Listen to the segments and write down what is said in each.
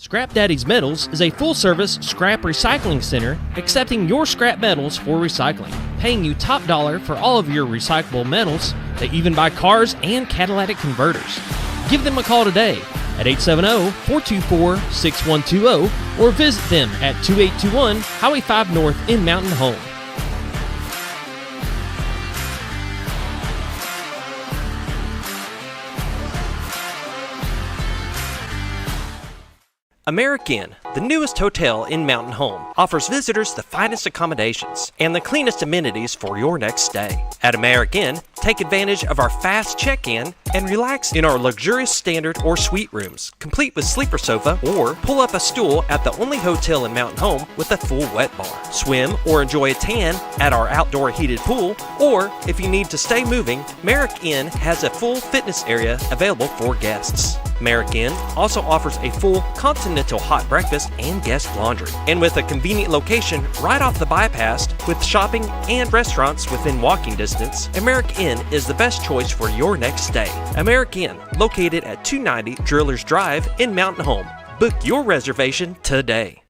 Scrap Daddy's Metals is a full-service scrap recycling center accepting your scrap metals for recycling, paying you top dollar for all of your recyclable metals. They even buy cars and catalytic converters. Give them a call today at 870-424-6120 or visit them at 2821 Highway 5 North in Mountain Home. American, the newest hotel in Mountain Home, offers visitors the finest accommodations and the cleanest amenities for your next stay. At American, take advantage of our fast check-in and relax in our luxurious standard or suite rooms, complete with sleeper sofa, or pull up a stool at the only hotel in Mountain Home with a full wet bar. Swim or enjoy a tan at our outdoor heated pool, or if you need to stay moving, Merrick Inn has a full fitness area available for guests. Merrick Inn also offers a full continental hot breakfast and guest laundry. And with a convenient location right off the bypass with shopping and restaurants within walking distance, Merrick Inn is the best choice for your next stay. Merrick Inn, located at 290 Drillers Drive in Mountain Home. Book your reservation today.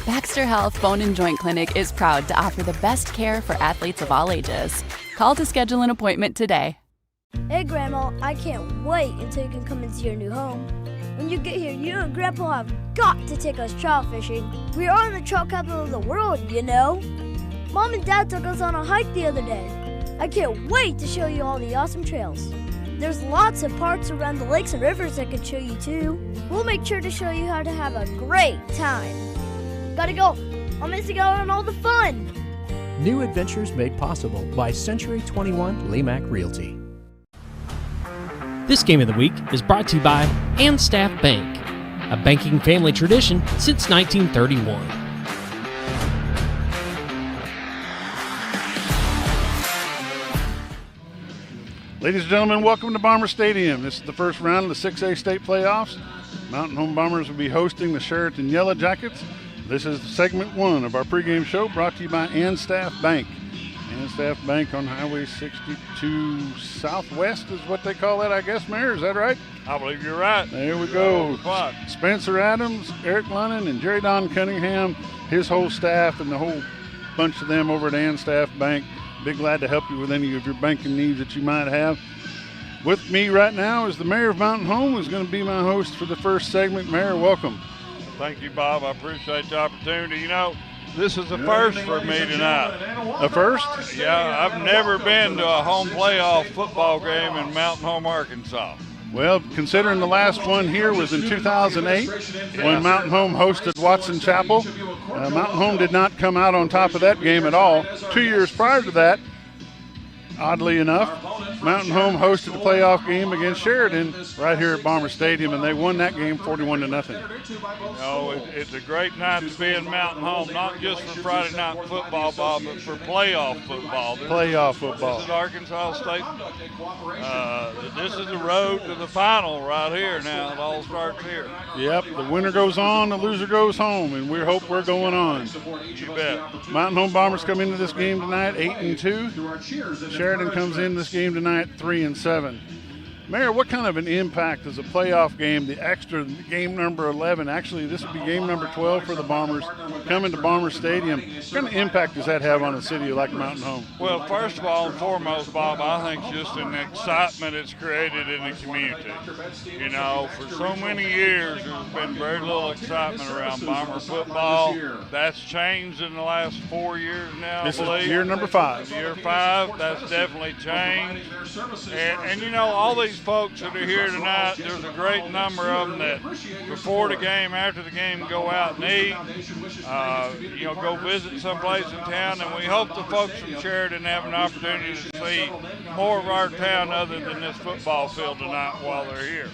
Baxter Health Bone and Joint Clinic is proud to offer the best care for athletes of all ages. Call to schedule an appointment today. Hey, Grandma, I can't wait until you can come into your new home. When you get here, you and Grandpa have got to take us trout fishing. We are in the trout capital of the world, you know. Mom and Dad took us on a hike the other day. I can't wait to show you all the awesome trails. There's lots of parks around the lakes and rivers I can show you too. We'll make sure to show you how to have a great time. Gotta go. I'm missing out on all the fun. New adventures made possible by Century 21 Lemac Realty. This game of the week is brought to you by Staff Bank, a banking family tradition since 1931. Ladies and gentlemen, welcome to Bomber Stadium. This is the first round of the 6A state playoffs. Mountain Home Bombers will be hosting the Sheridan Yellowjackets. This is segment one of our pregame show brought to you by Staff Bank. Staff Bank on Highway 62 Southwest is what they call it, I guess, Mayor. Is that right? I believe you're right. There we go. Spencer Adams, Eric Lunnan, and Jerry Don Cunningham, his whole staff and the whole bunch of them over at Staff Bank. Be glad to help you with any of your banking needs that you might have. With me right now is the Mayor of Mountain Home, who's going to be my host for the first segment. Mayor, welcome. Thank you, Bob. I appreciate the opportunity. You know, this is a first for me tonight. A first? Yeah, I've never been to a home playoff football game in Mountain Home, Arkansas. Well, considering the last one here was in 2008 when Mountain Home hosted Watson Chapel. Mountain Home did not come out on top of that game at all. 2 years prior to that, oddly enough, Mountain Home hosted a playoff game against Sheridan right here at Bomber Stadium, and they won that game 41-0. You know, it's a great night to be in Mountain Home, not just for Friday night football, Bob, but for playoff football. Playoff football. This is Arkansas State. This is the road to the final right here now. It all starts here. Yep, the winner goes on, the loser goes home, and we hope we're going on. You bet. Mountain Home Bombers come into this game tonight 8-2. Sheridan comes in this game tonight 3-7. Mayor, what kind of an impact does a playoff game, the extra game number 11, actually this would be game number 12 for the Bombers, coming to Bomber Stadium, what kind of impact does that have on a city like Mountain Home? Well, first of all and foremost, Bob, I think just an excitement it's created in the community. You know, for so many years there's been very little excitement around Bomber football. That's changed in the last 4 years now, This I believe. is year number 5. Year 5, that's definitely changed. And you know, all these folks that are here tonight, there's a great number of them that before the game, after the game, go out and eat, go visit someplace in town, and we hope the folks from Sheridan have an opportunity to see more of our town other than this football field tonight while they're here.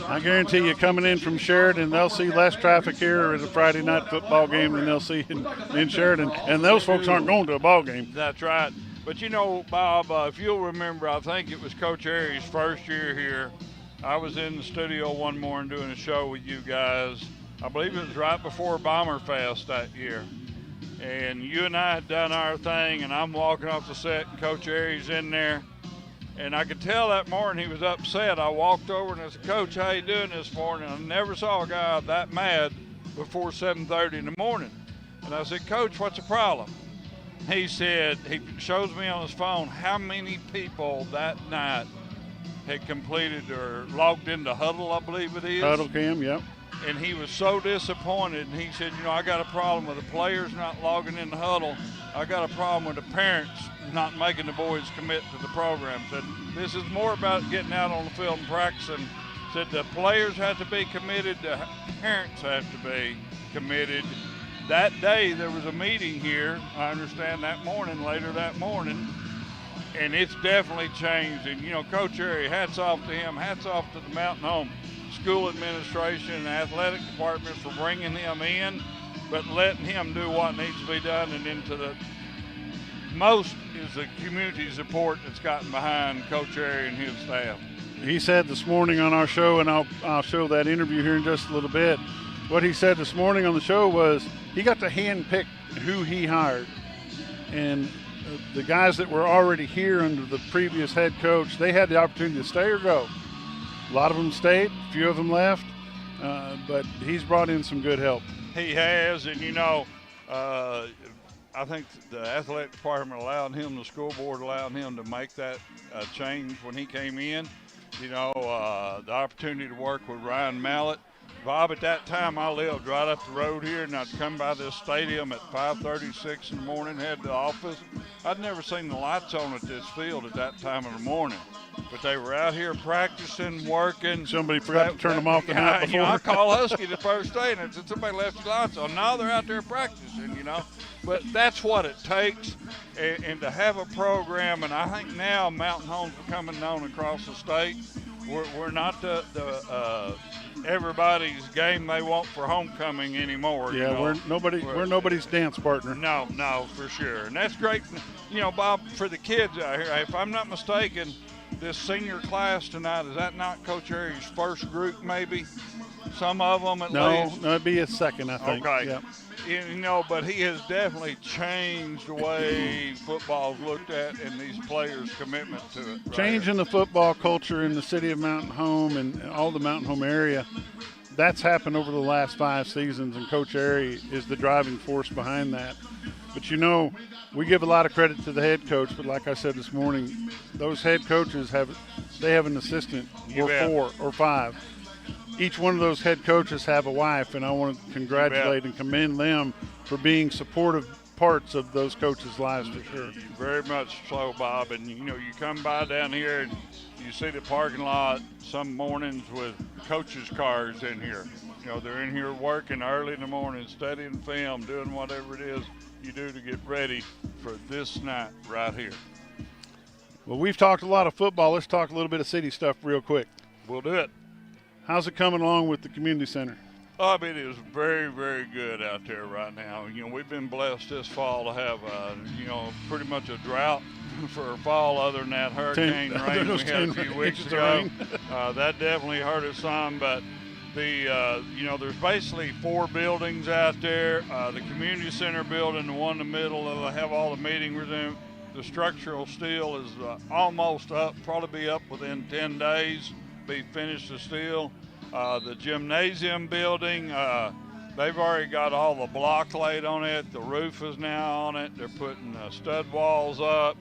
I guarantee you, coming in from Sheridan, they'll see less traffic here at a Friday night football game than they'll see in Sheridan, and those folks aren't going to a ball game. That's right. But, you know, Bob, if you'll remember, I think it was Coach Airy's first year here. I was in the studio one morning doing a show with you guys. I believe it was right before Bomber Fest that year. And you and I had done our thing, and I'm walking off the set, and Coach Airy's in there. And I could tell that morning he was upset. I walked over and I said, Coach, how you doing this morning? I never saw a guy that mad before 7:30 in the morning. And I said, Coach, what's the problem? He said, he shows me on his phone how many people that night had completed or logged into Huddle, I believe it is. Huddle Cam, yep. And he was so disappointed. And he said, you know, I got a problem with the players not logging in the Huddle. I got a problem with the parents not making the boys commit to the program. Said, this is more about getting out on the field and practicing. Said the players have to be committed, the parents have to be committed. That day there was a meeting here, I understand later that morning, and it's definitely changed. And, you know, Coach Airy, hats off to him, hats off to the Mountain Home School Administration and Athletic Department for bringing him in, but letting him do what needs to be done. And into the most is the community support that's gotten behind Coach Airy and his staff. He said this morning on our show, and I'll show that interview here in just a little bit, what he said this morning on the show was he got to handpick who he hired. And the guys that were already here under the previous head coach, they had the opportunity to stay or go. A lot of them stayed, a few of them left, but he's brought in some good help. He has, and, you know, I think the athletic department allowed him, the school board allowed him to make that change when he came in. You know, the opportunity to work with Ryan Mallett. Bob, at that time, I lived right up the road here, and I'd come by this stadium at 5:36 in the morning, head to the office. I'd never seen the lights on at this field at that time of the morning. But they were out here practicing, working. Somebody forgot to turn them off the night before. You know, I called Husky the first day, and I said, somebody left the lights on. Now they're out there practicing, you know. But that's what it takes, and to have a program, and I think now Mountain Home's becoming known across the state. We're not the everybody's game they want for homecoming anymore. Yeah, you know? we're nobody's dance partner. No, for sure. And that's great, you know, Bob, for the kids out here. If I'm not mistaken, this senior class tonight, is that not Coach Airy's first group maybe? Some of them at least? No, it'd be a second, I think. Okay. Yep. You know, but he has definitely changed the way football's looked at and these players' commitment to it. Right Changing the football culture in the city of Mountain Home and all the Mountain Home area, that's happened over the last 5 seasons, and Coach Airy is the driving force behind that. But, you know, we give a lot of credit to the head coach, but like I said this morning, those head coaches have an assistant or 4 or 5. Each one of those head coaches have a wife, and I want to congratulate and commend them for being supportive parts of those coaches' lives for sure. Very much so, Bob. And, you know, you come by down here and you see the parking lot some mornings with coaches' cars in here. You know, they're in here working early in the morning, studying film, doing whatever it is you do to get ready for this night right here. Well, we've talked a lot of football. Let's talk a little bit of city stuff real quick. We'll do it. How's it coming along with the community center? It is very, very good out there right now. You know, we've been blessed this fall to have, you know, pretty much a drought for fall other than that hurricane rain we had a few weeks ago. That definitely hurt us some, but you know, there's basically 4 buildings out there. The community center building, the one in the middle, that'll have all the meeting rooms. The structural steel is almost up, probably be up within 10 days. Be finished the steel. The gymnasium building, they've already got all the block laid on it. The roof is now on it. They're putting stud walls up.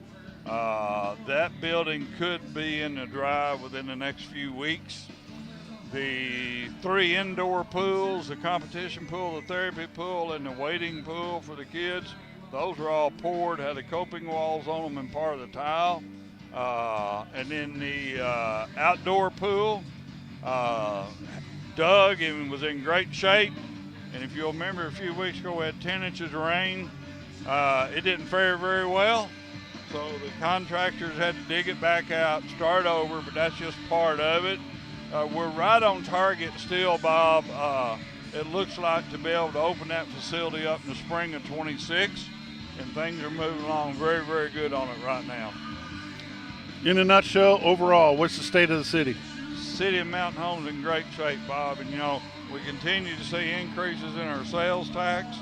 That building could be in the drive within the next few weeks. The 3 indoor pools, the competition pool, the therapy pool, and the waiting pool for the kids, those are all poured, had the coping walls on them and part of the tile. And then the outdoor pool, dug and was in great shape. And if you'll remember, a few weeks ago we had 10 inches of rain. It didn't fare very well, so the contractors had to dig it back out, start over, but that's just part of it. We're right on target still, Bob. It looks like to be able to open that facility up in the spring of 26. and things are moving along very, very good on it right now. In a nutshell, overall, what's the state of the city? City of Mountain Home's in great shape, Bob, and we continue to see increases in our sales tax.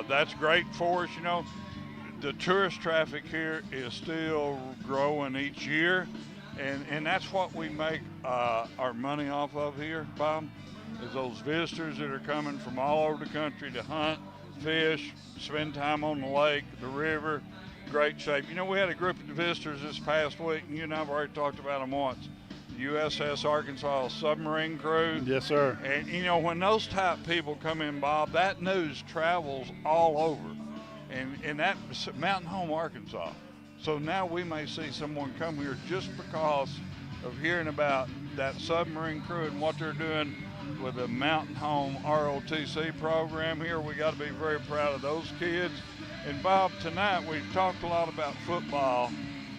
That's great for us. The tourist traffic here is still growing each year, and that's what we make our money off of here, Bob, is those visitors that are coming from all over the country to hunt, fish, spend time on the lake, the river. Great shape. We had a group of visitors this past week, and you and I have already talked about them once. USS Arkansas submarine crew. Yes, sir. And when those type people come in, Bob, that news travels all over. And that's Mountain Home, Arkansas. So now we may see someone come here just because of hearing about that submarine crew and what they're doing with the Mountain Home ROTC program here. We got to be very proud of those kids. And Bob, tonight we've talked a lot about football,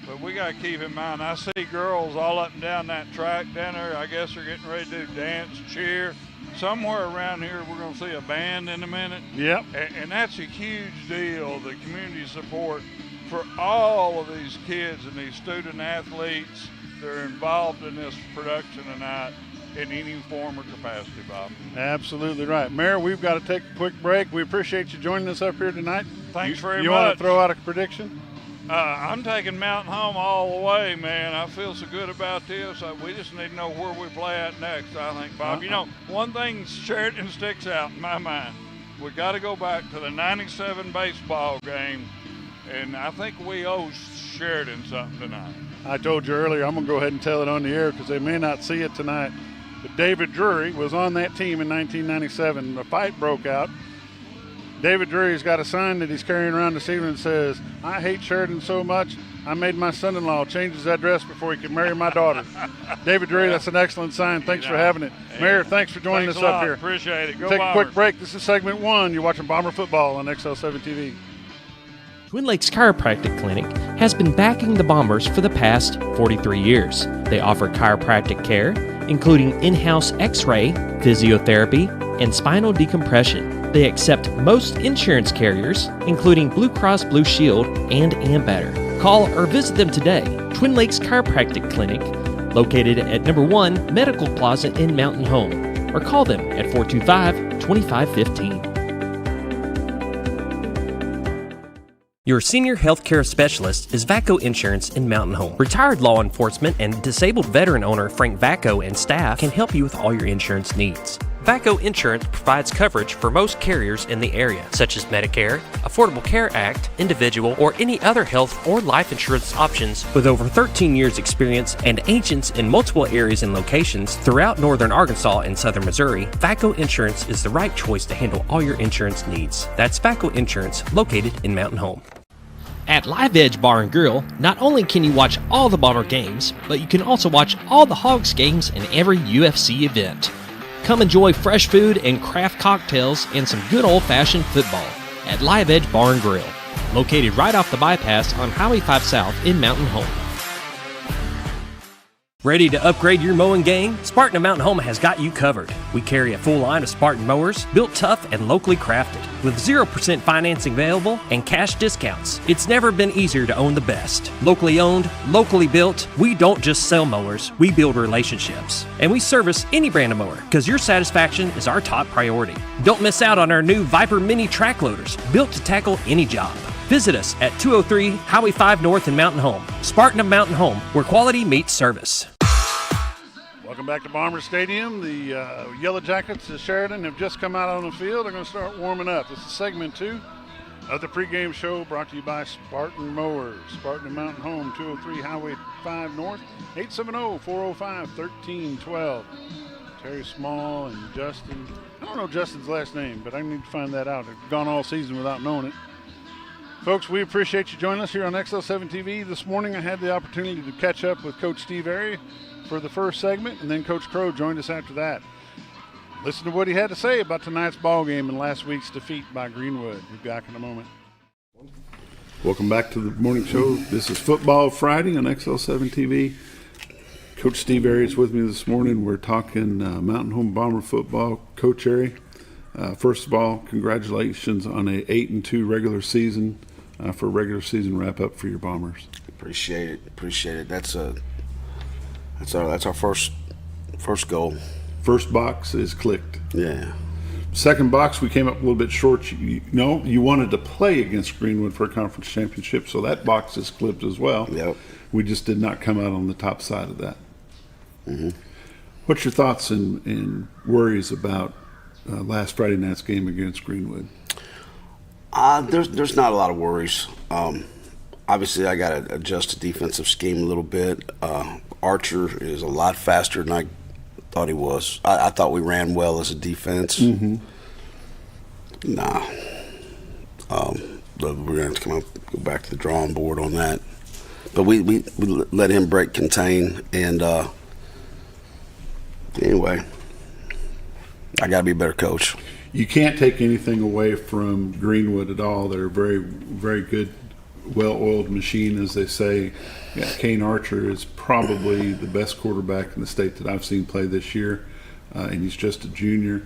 but we got to keep in mind, I see girls all up and down that track down there. I guess they're getting ready to do dance, cheer. Somewhere around here we're going to see a band in a minute. Yep. And that's a huge deal, the community support for all of these kids and these student athletes that are involved in this production tonight in any form or capacity, Bob. Absolutely right. Mayor, we've got to take a quick break. We appreciate you joining us up here tonight. Thanks very much. You want to throw out a prediction? I'm taking Mountain Home all the way, man. I feel so good about this. We just need to know where we play at next, I think, Bob. One thing Sheridan sticks out in my mind. We got to go back to the 97 baseball game, and I think we owe Sheridan something tonight. I told you earlier, I'm going to go ahead and tell it on the air because they may not see it tonight. But David Drury was on that team in 1997. The fight broke out. David Drury's got a sign that he's carrying around this evening that says, "I hate Sheridan so much, I made my son-in-law change his address before he could marry my daughter." David Drury, that's an excellent sign. Thanks for having it. Mayor, thanks for joining us up here. Appreciate it. Go Take Bombers. a quick break. This is segment 1. You're watching Bomber Football on XL7 TV. Twin Lakes Chiropractic Clinic has been backing the Bombers for the past 43 years. They offer chiropractic care, including in-house x-ray, physiotherapy, and spinal decompression. They accept most insurance carriers, including Blue Cross Blue Shield and Ambetter. Call or visit them today. Twin Lakes Chiropractic Clinic, located at number 1 Medical Plaza in Mountain Home, or call them at 425-2515. Your senior healthcare specialist is VACO Insurance in Mountain Home. Retired law enforcement and disabled veteran owner Frank VACO and staff can help you with all your insurance needs. VACO Insurance provides coverage for most carriers in the area, such as Medicare, Affordable Care Act, individual, or any other health or life insurance options. With over 13 years experience and agents in multiple areas and locations throughout northern Arkansas and southern Missouri, VACO Insurance is the right choice to handle all your insurance needs. That's VACO Insurance, located in Mountain Home. At Live Edge Bar and Grill, not only can you watch all the Bomber games, but you can also watch all the Hogs games and every UFC event. Come enjoy fresh food and craft cocktails and some good old-fashioned football at Live Edge Bar and Grill, located right off the bypass on Highway 5 South in Mountain Home. Ready to upgrade your mowing game? Spartan of Mountain Home has got you covered. We carry a full line of Spartan mowers, built tough and locally crafted, with 0% financing available and cash discounts. It's never been easier to own the best. Locally owned, locally built, we don't just sell mowers, we build relationships. And we service any brand of mower, because your satisfaction is our top priority. Don't miss out on our new Viper Mini track loaders, built to tackle any job. Visit us at 203 Highway 5 North in Mountain Home. Spartan of Mountain Home, where quality meets service. Welcome back to Bomber Stadium. The Yellowjackets of Sheridan have just come out on the field. They're going to start warming up. This is segment 2 of the pregame show, brought to you by Spartan Mowers. Spartan of Mountain Home, 203 Highway 5 North, 870-405-1312. Terry Small and Justin. I don't know Justin's last name, but I need to find that out. I've gone all season without knowing it. Folks, we appreciate you joining us here on XL7 TV. This morning I had the opportunity to catch up with Coach Steve Airy for the first segment, and then Coach Crow joined us after that. Listen to what he had to say about tonight's ball game and last week's defeat by Greenwood. We'll be back in a moment. Welcome back to the morning show. This is Football Friday on XL7 TV. Coach Steve Airy is with me this morning. We're talking Mountain Home Bomber football. Coach Airy, First of all, congratulations on a 8-2 regular season for a regular season wrap up for your Bombers. Appreciate it. That's our first goal. First box is clicked. Yeah. Second box, we came up a little bit short. You wanted to play against Greenwood for a conference championship, so that box is clipped as well. Yep. We just did not come out on the top side of that. Mm-hmm. What's your thoughts and worries about last Friday night's game against Greenwood? There's not a lot of worries. Obviously, I got to adjust the defensive scheme a little bit. Archer is a lot faster than I thought he was. I thought we ran well as a defense. Mm-hmm. Nah. We're going to have to go back to the drawing board on that. But we let him break contain, and anyway, I got to be a better coach. You can't take anything away from Greenwood at all. They're a very, very good, well-oiled machine, as they say. Yeah, Kane Archer is probably the best quarterback in the state that I've seen play this year, and he's just a junior.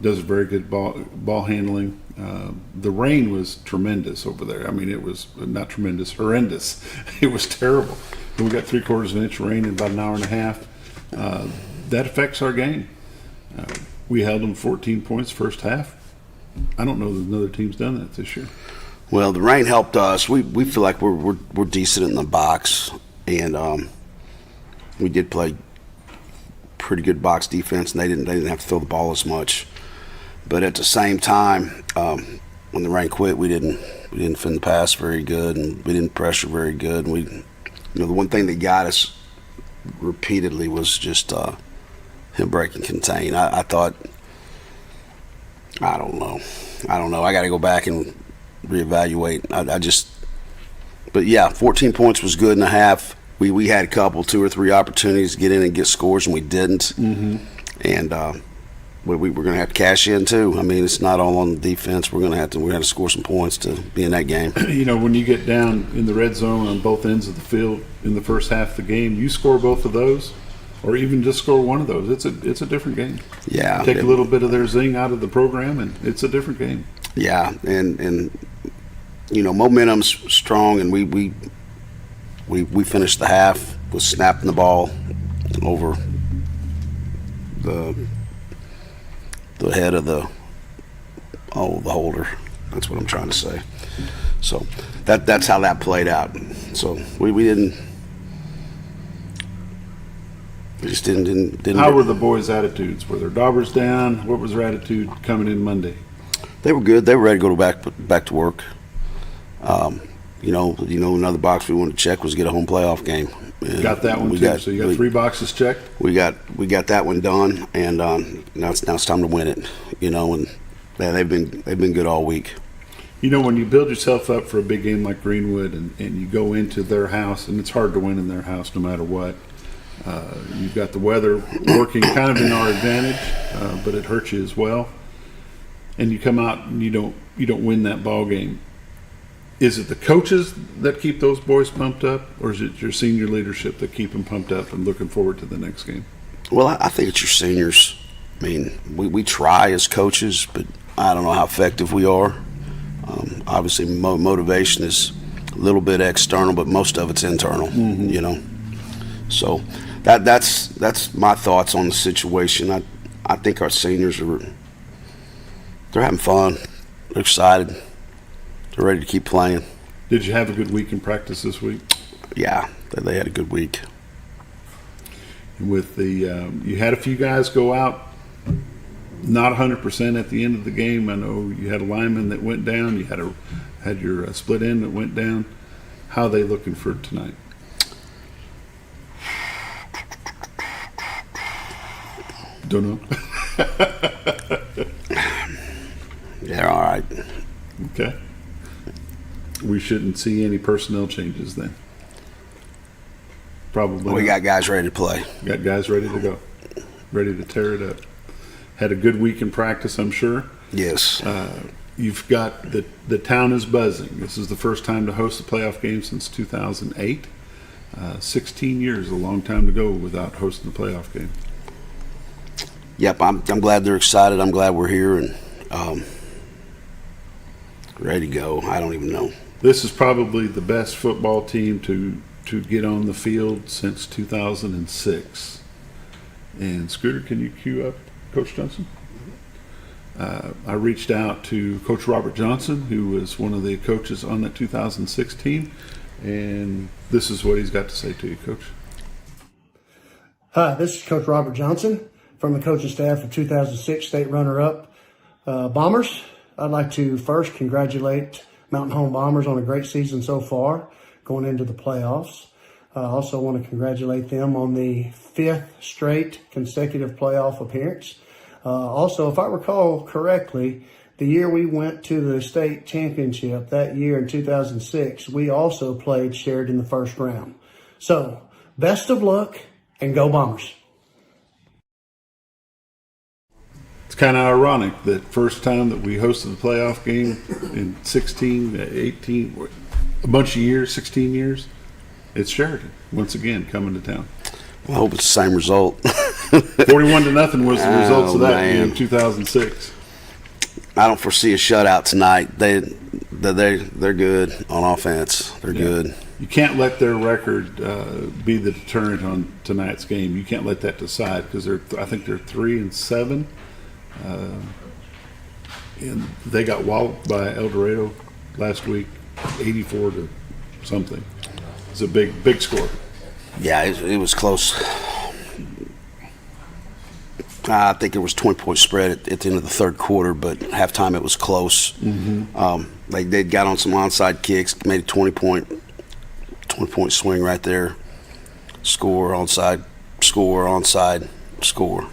Does very good ball handling. The rain was tremendous over there. I mean, it was not tremendous, horrendous. It was terrible. And we got 3/4 of an inch of rain in about an hour and a half. That affects our game. We held them 14 points first half. I don't know that another team's done that this year. Well, the rain helped us. We feel like we're decent in the box, and we did play pretty good box defense, and they didn't have to throw the ball as much. But at the same time, when the rain quit, we didn't defend the pass very good, and we didn't pressure very good. And the one thing that got us repeatedly was just him breaking contain. I thought, I don't know. I got to go back and reevaluate. But yeah, 14 points was good and a half. We had a couple, 2 or 3 opportunities to get in and get scores, and we didn't. Mm-hmm. And we're going to have to cash in too. I mean, it's not all on the defense. We're going to have to score some points to be in that game. When you get down in the red zone on both ends of the field in the first half of the game, you score both of those, or even just score one of those. It's a different game. Yeah. Take a little bit of their zing out of the program, and it's a different game. Yeah, and momentum's strong, and we finished the half with snapping the ball over the head of the holder. That's what I'm trying to say. So that's how that played out. So we just didn't. How were the boys' attitudes? Were their daubers down? What was their attitude coming in Monday? They were good. They were ready to go back to work. Another box we wanted to check was get a home playoff game. And got that one too. So you got 3 boxes checked. We got that one done, and now it's time to win it. And they've been good all week. When you build yourself up for a big game like Greenwood, and you go into their house, and it's hard to win in their house no matter what. You've got the weather working kind of in our advantage, but it hurts you as well. And you come out and you don't win that ball game. Is it the coaches that keep those boys pumped up, or is it your senior leadership that keep them pumped up and looking forward to the next game? Well, I think it's your seniors. I mean, we try as coaches, but I don't know how effective we are. Obviously, motivation is a little bit external, but most of it's internal. Mm-hmm. So that's my thoughts on the situation. I think our seniors they're having fun. They're excited. They're ready to keep playing. Did you have a good week in practice this week? Yeah, they had a good week. And with you had a few guys go out not 100% at the end of the game. I know you had a lineman that went down. You had your split end that went down. How are they looking for tonight? Don't know. They're all right. Okay. We shouldn't see any personnel changes then. Probably. We got guys ready to play. Got guys ready to go. Ready to tear it up. Had a good week in practice, I'm sure. Yes. You've got the town is buzzing. This is the first time to host a playoff game since 2008. 16 years, a long time to go without hosting a playoff game. Yep, I'm glad they're excited. I'm glad we're here, and ready to go. I don't even know. This is probably the best football team to get on the field since 2006. And Scooter, can you cue up Coach Johnson? I reached out to Coach Robert Johnson, who was one of the coaches on that 2006 team, and this is what he's got to say to you, Coach. Hi, this is Coach Robert Johnson from the coaching staff of 2006 state runner-up Bombers. I'd like to first congratulate Mountain Home Bombers on a great season so far, going into the playoffs. I also want to congratulate them on the 5th straight consecutive playoff appearance. Also, if I recall correctly, the year we went to the state championship, that year in 2006, we also played Sheridan in the first round. So, best of luck and go Bombers. It's kind of ironic that first time that we hosted the playoff game in 16, 18, a bunch of years, 16 years, it's Sheridan once again coming to town. I hope it's the same result. 41-0 was the results of that game in 2006. I don't foresee a shutout tonight. They're good on offense. They're good. You can't let their record be the deterrent on tonight's game. You can't let that decide because I think they're 3-7, and they got walloped by El Dorado last week, 84 to something. It's a big score. Yeah, it was close. I think it was 20-point spread at the end of the third quarter, but halftime it was close. They got on some onside kicks, made a 20-point swing right there. Score, onside, score.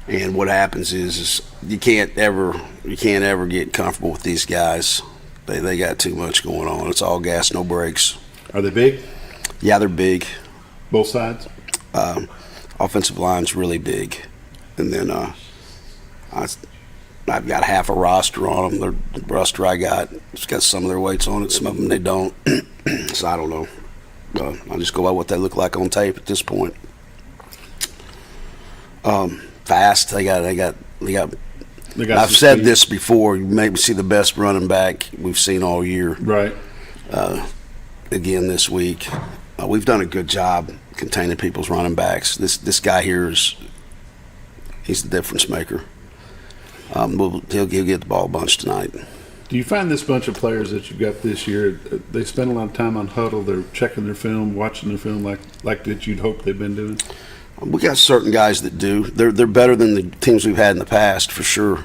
And what happens is you can't ever get comfortable with these guys. They got too much going on. It's all gas, no brakes. Are they big? Yeah, they're big. Both sides? Offensive line's really big. And then I've got half a roster on them. The roster I got, it's got some of their weights on it, some of them they don't. So I don't know. I'll just go by what they look like on tape at this point. Fast. They got. I've said speed. this before. You maybe see the best running back we've seen all year. Right. Again this week, we've done a good job containing people's running backs. This guy here he's the difference maker. He'll get the ball a bunch tonight. Do you find this bunch of players that you've got this year, they spend a lot of time on huddle, they're checking their film, watching their film like that you'd hope they've been doing? We got certain guys that do. They're better than the teams we've had in the past, for sure.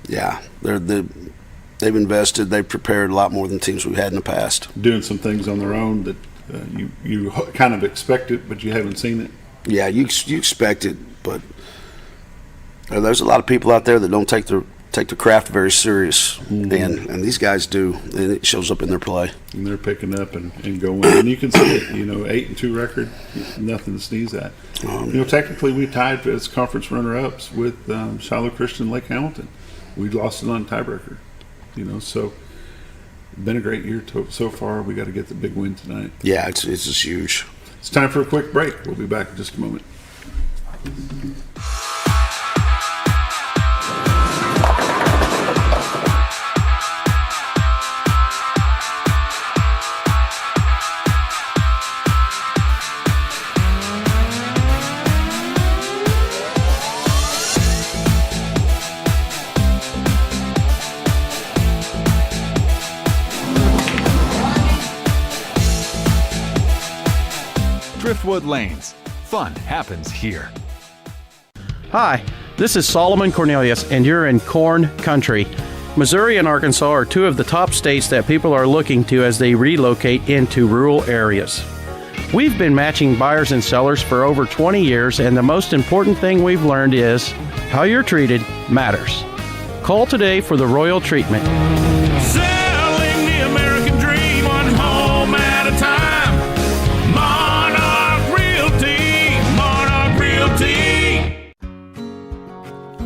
Yeah, they've invested, they've prepared a lot more than teams we've had in the past. Doing some things on their own that you kind of expect it, but you haven't seen it? Yeah, you expect it, but there's a lot of people out there that don't take their craft very serious, and these guys do, and it shows up in their play. And they're picking up and going, and you can see it. 8-2 record, nothing to sneeze at. Technically we tied as conference runner-ups with Shiloh Christian and Lake Hamilton. We lost it on tiebreaker. So been a great year so far. We got to get the big win tonight. Yeah, it's just huge. It's time for a quick break. We'll be back in just a moment. Driftwood Lanes. Fun happens here. Hi, this is Solomon Cornelius, and you're in corn country. Missouri and Arkansas are two of the top states that people are looking to as they relocate into rural areas. We've been matching buyers and sellers for over 20 years, and the most important thing we've learned is how you're treated matters. Call today for the royal treatment. Selling the American dream, one home at a time.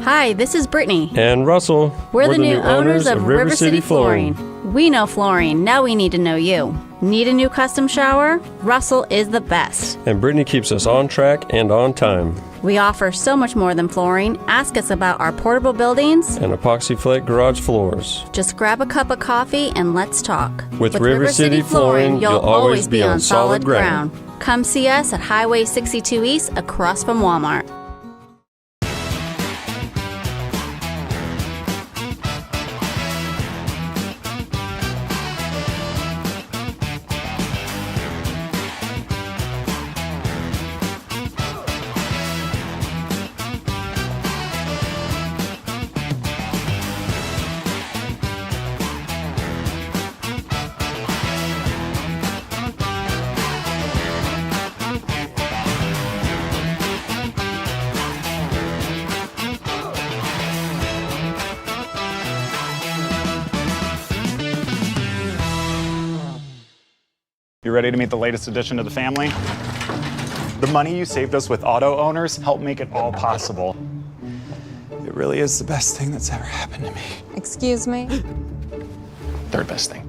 Hi, this is Brittany. And Russell. We're the new owners of River City Flooring. We know flooring, now we need to know you. Need a new custom shower? Russell is the best. And Brittany keeps us on track and on time. We offer so much more than flooring. Ask us about our portable buildings and epoxy flake garage floors. Just grab a cup of coffee and let's talk. With River City Flooring, you'll always be on solid ground. Come see us at Highway 62 East across from Walmart. You ready to meet the latest addition to the family? The money you saved us with auto owners helped make it all possible. It really is the best thing that's ever happened to me. Excuse me? Third best thing.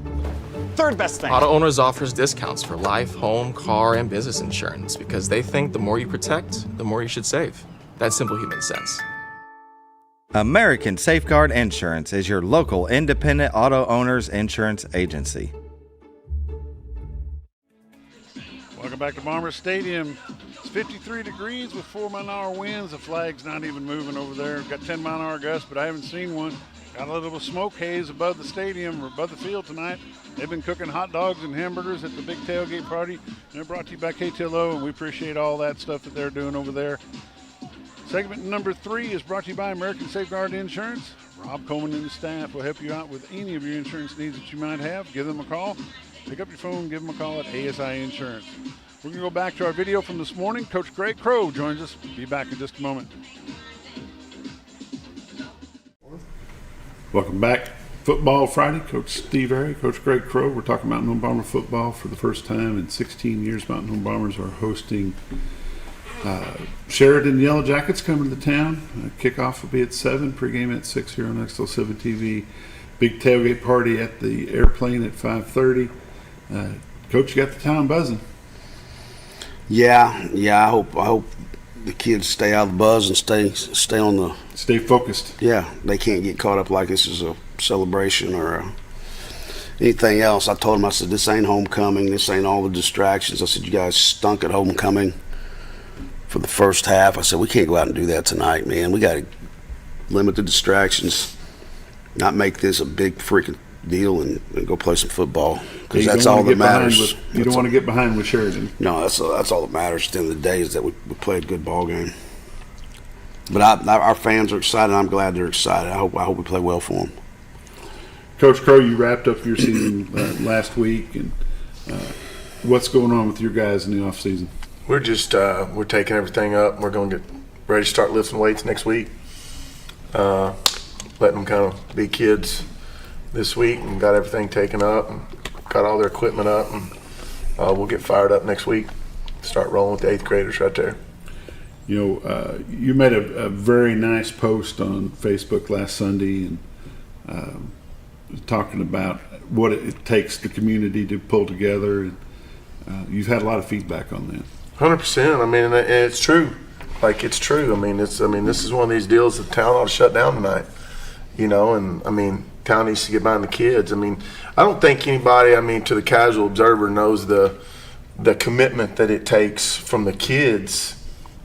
Third best thing. Auto Owners offers discounts for life, home, car, and business insurance because they think the more you protect, the more you should save. That's simple human sense. American Safeguard Insurance is your local independent auto owners insurance agency. Welcome back to Bomber Stadium. It's 53 degrees with 4-mile-an-hour winds. The flag's not even moving over there. Got 10-mile-an-hour gusts, but I haven't seen one. Got a little smoke haze above the stadium or above the field tonight. They've been cooking hot dogs and hamburgers at the big tailgate party. And they're brought to you by KTLO, and we appreciate all that stuff that they're doing over there. Segment number 3 is brought to you by American Safeguard Insurance. Rob Coleman and the staff will help you out with any of your insurance needs that you might have. Give them a call. Pick up your phone, give them a call at ASI Insurance. We're going to go back to our video from this morning. Coach Greg Crow joins us. Be back in just a moment. Welcome back. Football Friday. Coach Steve Airy, Coach Greg Crow. We're talking Mountain Home Bomber football for the first time in 16 years. Mountain Home Bombers are hosting Sheridan Yellowjackets coming to town. Kickoff will be at 7. Pregame at 6 here on XL7 TV. Big tailgate party at the airplane at 5:30. Coach, you got the town buzzing. Yeah. I hope the kids stay out of the buzz and stay focused. Yeah, they can't get caught up like this is a celebration or anything else. I told them, I said, this ain't homecoming. This ain't all the distractions. I said, you guys stunk at homecoming for the first half. I said, we can't go out and do that tonight, man. We got to limit the distractions, not make this a big freaking deal, and go play some football, because that's all that matters. You don't want to get behind with Sheridan. No, that's all that matters at the end of the day, is that we play a good ball game. But our fans are excited. I'm glad they're excited. I hope we play well for them. Coach Crow, you wrapped up your season last week, and what's going on with your guys in the off season? We're just we're taking everything up. We're going to get ready to start lifting weights next week. Letting them kind of be kids this week, and got everything taken up and got all their equipment up, and we'll get fired up next week. Start rolling with the 8th graders right there. You know, you made a very nice post on Facebook last Sunday, and talking about what it takes the community to pull together. And you've had a lot of feedback on that. 100%. I mean, and it's true. Like, it's true. I mean, this is one of these deals that town ought to shut down tonight. You know, and I mean, town needs to get behind the kids. I mean, I don't think anybody, to the casual observer, knows the commitment that it takes from the kids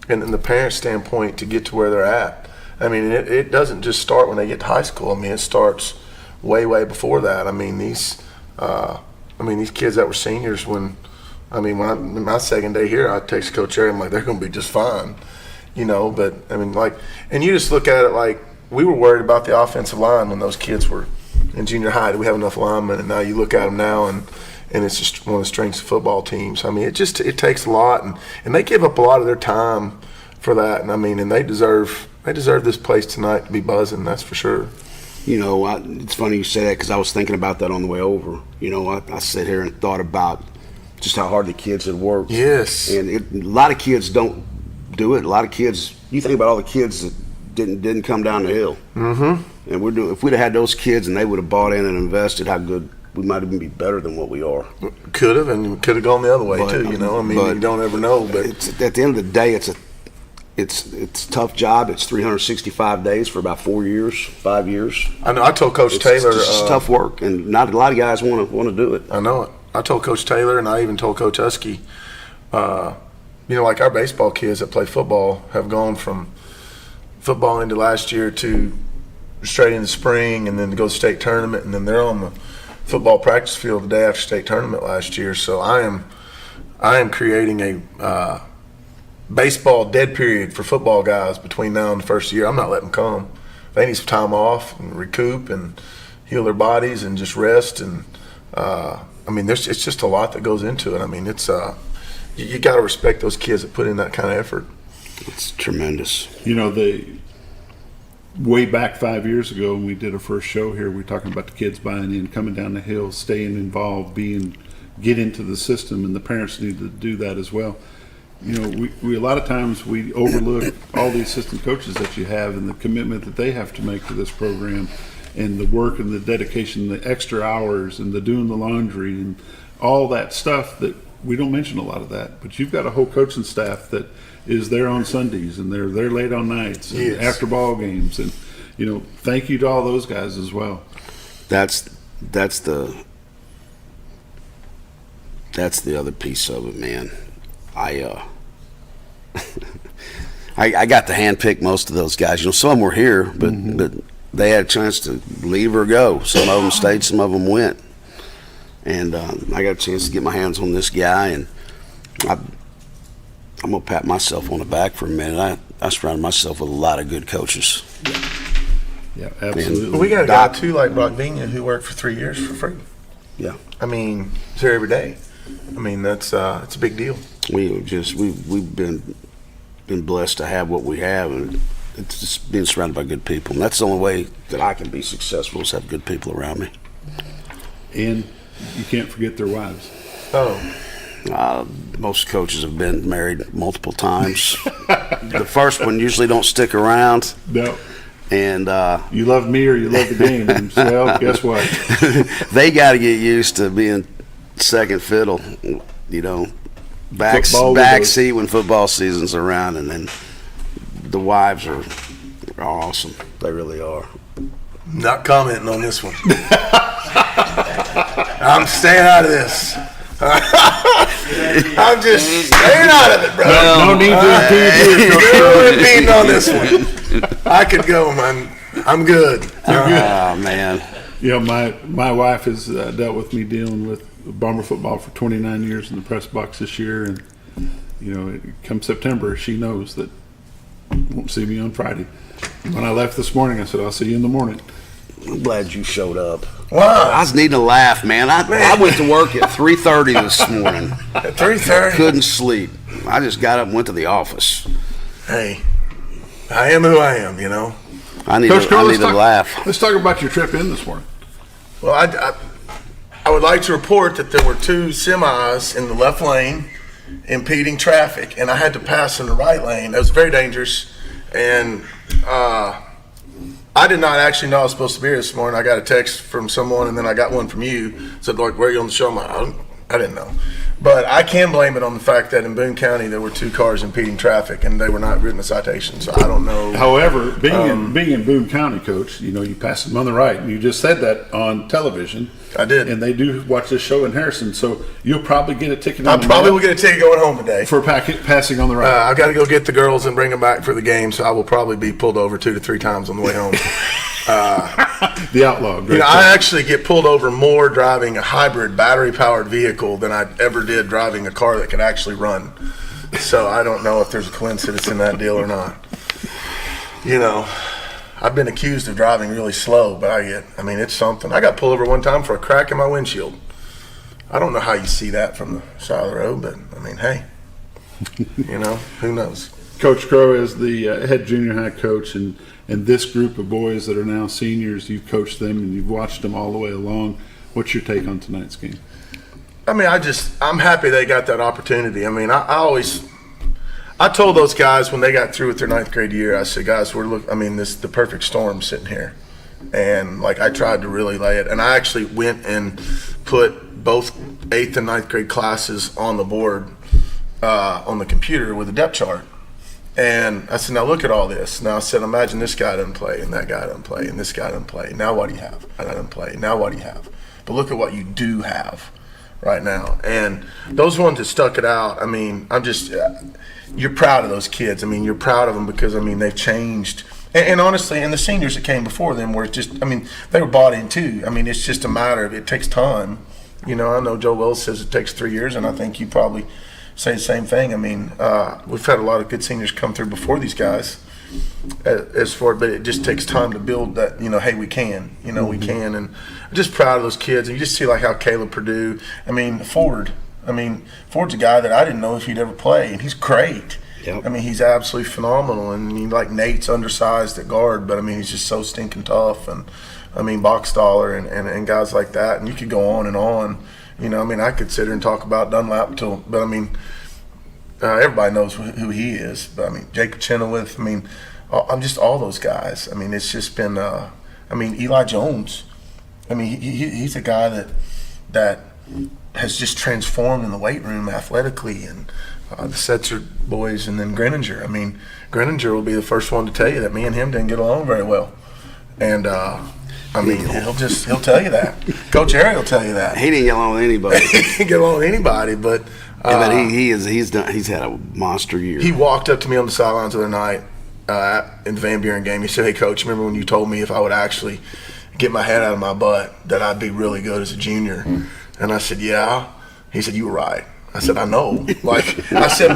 and the parent standpoint to get to where they're at. I mean, it doesn't just start when they get to high school. I mean, it starts way before that. I mean, these kids that were seniors when my second day here, I text Coach Airy, I'm like, they're going to be just fine, you know. But I mean, like, and you just look at it like, we were worried about the offensive line when those kids were in junior high. Do we have enough linemen? And now you look at them now, and it's just one of the strengths of football teams. I mean, it takes a lot, and they give up a lot of their time for that. And I mean, and they deserve this place tonight to be buzzing. That's for sure. You know, it's funny you say that, because I was thinking about that on the way over. You know, I sat here and thought about just how hard the kids had worked. Yes. And a lot of kids don't do it. A lot of kids, you think about all the kids that didn't come down the hill. Mm-hmm. And if we'd have had those kids and they would have bought in and invested, how good even be better than what we are. Could have, and could have gone the other way too. You know, I mean, you don't ever know. But at the end of the day, it's a tough job. It's 365 days for about 4 years, 5 years. I know. I told Coach Taylor, it's tough work, and not a lot of guys want to do it. I know it. I told Coach Taylor, and I even told Coach Husky. You know, like our baseball kids that play football have gone from football into last year to straight into spring, and then to go to state tournament, and then they're on the football practice field the day after state tournament last year. So I am creating a baseball dead period for football guys between now and the first year. I'm not letting them come. They need some time off and recoup and heal their bodies and just rest. And I mean, it's just a lot that goes into it. I mean, it's you got to respect those kids that put in that kind of effort. It's tremendous. You know, way back 5 years ago when we did our first show here, we were talking about the kids buying in, coming down the hill, staying involved, get into the system, and the parents need to do that as well. You know, we a lot of times we overlook all the assistant coaches that you have and the commitment that they have to make to this program, and the work and the dedication, the extra hours and the doing the laundry and all that stuff that we don't mention a lot of that. But you've got a whole coaching staff that is there on Sundays, and they're there late on nights and after ball games, and you know, thank you to all those guys as well. That's the other piece of it, man. I got to handpick most of those guys. You know, some were here, but they had a chance to leave or go. Some of them stayed, some of them went, and I got a chance to get my hands on this guy, and I'm gonna pat myself on the back for a minute. I surrounded myself with a lot of good coaches. Yeah, absolutely. We got a guy too like Brock Vigna who worked for 3 years for free. Yeah, I mean, he's here every day. I mean, that's it's a big deal. We've been blessed to have what we have, and it's just being surrounded by good people, and that's the only way that I can be successful, is have good people around me. And you can't forget their wives. Most coaches have been married multiple times. The first one usually don't stick around. No. And you love me or you love the game. And well, guess what? They got to get used to being second fiddle. You know, back seat when football season's around, and then the wives are awesome. They really are. Not commenting on this one. I'm staying out of this. I'm just staying out of it, bro. No need to repeat on this one. I could go, man. I'm good. Oh, man. You know, my wife has dealt with me dealing with Bomber football for 29 years in the press box this year, and you know, come September, she knows that you won't see me on Friday. When I left this morning, I said, I'll see you in the morning. I'm glad you showed up. Wow. I was needing a laugh, man. I went to work at 3:30 this morning. At 3:30? Couldn't sleep. I just got up and went to the office. Hey, I am who I am, you know. I need a laugh. Let's talk about your trip in this morning. Well, I would like to report that there were 2 semis in the left lane impeding traffic, and I had to pass in the right lane. That was very dangerous, and I did not actually know I was supposed to be here this morning. I got a text from someone, and then I got one from you. Said, like, where are you on the show? I'm like, I didn't know. But I can blame it on the fact that in Boone County there were 2 cars impeding traffic, and they were not written a citation, so I don't know. However, being in Boone County, Coach, you know, you pass them on the right, and you just said that on television. I did. And they do watch this show in Harrison, so you'll probably get a ticket. I probably will get a ticket going home today. For passing on the right. I've got to go get the girls and bring them back for the game, so I will probably be pulled over 2 to 3 times on the way home. The outlaw. You know, I actually get pulled over more driving a hybrid battery-powered vehicle than I ever did driving a car that could actually run. So I don't know if there's a coincidence in that deal or not. You know, I've been accused of driving really slow, but I mean, it's something. I got pulled over one time for a crack in my windshield. I don't know how you see that from the side of the road, but I mean, hey, you know, who knows? Coach Crow is the head junior high coach, and this group of boys that are now seniors, you've coached them and you've watched them all the way along. What's your take on tonight's game? I mean, I'm happy they got that opportunity. I mean, I told those guys when they got through with their 9th grade year, I said, guys, this is the perfect storm sitting here. And like I tried to really lay it, and I actually went and put both 8th and 9th grade classes on the board on the computer with a depth chart. And I said, now look at all this. Now I said, imagine this guy doesn't play, and that guy doesn't play, and this guy doesn't play. Now what do you have? I doesn't play. Now what do you have? But look at what you do have right now. And those ones that stuck it out, I mean, I'm just, you're proud of those kids. I mean, you're proud of them because, I mean, they've changed. And honestly, and the seniors that came before them were just, I mean, they were bought in too. I mean, it's just a matter of, it takes time. You know, I know Joe Wells says it takes 3 years, and I think you probably say the same thing. I mean, we've had a lot of good seniors come through before these guys as far, but it just takes time to build that, you know, hey, we can, you know, we can. And I'm just proud of those kids. And you just see like how Caleb Purdue, Ford's a guy that I didn't know if he'd ever play, and he's great. Yep. I mean, he's absolutely phenomenal. And like Nate's undersized at guard, but I mean, he's just so stinking tough. And I mean, Boxstaller and guys like that. And you could go on and on. You know, I mean, I could sit here and talk about Dunlap but I mean, everybody knows who he is. But I mean, Jacob Chenoweth, I mean, I'm just all those guys. I mean, it's just been, I mean, Eli Jones. I mean, he's a guy that has just transformed in the weight room athletically, and the Setzer boys, and then Greninger. I mean, Greninger will be the first one to tell you that me and him didn't get along very well. And, I mean, he'll tell you that. Coach Harry will tell you that. He didn't get along with anybody. He didn't get along with anybody, but he's had a monster year. He walked up to me on the sidelines the other night in the Van Buren game. He said, "Hey, Coach, remember when you told me if I would actually get my head out of my butt that I'd be really good as a junior?" And I said, "Yeah." He said, "You were right." I said, "I know." Like I said,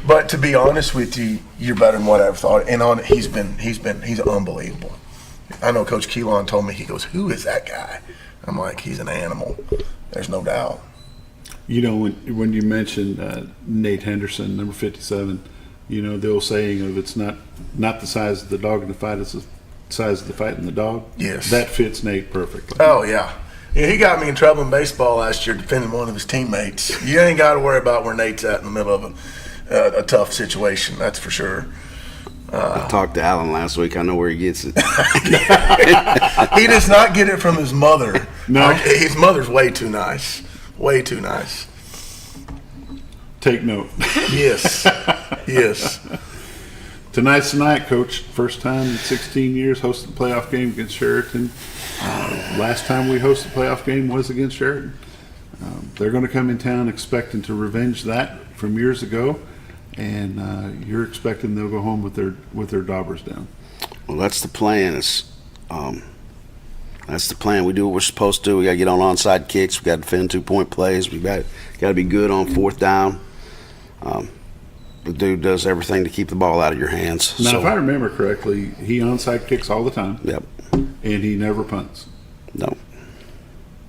but to be honest with you, you're better than what I ever thought. And he's unbelievable. I know Coach Keelan told me, he goes, "Who is that guy?" I'm like, "He's an animal." There's no doubt. You know, when you mentioned Nate Henderson, number 57, you know, the old saying of it's not the size of the dog in the fight, it's the size of the fight in the dog. Yes. That fits Nate perfectly. Oh, yeah. Yeah, he got me in trouble in baseball last year defending one of his teammates. You ain't got to worry about where Nate's at in the middle of a tough situation, that's for sure. I talked to Alan last week. I know where he gets it. He does not get it from his mother. No. His mother's way too nice. Way too nice. Take note. Yes. Yes. Tonight's the night, Coach. First time in 16 years hosting a playoff game against Sheridan. Last time we hosted a playoff game was against Sheridan. They're going to come in town expecting to revenge that from years ago. And you're expecting they'll go home with their daubers down. Well, that's the plan. That's the plan. We do what we're supposed to. We got to get on onside kicks. We got to defend 2-point plays. We got to be good on 4th down. The dude does everything to keep the ball out of your hands. Now, if I remember correctly, he onside kicks all the time. Yep. And he never punts. No.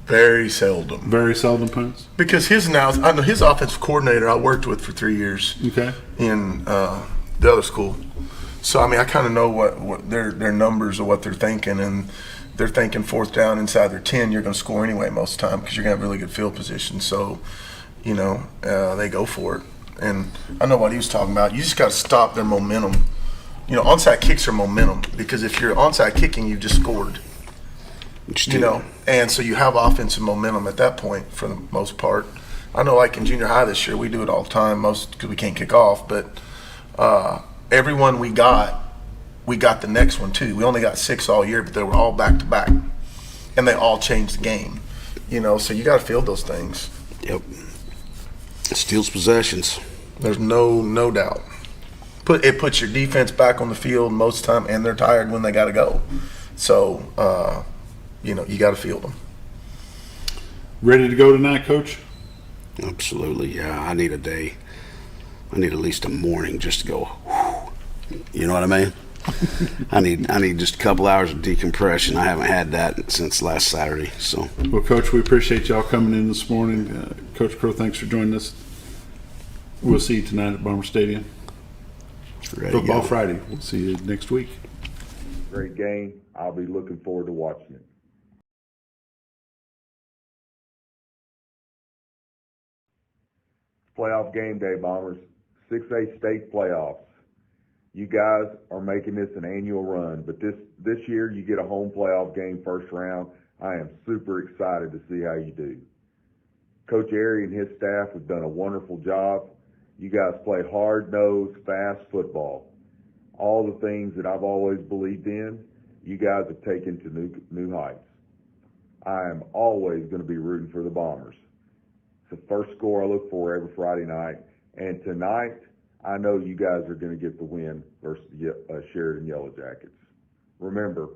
Very seldom. Very seldom punts? Because I know his offensive coordinator I worked with for 3 years. Okay. In the other school. So, I mean, I kind of know what their numbers of what they're thinking, and they're thinking 4th down inside their 10, you're going to score anyway most of the time because you're going to have really good field position. So, you know, they go for it. And I know what he was talking about. You just got to stop their momentum. You know, onside kicks are momentum because if you're onside kicking, you've just scored. You know, and so you have offensive momentum at that point for the most part. I know, like in junior high this year, we do it all the time, because we can't kick off. But everyone we got the next one too. We only got 6 all year, but they were all back to back, and they all changed the game. You know, so you got to field those things. Yep. It steals possessions. There's no doubt. It puts your defense back on the field most of the time, and they're tired when they got to go. So. You know, you got to field them. Ready to go tonight, Coach? Absolutely, yeah. I need a day. I need at least a morning just to go, whew. You know what I mean? I need just a couple hours of decompression. I haven't had that since last Saturday. So. Well, Coach, we appreciate y'all coming in this morning. Coach Crow, thanks for joining us. We'll see you tonight at Bomber Stadium. Football Friday. We'll see you next week. Great game. I'll be looking forward to watching it. Playoff game day, Bombers. 6A state playoffs. You guys are making this an annual run, but this year you get a home playoff game first round. I am super excited to see how you do. Coach Airy and his staff have done a wonderful job. You guys play hard-nosed, fast football. All the things that I've always believed in, you guys have taken to new heights. I am always going to be rooting for the Bombers. It's the first score I look for every Friday night. And tonight, I know you guys are going to get the win versus the Sheridan Yellowjackets. Remember,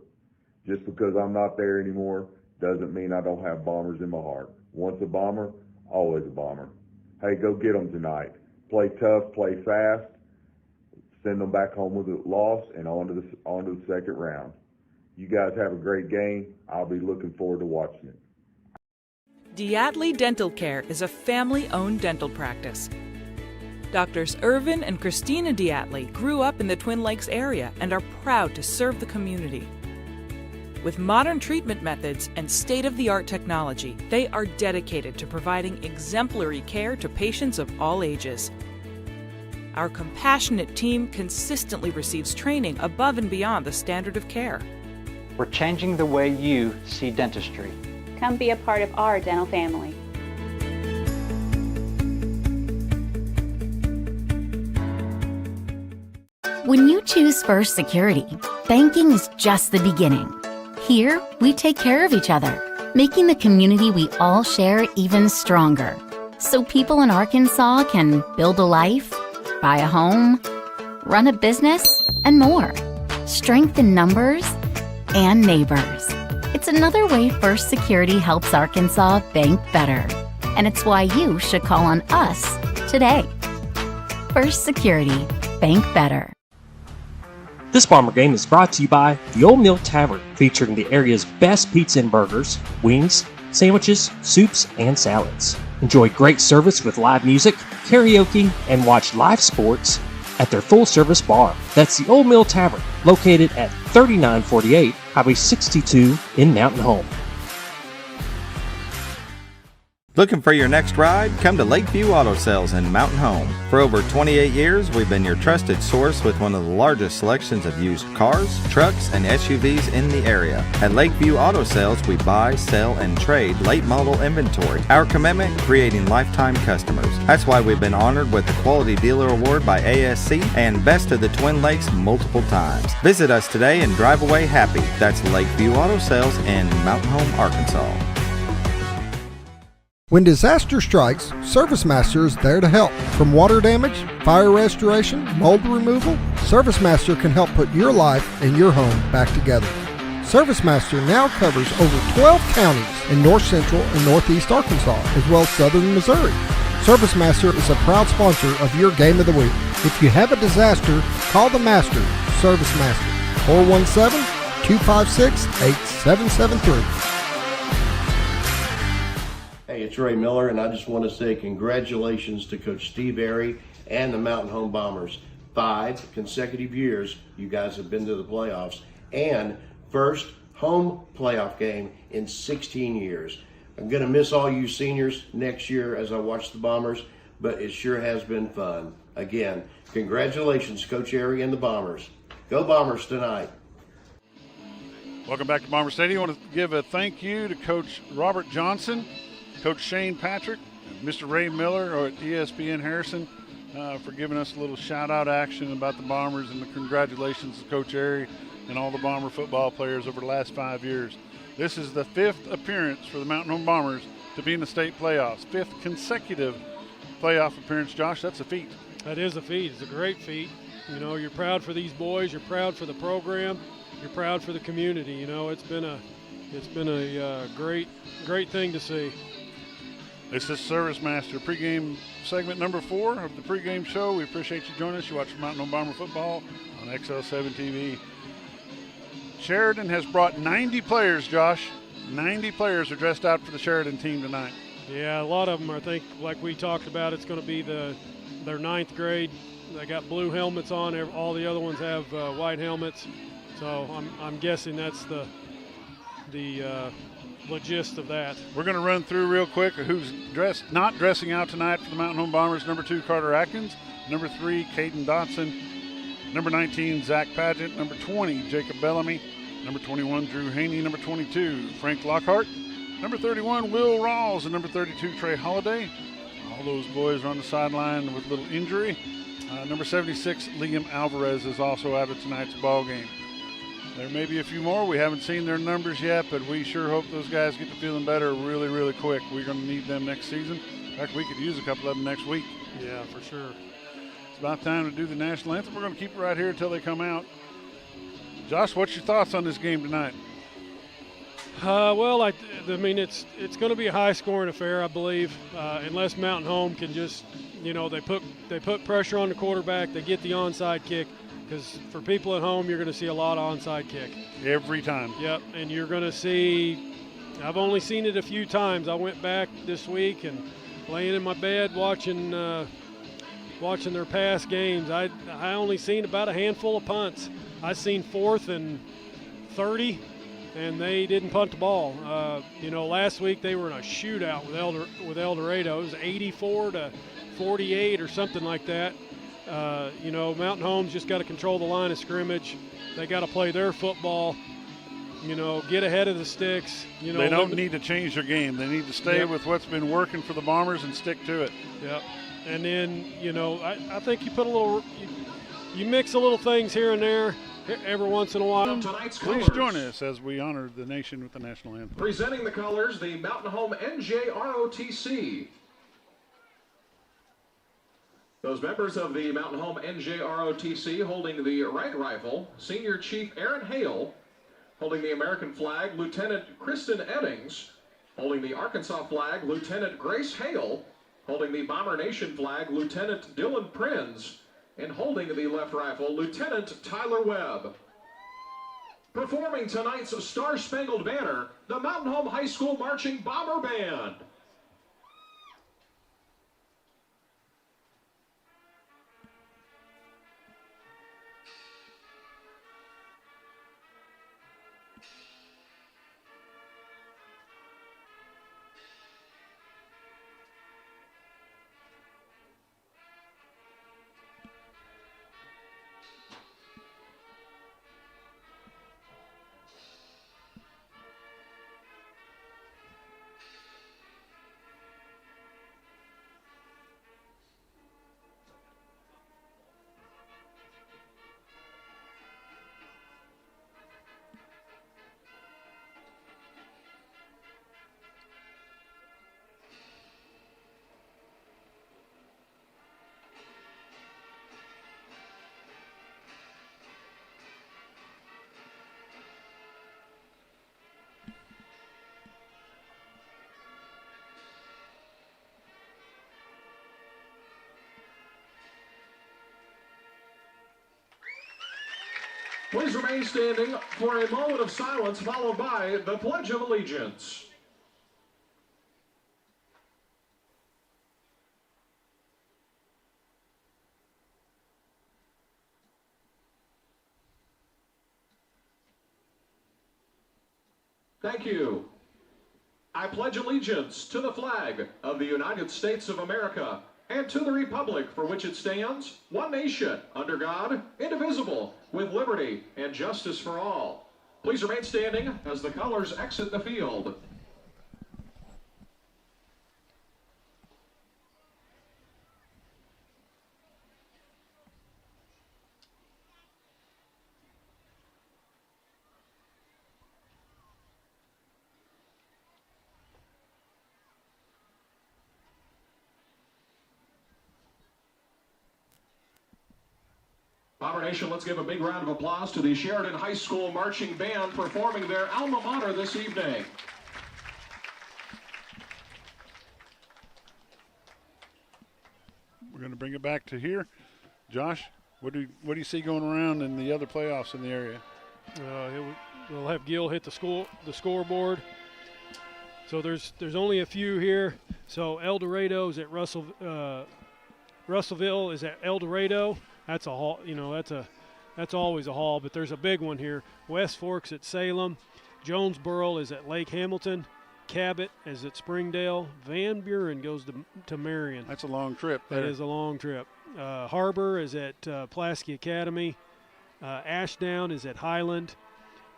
just because I'm not there anymore doesn't mean I don't have Bombers in my heart. Once a Bomber, always a Bomber. Hey, go get them tonight. Play tough, play fast, send them back home with a loss and on to the second round. You guys have a great game. I'll be looking forward to watching it. Diatley Dental Care is a family-owned dental practice. Doctors Irvin and Christina Diatley grew up in the Twin Lakes area and are proud to serve the community. With modern treatment methods and state-of-the-art technology, they are dedicated to providing exemplary care to patients of all ages. Our compassionate team consistently receives training above and beyond the standard of care. We're changing the way you see dentistry. Come be a part of our dental family. When you choose First Security, banking is just the beginning. Here, we take care of each other, making the community we all share even stronger. So people in Arkansas can build a life, buy a home, run a business, and more. Strength in numbers and neighbors. It's another way First Security helps Arkansas bank better. And it's why you should call on us today. First Security, bank better. This Bomber Game is brought to you by the Old Mill Tavern, featuring the area's best pizza and burgers, wings, sandwiches, soups, and salads. Enjoy great service with live music, karaoke, and watch live sports at their full-service bar. That's the Old Mill Tavern, located at 3948 Highway 62 in Mountain Home. Looking for your next ride? Come to Lakeview Auto Sales in Mountain Home. For over 28 years, we've been your trusted source with one of the largest selections of used cars, trucks, and SUVs in the area. At Lakeview Auto Sales, we buy, sell, and trade late model inventory. Our commitment, creating lifetime customers. That's why we've been honored with the Quality Dealer Award by ASC and Best of the Twin Lakes multiple times. Visit us today and drive away happy. That's Lakeview Auto Sales in Mountain Home, Arkansas. When disaster strikes, ServiceMaster is there to help. From water damage, fire restoration, mold removal, ServiceMaster can help put your life and your home back together. ServiceMaster now covers over 12 counties in north central and northeast Arkansas, as well as southern Missouri. ServiceMaster is a proud sponsor of your Game of the Week. If you have a disaster, call the Master, ServiceMaster, 417-256-8773. Hey, it's Ray Miller, and I just want to say congratulations to Coach Steve Airy and the Mountain Home Bombers. 5 consecutive years you guys have been to the playoffs, and first home playoff game in 16 years. I'm going to miss all you seniors next year as I watch the Bombers, but it sure has been fun. Again, congratulations, Coach Airy and the Bombers. Go Bombers tonight. Welcome back to Bomber Stadium. I want to give a thank you to Coach Robert Johnson, Coach Shane Patrick, Mr. Ray Miller or at ESPN Harrison for giving us a little shout-out action about the Bombers, and the congratulations to Coach Airy and all the Bomber football players over the last 5 years. This is the 5th appearance for the Mountain Home Bombers to be in the state playoffs. 5th consecutive playoff appearance. Josh, that's a feat. That is a feat. It's a great feat. You know, you're proud for these boys. You're proud for the program. You're proud for the community. You know, it's been a great thing to see. This is ServiceMaster pregame segment number 4 of the pregame show. We appreciate you joining us. You watch Mountain Home Bomber football on XL7 TV. Sheridan has brought 90 players, Josh. 90 players are dressed out for the Sheridan team tonight. Yeah, a lot of them, I think, like we talked about, it's going to be their 9th grade. They got blue helmets on. All the other ones have white helmets. So I'm guessing that's the gist of that. We're going to run through real quick who's not dressing out tonight for the Mountain Home Bombers. Number 2, Carter Atkins. Number 3, Caden Dotson. Number 19, Zach Paget. Number 20, Jacob Bellamy. Number 21, Drew Haney. Number 22, Frank Lockhart. Number 31, Will Rawls. And number 32, Trey Holliday. All those boys are on the sideline with a little injury. Number 76, Liam Alvarez is also out of tonight's ball game. There may be a few more. We haven't seen their numbers yet, but we sure hope those guys get to feeling better really, really quick. We're going to need them next season. In fact, we could use a couple of them next week. Yeah, for sure. It's about time to do the national anthem. We're going to keep it right here until they come out. Josh, what's your thoughts on this game tonight? Well, I mean, it's going to be a high-scoring affair, I believe, unless Mountain Home can just, they put pressure on the quarterback, they get the onside kick, because for people at home, you're going to see a lot of onside kick. Every time. Yep, and you're going to see, I've only seen it a few times. I went back this week and laying in my bed watching their past games. I only seen about a handful of punts. I seen 4th and 30. And they didn't punt the ball. Last week they were in a shootout with El Dorado. It was 84-48 or something like that. Mountain Home's just got to control the line of scrimmage. They got to play their football. Get ahead of the sticks. They don't need to change their game. They need to stay with what's been working for the Bombers and stick to it. Yep. And then I think you put a little, you mix a little things here and there. Every once in a while. Please join us as we honor the nation with the national anthem. Presenting the colors, the Mountain Home NJROTC. Those members of the Mountain Home NJROTC holding the right rifle, Senior Chief Aaron Hale. Holding the American flag, Lieutenant Kristen Eddings. Holding the Arkansas flag, Lieutenant Grace Hale. Holding the Bomber Nation flag, Lieutenant Dylan Prinz. And holding the left rifle, Lieutenant Tyler Webb. Performing tonight's Star-Spangled Banner, the Mountain Home High School Marching Bomber Band. Please remain standing for a moment of silence followed by the Pledge of Allegiance. Thank you. I pledge allegiance to the flag of the United States of America and to the republic for which it stands, one nation, under God, indivisible, with liberty and justice for all. Please remain standing as the colors exit the field. Bomber Nation, let's give a big round of applause to the Sheridan High School Marching Band performing their alma mater this evening. We're going to bring it back to here. Josh, what do you see going around in the other playoffs in the area? We'll have Gill hit the scoreboard. So there's only a few here. So El Dorado is at Russellville is at El Dorado. That's a haul, that's always a haul, but there's a big one here. West Fork's at Salem. Jonesboro is at Lake Hamilton. Cabot is at Springdale. Van Buren goes to Marion. That's a long trip. That is a long trip. Harbor is at Pulaski Academy. Ashdown is at Highland.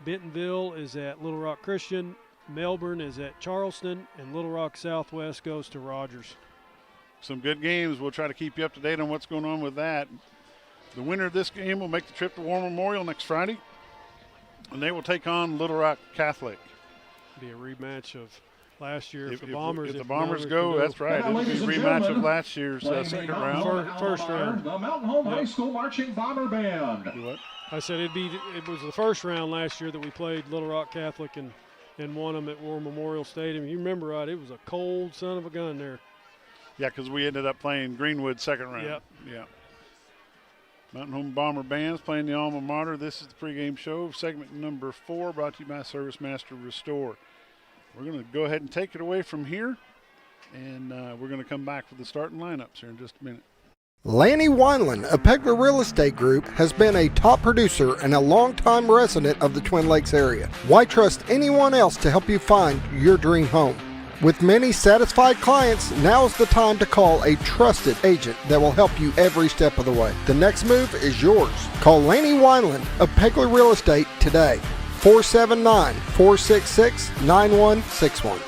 Bentonville is at Little Rock Christian. Melbourne is at Charleston, and Little Rock Southwest goes to Rogers. Some good games. We'll try to keep you up to date on what's going on with that. The winner of this game will make the trip to War Memorial next Friday, and they will take on Little Rock Catholic. Be a rematch of last year If the Bombers. If the Bombers go, that's right. It'll be a rematch of last year's second round. First round. The Mountain Home High School Marching Bomber Band. What? I said it was the first round last year that we played Little Rock Catholic and won them at War Memorial Stadium. You remember, right? It was a cold son of a gun there. Yeah, because we ended up playing Greenwood second round. Yep. Yeah. Mountain Home Bomber Bands playing the alma mater. This is the pregame show, segment number 4, brought to you by Service Master Restore. We're going to go ahead and take it away from here, and we're going to come back with the starting lineups here in just a minute. Lanny Wineland of Pegler Real Estate Group has been a top producer and a longtime resident of the Twin Lakes area. Why trust anyone else to help you find your dream home? With many satisfied clients, now's the time to call a trusted agent that will help you every step of the way. The next move is yours. Call Lanny Wineland of Pegler Real Estate today. 479-466-9161.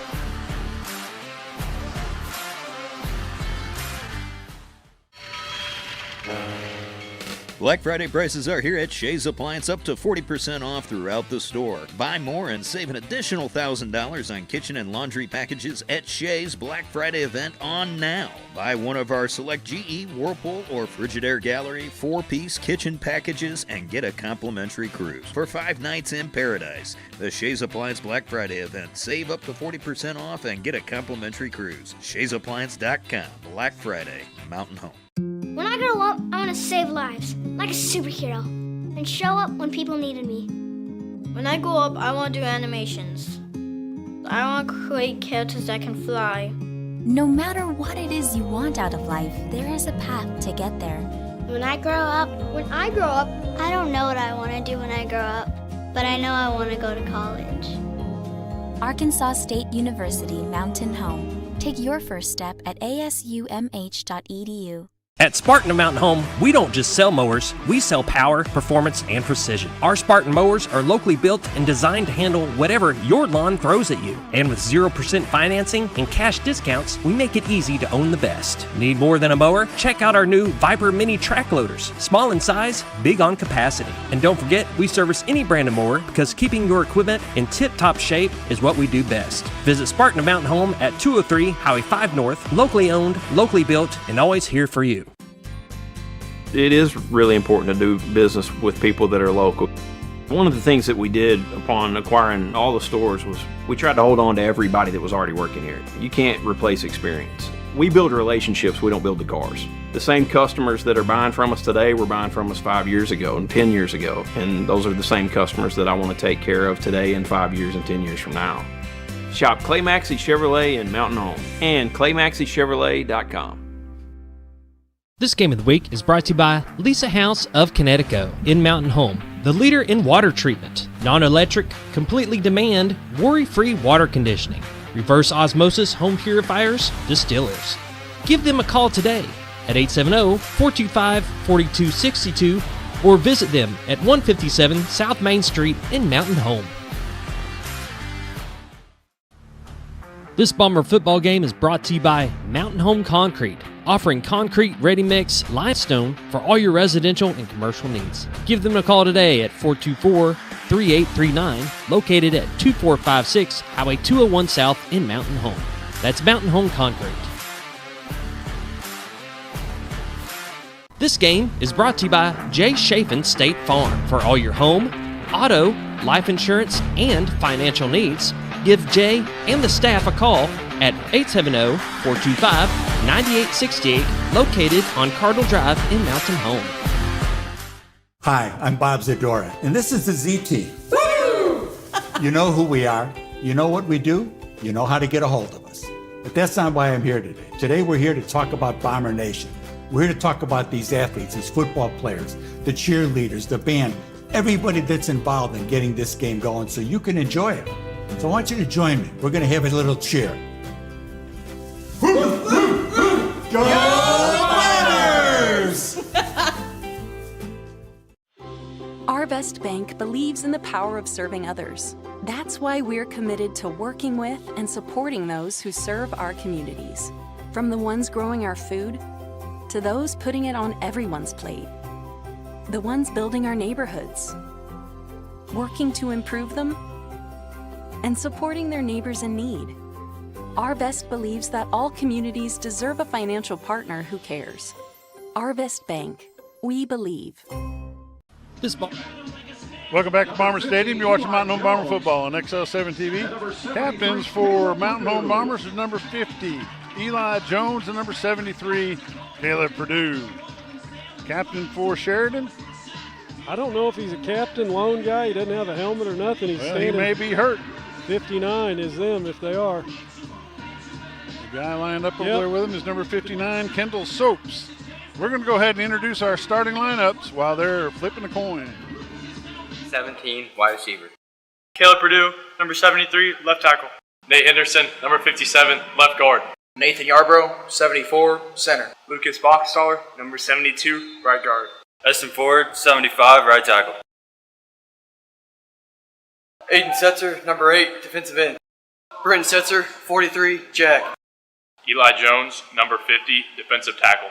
Black Friday prices are here at Shea's Appliance, up to 40% off throughout the store. Buy more and save an additional $1,000 on kitchen and laundry packages at Shea's Black Friday event on now. Buy one of our select GE, Whirlpool, or Frigidaire Gallery 4-piece kitchen packages and get a complimentary cruise for 5 nights in paradise. The Shea's Appliance Black Friday event. Save up to 40% off and get a complimentary cruise. Shea'sAppliance.com. Black Friday. Mountain Home. When I grow up, I want to save lives, like a superhero, and show up when people needed me. When I grow up, I want to do animations. I want to create characters that can fly. No matter what it is you want out of life, there is a path to get there. When I grow up, I don't know what I want to do when I grow up, but I know I want to go to college. Arkansas State University Mountain Home. Take your first step at asumh.edu. At Spartan of Mountain Home, we don't just sell mowers, we sell power, performance, and precision. Our Spartan mowers are locally built and designed to handle whatever your lawn throws at you. And with 0% financing and cash discounts, we make it easy to own the best. Need more than a mower? Check out our new Viper Mini track loaders. Small in size, big on capacity. And don't forget, we service any brand of mower because keeping your equipment in tip-top shape is what we do best. Visit Spartan of Mountain Home at 203 Highway 5 North, locally owned, locally built, and always here for you. It is really important to do business with people that are local. One of the things that we did upon acquiring all the stores was we tried to hold on to everybody that was already working here. You can't replace experience. We build relationships, we don't build the cars. The same customers that are buying from us today were buying from us 5 years ago and 10 years ago. And those are the same customers that I want to take care of today and 5 years and 10 years from now. Shop Clay Maxey Chevrolet in Mountain Home and ClayMaxeyChevrolet.com. This game of the week is brought to you by Lisa House of Connecticut in Mountain Home, the leader in water treatment, non-electric, completely demand, worry-free water conditioning, reverse osmosis home purifiers, distillers. Give them a call today at 870-425-4262 or visit them at 157 South Main Street in Mountain Home. This Bomber football game is brought to you by Mountain Home Concrete, offering concrete, ready-mix, limestone for all your residential and commercial needs. Give them a call today at 424-3839, located at 2456 Highway 201 South in Mountain Home. That's Mountain Home Concrete. This game is brought to you by Jay Chafin State Farm. For all your home, auto, life insurance, and financial needs, give Jay and the staff a call at 870-425-9868, located on Cardinal Drive in Mountain Home. Hi, I'm Bob Zadora, and this is the ZT. Woo! You know who we are. You know what we do. You know how to get a hold of us. But that's not why I'm here today. Today we're here to talk about Bomber Nation. We're here to talk about these athletes, these football players, the cheerleaders, the band, everybody that's involved in getting this game going so you can enjoy it. So I want you to join me. We're going to have a little cheer. Go Bombers! Our Best Bank believes in the power of serving others. That's why we're committed to working with and supporting those who serve our communities. From the ones growing our food to those putting it on everyone's plate. The ones building our neighborhoods, working to improve them, and supporting their neighbors in need. Our Best believes that all communities deserve a financial partner who cares. Our Best Bank. We believe. Welcome back to Bomber Stadium. You're watching Mountain Home Bomber football on XL7 TV. Captains for Mountain Home Bombers is number 50, Eli Jones, and number 73, Caleb Perdue. Captain for Sheridan? I don't know if he's a captain, lone guy. He doesn't have a helmet or nothing. He's Well, he may be hurt. 59 is them if they are. The guy lined up over there with him is number 59, Kendall Soaps. We're going to go ahead and introduce our starting lineups while they're flipping a coin. 17, wide receiver. Caleb Perdue, number 73, left tackle. Nate Henderson, number 57, left guard. Nathan Yarbrough, 74, center. Lucas Boxstaller, number 72, right guard. Eston Ford, 75, right tackle. Aiden Setzer, number 8, defensive end. Brenton Setzer, 43, jack. Eli Jones, number 50, defensive tackle.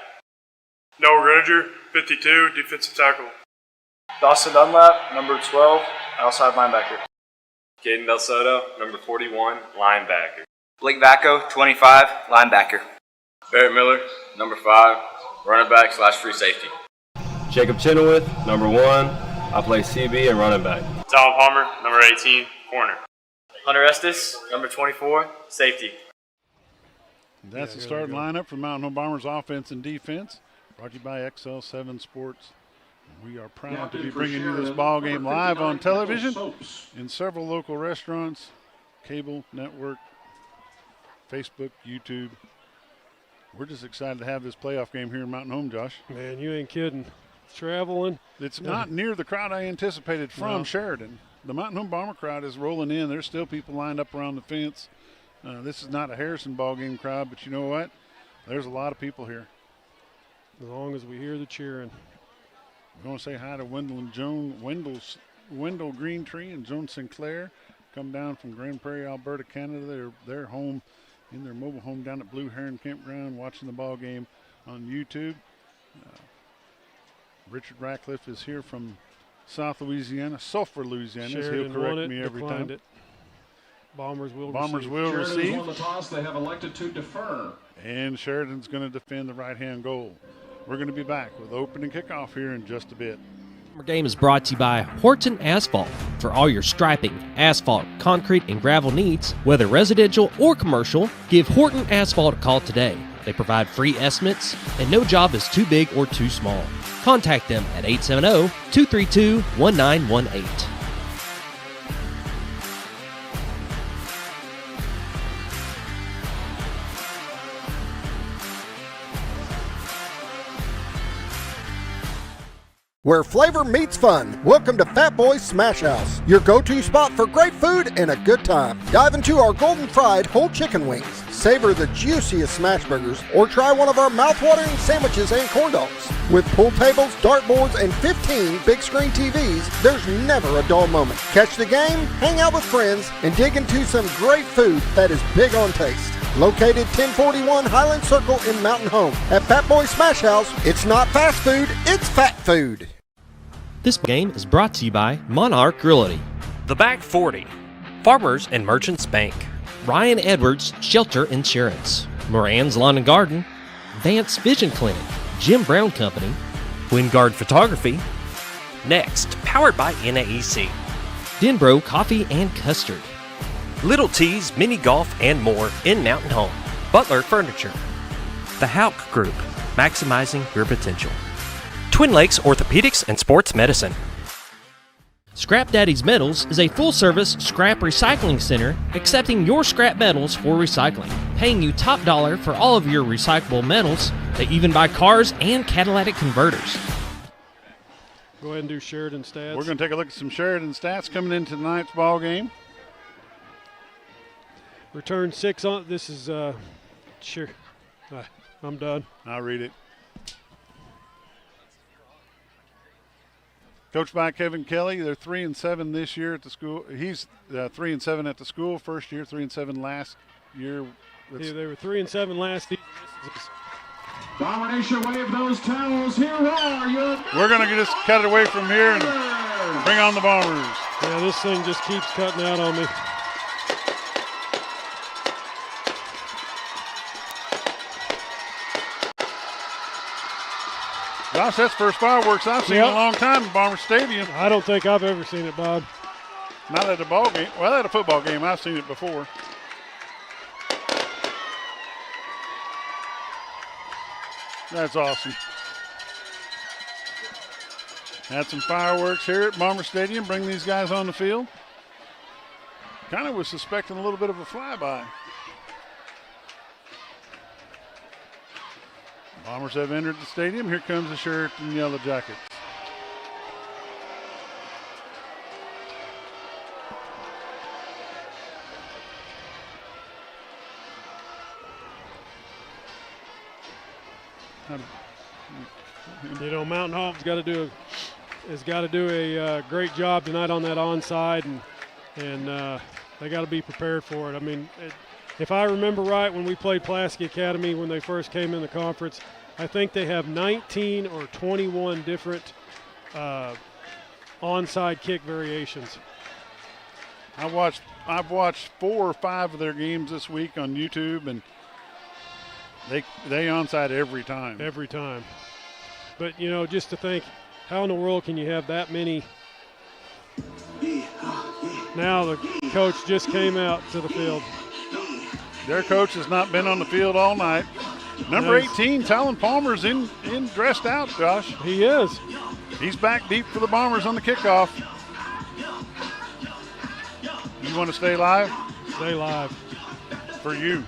Noah Rudiger, 52, defensive tackle. Dawson Dunlap, number 12, outside linebacker. Caden Del Soto, number 41, linebacker. Blake Vacco, 25, linebacker. Barrett Miller, number 5, running back / free safety. Jacob Chenoweth, number 1, I play CB and running back. Tyler Palmer, number 18, corner. Hunter Estes, number 24, safety. That's the starting lineup for the Mountain Home Bombers offense and defense. Brought to you by XL7 Sports. We are proud to be bringing you this ball game live on television in several local restaurants, cable network, Facebook, YouTube. We're just excited to have this playoff game here in Mountain Home, Josh. Man, you ain't kidding. Traveling. It's not near the crowd I anticipated from Sheridan. The Mountain Home Bomber crowd is rolling in. There's still people lined up around the fence. This is not a Harrison ball game crowd, but you know what? There's a lot of people here. As long as we hear the cheering. We're going to say hi to Wendell and Joan, Wendell Greentree and Joan Sinclair. Come down from Grand Prairie, Alberta, Canada. They're home in their mobile home down at Blue Heron Campground watching the ball game on YouTube. Richard Ratcliffe is here from South Louisiana, Sulphur, Louisiana. Sheridan He'll correct me every time. it. Bombers will receive. Won the toss. They have elected to defer. And Sheridan's going to defend the right-hand goal. We're going to be back with opening kickoff here in just a bit. Our game is brought to you by Horton Asphalt. For all your striping, asphalt, concrete, and gravel needs, whether residential or commercial, give Horton Asphalt a call today. They provide free estimates, and no job is too big or too small. Contact them at 870-232-1918. Where flavor meets fun. Welcome to Fat Boy's Smash House, your go-to spot for great food and a good time. Dive into our golden fried whole chicken wings, savor the juiciest smash burgers, or try one of our mouth-watering sandwiches and corn dogs. With pool tables, dartboards, and 15 big screen TVs, there's never a dull moment. Catch the game, hang out with friends, and dig into some great food that is big on taste. Located 1041 Highland Circle in Mountain Home. At Fat Boy Smash House, it's not fast food, it's fat food. This game is brought to you by Monarch Realty, The Back 40, Farmers and Merchants Bank, Ryan Edwards Shelter Insurance, Moran's Lawn and Garden, Vance Vision Clinic, Jim Brown Company, Wingard Photography, Next, powered by NAEC, Denbro Coffee and Custard, Little T's Mini Golf and more in Mountain Home, Butler Furniture, The Hauk Group, maximizing your potential, Twin Lakes Orthopedics and Sports Medicine. Scrap Daddy's Metals is a full-service scrap recycling center accepting your scrap metals for recycling, paying you top dollar for all of your recyclable metals. They even buy cars and catalytic converters. Go ahead and do Sheridan stats. We're going to take a look at some Sheridan stats coming into tonight's ball game. Return 6 on. This is sure. I'm done. I'll read it. Coached by Kevin Kelly. They're 3-7 this year at the school. He's 3-7 at the school first year, 3-7 last year. Yeah, they were 3-7 last season. Bomber Nation, wave those towels. Here are your. We're going to just cut it away from here and bring on the Bombers. Yeah, this thing just keeps cutting out on me. Gosh, that's first fireworks I've seen in a long time in Bomber Stadium. I don't think I've ever seen it, Bob. Not at a ball game. Well, at a football game, I've seen it before. That's awesome. Had some fireworks here at Bomber Stadium. Bring these guys on the field. Kind of was suspecting a little bit of a flyby. Bombers have entered the stadium. Here comes the Sheridan Yellowjackets. You know, Mountain Home's got to do a great job tonight on that onside, and they got to be prepared for it. I mean, if I remember right, when we played Pulaski Academy when they first came in the conference, I think they have 19 or 21 different onside kick variations. I've watched 4 or 5 of their games this week on YouTube, and they onside every time. Every time. But, you know, just to think, how in the world can you have that many? Now the coach just came out to the field. Their coach has not been on the field all night. Number 18, Talon Palmer's in dressed out, Josh. He is. He's back deep for the Bombers on the kickoff. You want to stay live? Stay live. For you.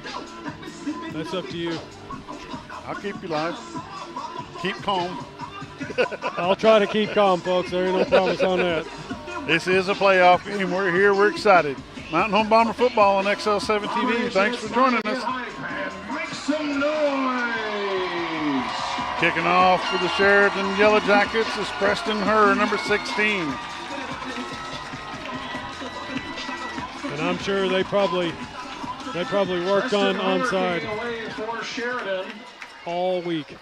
That's up to you. I'll keep you live. Keep calm. I'll try to keep calm, folks. There ain't no promise on that. This is a playoff game. We're here. We're excited. Mountain Home Bomber football on XL7 TV. Thanks for joining us. Make some noise. Kicking off for the Sheridan Yellowjackets is Preston Herr, number 16. And I'm sure they probably worked on onside all week.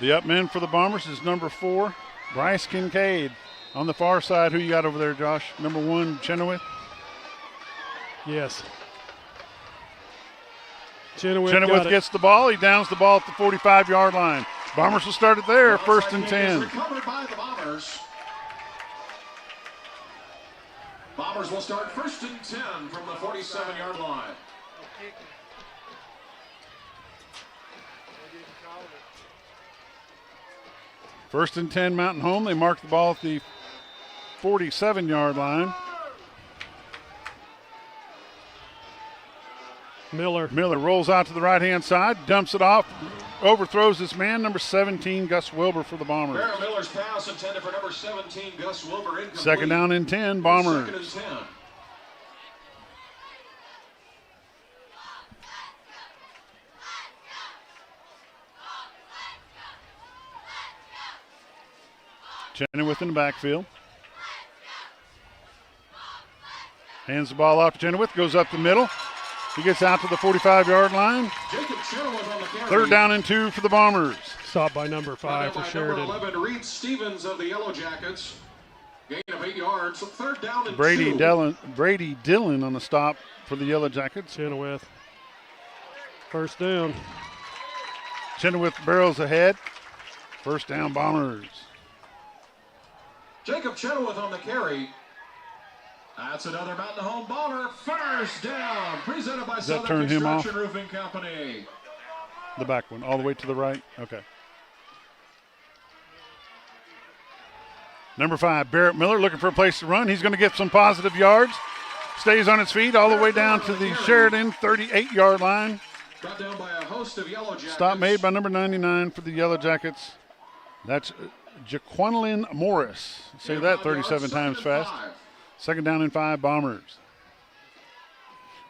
The up man for the Bombers is number 4, Bryce Kincaid. On the far side, who you got over there, Josh? Number 1, Chenoweth? Yes. Chenoweth gets the ball. He downs the ball at the 45-yard line. Bombers will start it there, 1st and 10. Recovered by the Bombers. Bombers will start 1st and 10 from the 47-yard line. First and 10, Mountain Home. They mark the ball at the 47-yard line. Miller rolls out to the right-hand side, dumps it off, overthrows his man, number 17, Gus Wilbur for the Bombers. Barrow Miller's pass intended for number 17, Gus Wilbur, incomplete. 2nd down and 10, Bombers. 2nd and 10. Chenoweth in the backfield. Hands the ball off to Chenoweth, goes up the middle. He gets out to the 45-yard line. 3rd down and 2 for the Bombers. Stopped by number 5 for Sheridan. Number 11, Reed Stevens of the Yellowjackets. Gain of 8 yards. 3rd down and 2. Brady Dillon on the stop for the Yellowjackets. Chenoweth. 1st down. Chenoweth barrels ahead. 1st down, Bombers. Jacob Chenoweth on the carry. That's another Mountain Home Bomber. 1st down. Presented by Southern Construction Roofing Company. The back one, all the way to the right. Okay. Number 5, Barrett Miller looking for a place to run. He's going to get some positive yards. Stays on his feet all the way down to the Sheridan 38-yard line. Brought down by a host of Yellowjackets. Stop made by number 99 for the Yellowjackets. That's Jaquanlin Morris. Say that 37 times fast. 2nd down and 5, Bombers.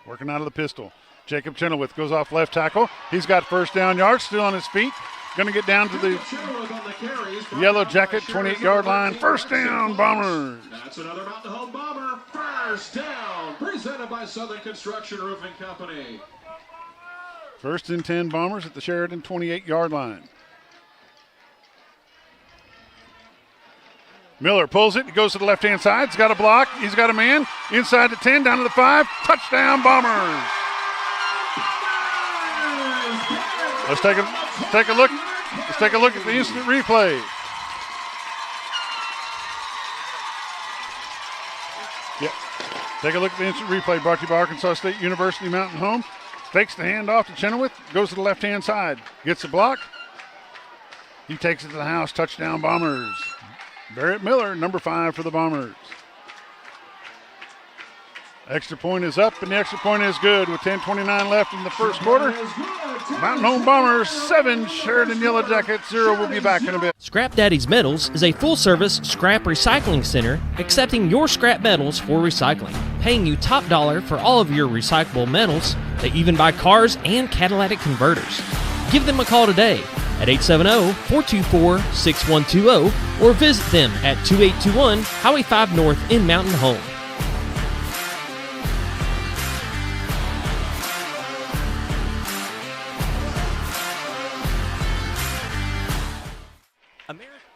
Working out of the pistol. Jacob Chenoweth goes off left tackle. He's got 1st down yards, still on his feet. going to get down to the Yellow Jacket 28-yard line. First down, Bombers. That's another Mountain Home Bomber. First down, presented by Southern Construction Roofing Company. First and 10 Bombers at the Sheridan 28-yard line. Miller pulls it. He goes to the left-hand side. He's got a block. He's got a man. Inside the 10, down to the 5. Touchdown, Bombers. Let's take a look. Let's take a look at the instant replay. Yep. Take a look at the instant replay brought to you by Arkansas State University Mountain Home. Fakes the handoff to Chenoweth. Goes to the left-hand side. Gets the block. He takes it to the house. Touchdown, Bombers. Barrett Miller, number 5 for the Bombers. Extra point is up, and the extra point is good with 10:29 left in the first quarter. Mountain Home Bombers 7, Sheridan Yellowjackets 0. We'll be back in a bit. Scrap Daddy's Metals is a full-service scrap recycling center accepting your scrap metals for recycling, paying you top dollar for all of your recyclable metals. They even buy cars and catalytic converters. Give them a call today at 870-424-6120 or visit them at 2821 Highway 5 North in Mountain Home.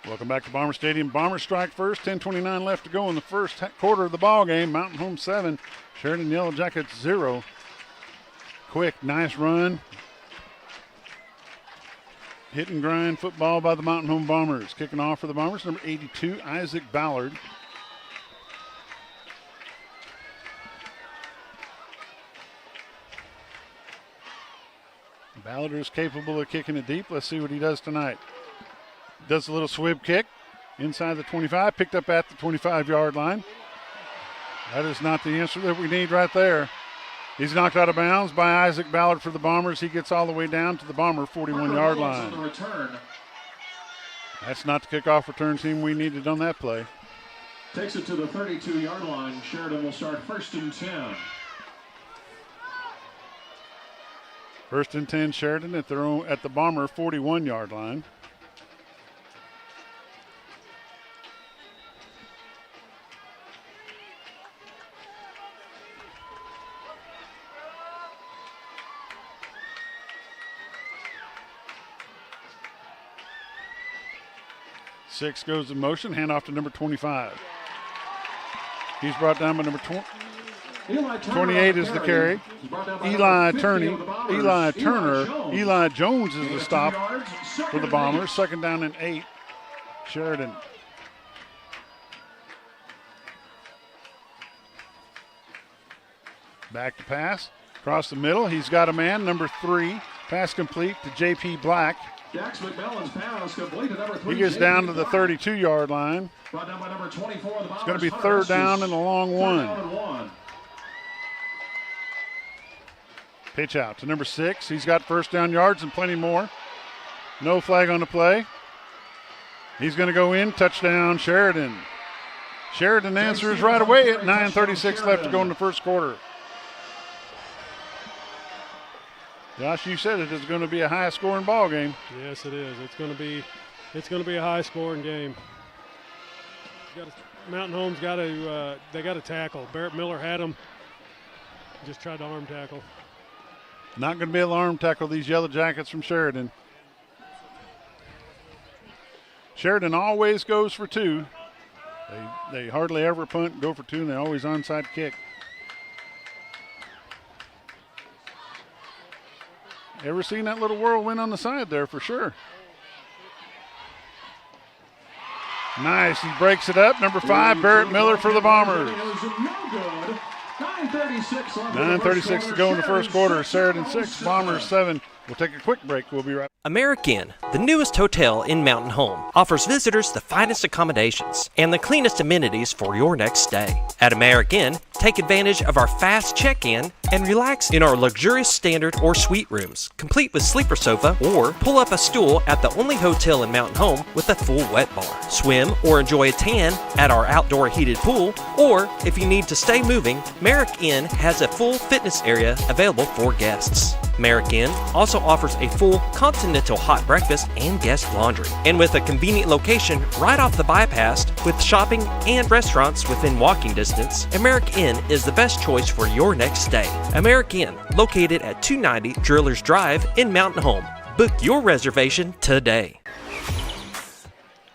Welcome back to Bomber Stadium. Bombers strike first. 10:29 left to go in the first quarter of the ball game. Mountain Home 7, Sheridan Yellowjackets 0. Quick, nice run. Hit and grind football by the Mountain Home Bombers. Kicking off for the Bombers, number 82, Isaac Ballard. Ballard is capable of kicking it deep. Let's see what he does tonight. Does a little swib kick inside the 25, picked up at the 25-yard line. That is not the answer that we need right there. He's knocked out of bounds by Isaac Ballard for the Bombers. He gets all the way down to the Bomber 41-yard line. That's not the kickoff return team we needed on that play. Takes it to the 32-yard line. Sheridan will start first and 10. First and 10, Sheridan at the Bomber 41-yard line. Six goes in motion, handoff to number 25. He's brought down by number 28 is the carry. Eli Turner. Eli Jones is the stop for the Bombers. Second down and 8. Sheridan. Back to pass. Across the middle. He's got a man, number 3. Pass complete to J.P. Black. Dax McMillan's pass complete to number 3. He gets down to the 32-yard line. Brought down by number 24. It's going to be third down and a long one. Pitch out to number 6. He's got first down yards and plenty more. No flag on the play. He's going to go in. Touchdown, Sheridan. Sheridan answers right away at 9:36 left to go in the first quarter. Josh, you said it is going to be a high-scoring ball game. Yes, it is. It's going to be a high-scoring game. Mountain Home's got to they got to tackle. Barrett Miller had him. Just tried to arm tackle. Not going to be an arm tackle. These Yellow Jackets from Sheridan. Sheridan always goes for 2. They hardly ever punt, go for 2, and they always onside kick. Ever seen that little whirlwind on the side there for sure. Nice, he breaks it up. Number 5, Barrett Miller for the Bombers. 9:36 to go in the first quarter. Sheridan 6, Bombers 7. We'll take a quick break. We'll be right back. American, the newest hotel in Mountain Home, offers visitors the finest accommodations and the cleanest amenities for your next stay. At American, take advantage of our fast check-in and relax in our luxurious standard or suite rooms, complete with sleeper sofa, or pull up a stool at the only hotel in Mountain Home with a full wet bar. Swim or enjoy a tan at our outdoor heated pool, or if you need to stay moving, Merrick Inn has a full fitness area available for guests. Merrick Inn also offers a full continental continental hot breakfast and guest laundry. And with a convenient location right off the bypass with shopping and restaurants within walking distance, America Inn is the best choice for your next stay. America Inn, located at 290 Drillers Drive in Mountain Home. Book your reservation today.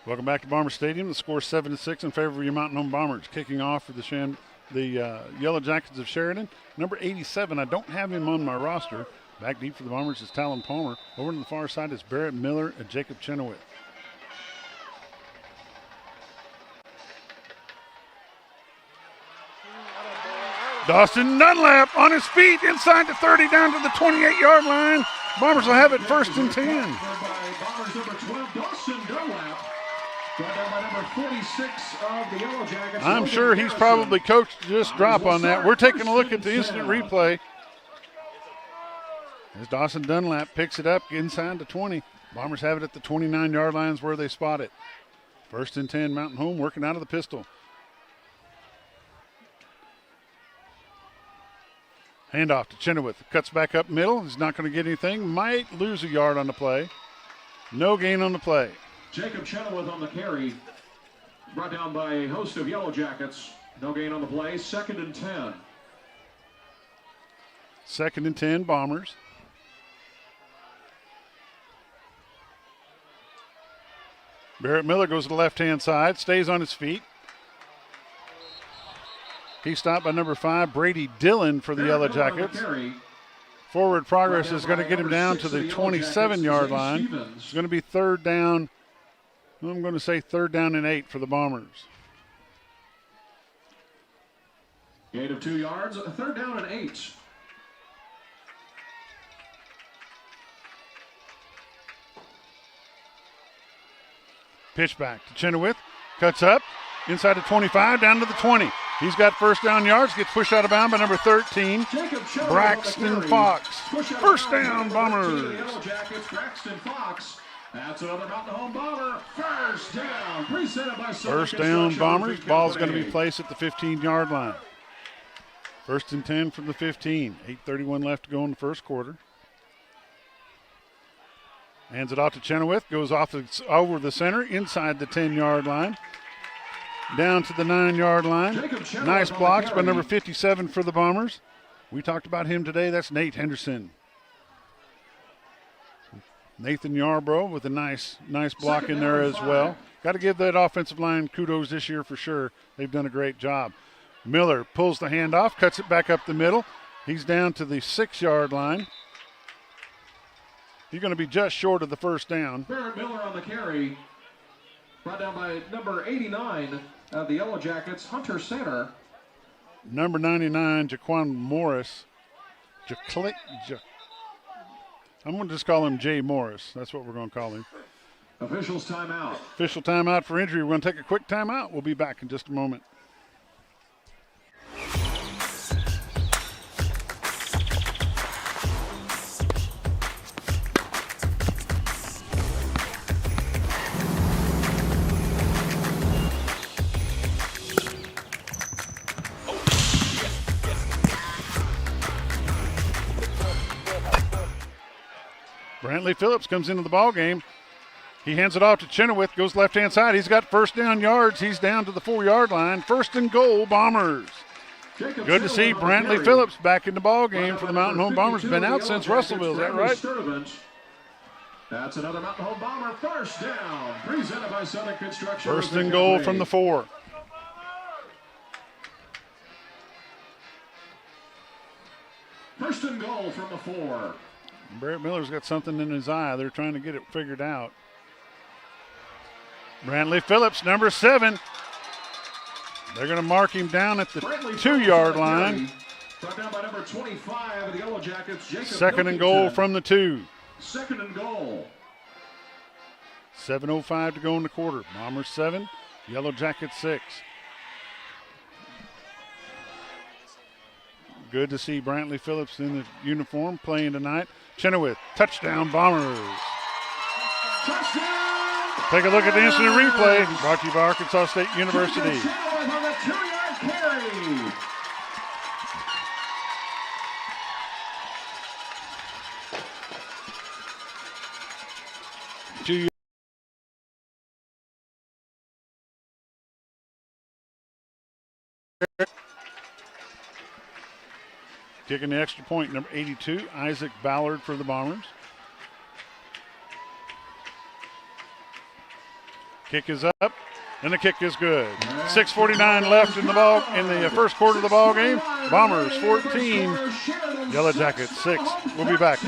Welcome back to Bomber Stadium. The score 7-6 in favor of your Mountain Home Bombers. Kicking off for the Yellow Jackets of Sheridan. Number 87, I don't have him on my roster. Back deep for the Bombers is Talon Palmer. Over to the far side is Barrett Miller and Jacob Chenoweth. Dawson Dunlap on his feet inside the 30 down to the 28-yard line. Bombers will have it 1st and 10. Bombers number 12, Dawson Dunlap. Brought down by number 46 of the Yellow Jackets. I'm sure he's probably coached to just drop on that. We're taking a look at the instant replay. As Dawson Dunlap picks it up inside the 20. Bombers have it at the 29-yard lines where they spot it. 1st and 10, Mountain Home working out of the pistol. Handoff to Chenoweth. Cuts back up middle. He's not going to get anything. Might lose a yard on the play. No gain on the play. Jacob Chenoweth on the carry. Brought down by a host of Yellow Jackets. No gain on the play. 2nd and 10. 2nd and 10, Bombers. Barrett Miller goes to the left-hand side, stays on his feet. He's stopped by number 5, Brady Dillon for the Yellow Jackets. Forward progress is going to get him down to the 27-yard line. It's going to be 3rd down. I'm going to say 3rd down and 8 for the Bombers. Gain of 2 yards, 3rd down and 8. Pitch back to Chenoweth. Cuts up. Inside the 25, down to the 20. He's got 1st down yards. Gets pushed out of bounds by number 13, Braxton Fox. 1st down, Bombers. Braxton Fox. That's another Mountain Home Bomber. 1st down. Presented by 1st down, Bombers. Ball's going to be placed at the 15-yard line. 1st and 10 from the 15. 8:31 left to go in the first quarter. Hands it off to Chenoweth. Goes off over the center, inside the 10-yard line. Down to the 9-yard line. Nice blocks by number 57 for the Bombers. We talked about him today. That's Nate Henderson. Nathan Yarbrough with a nice block in there as well. Got to give that offensive line kudos this year for sure. They've done a great job. Miller pulls the handoff, cuts it back up the middle. He's down to the 6-yard line. He's going to be just short of the 1st down. Barrett Miller on the carry. Brought down by number 89 of the Yellow Jackets, Hunter Center. Number 99, Jaquan Morris. I'm going to just call him Jay Morris. That's what we're going to call him. Officials timeout. Official timeout for injury. We're going to take a quick timeout. We'll be back in just a moment. Brantley Phillips comes into the ball game. He hands it off to Chenoweth, goes left-hand side. He's got 1st down yards. He's down to the 4-yard line. 1st and goal, Bombers. Good to see Brantley Phillips back in the ball game for the Mountain Home Bombers. Been out since Russellville, is that right? That's another Mountain Home Bomber. 1st down, presented by Southern Construction. 1st and goal from the 4. First and goal from the 4. Barrett Miller's got something in his eye. They're trying to get it figured out. Brantley Phillips, number 7. They're going to mark him down at the 2-yard line. Brought down by number 25 of the Yellow Jackets, Jacob 2nd and goal from the 2. 2nd and goal. 7:05 to go in the quarter. Bombers 7, Yellow Jackets 6. Good to see Brantley Phillips in the uniform playing tonight. Chenoweth, touchdown Bombers. Touchdown! Take a look at the instant replay. Brought to you by Arkansas State University. On the 2-yard carry. Kicking the extra point, number 82, Isaac Ballard for the Bombers. Kick is up, and the kick is good. 6:49 left in the first quarter of the ball game. Bombers 14, Yellowjackets 6. We'll be back.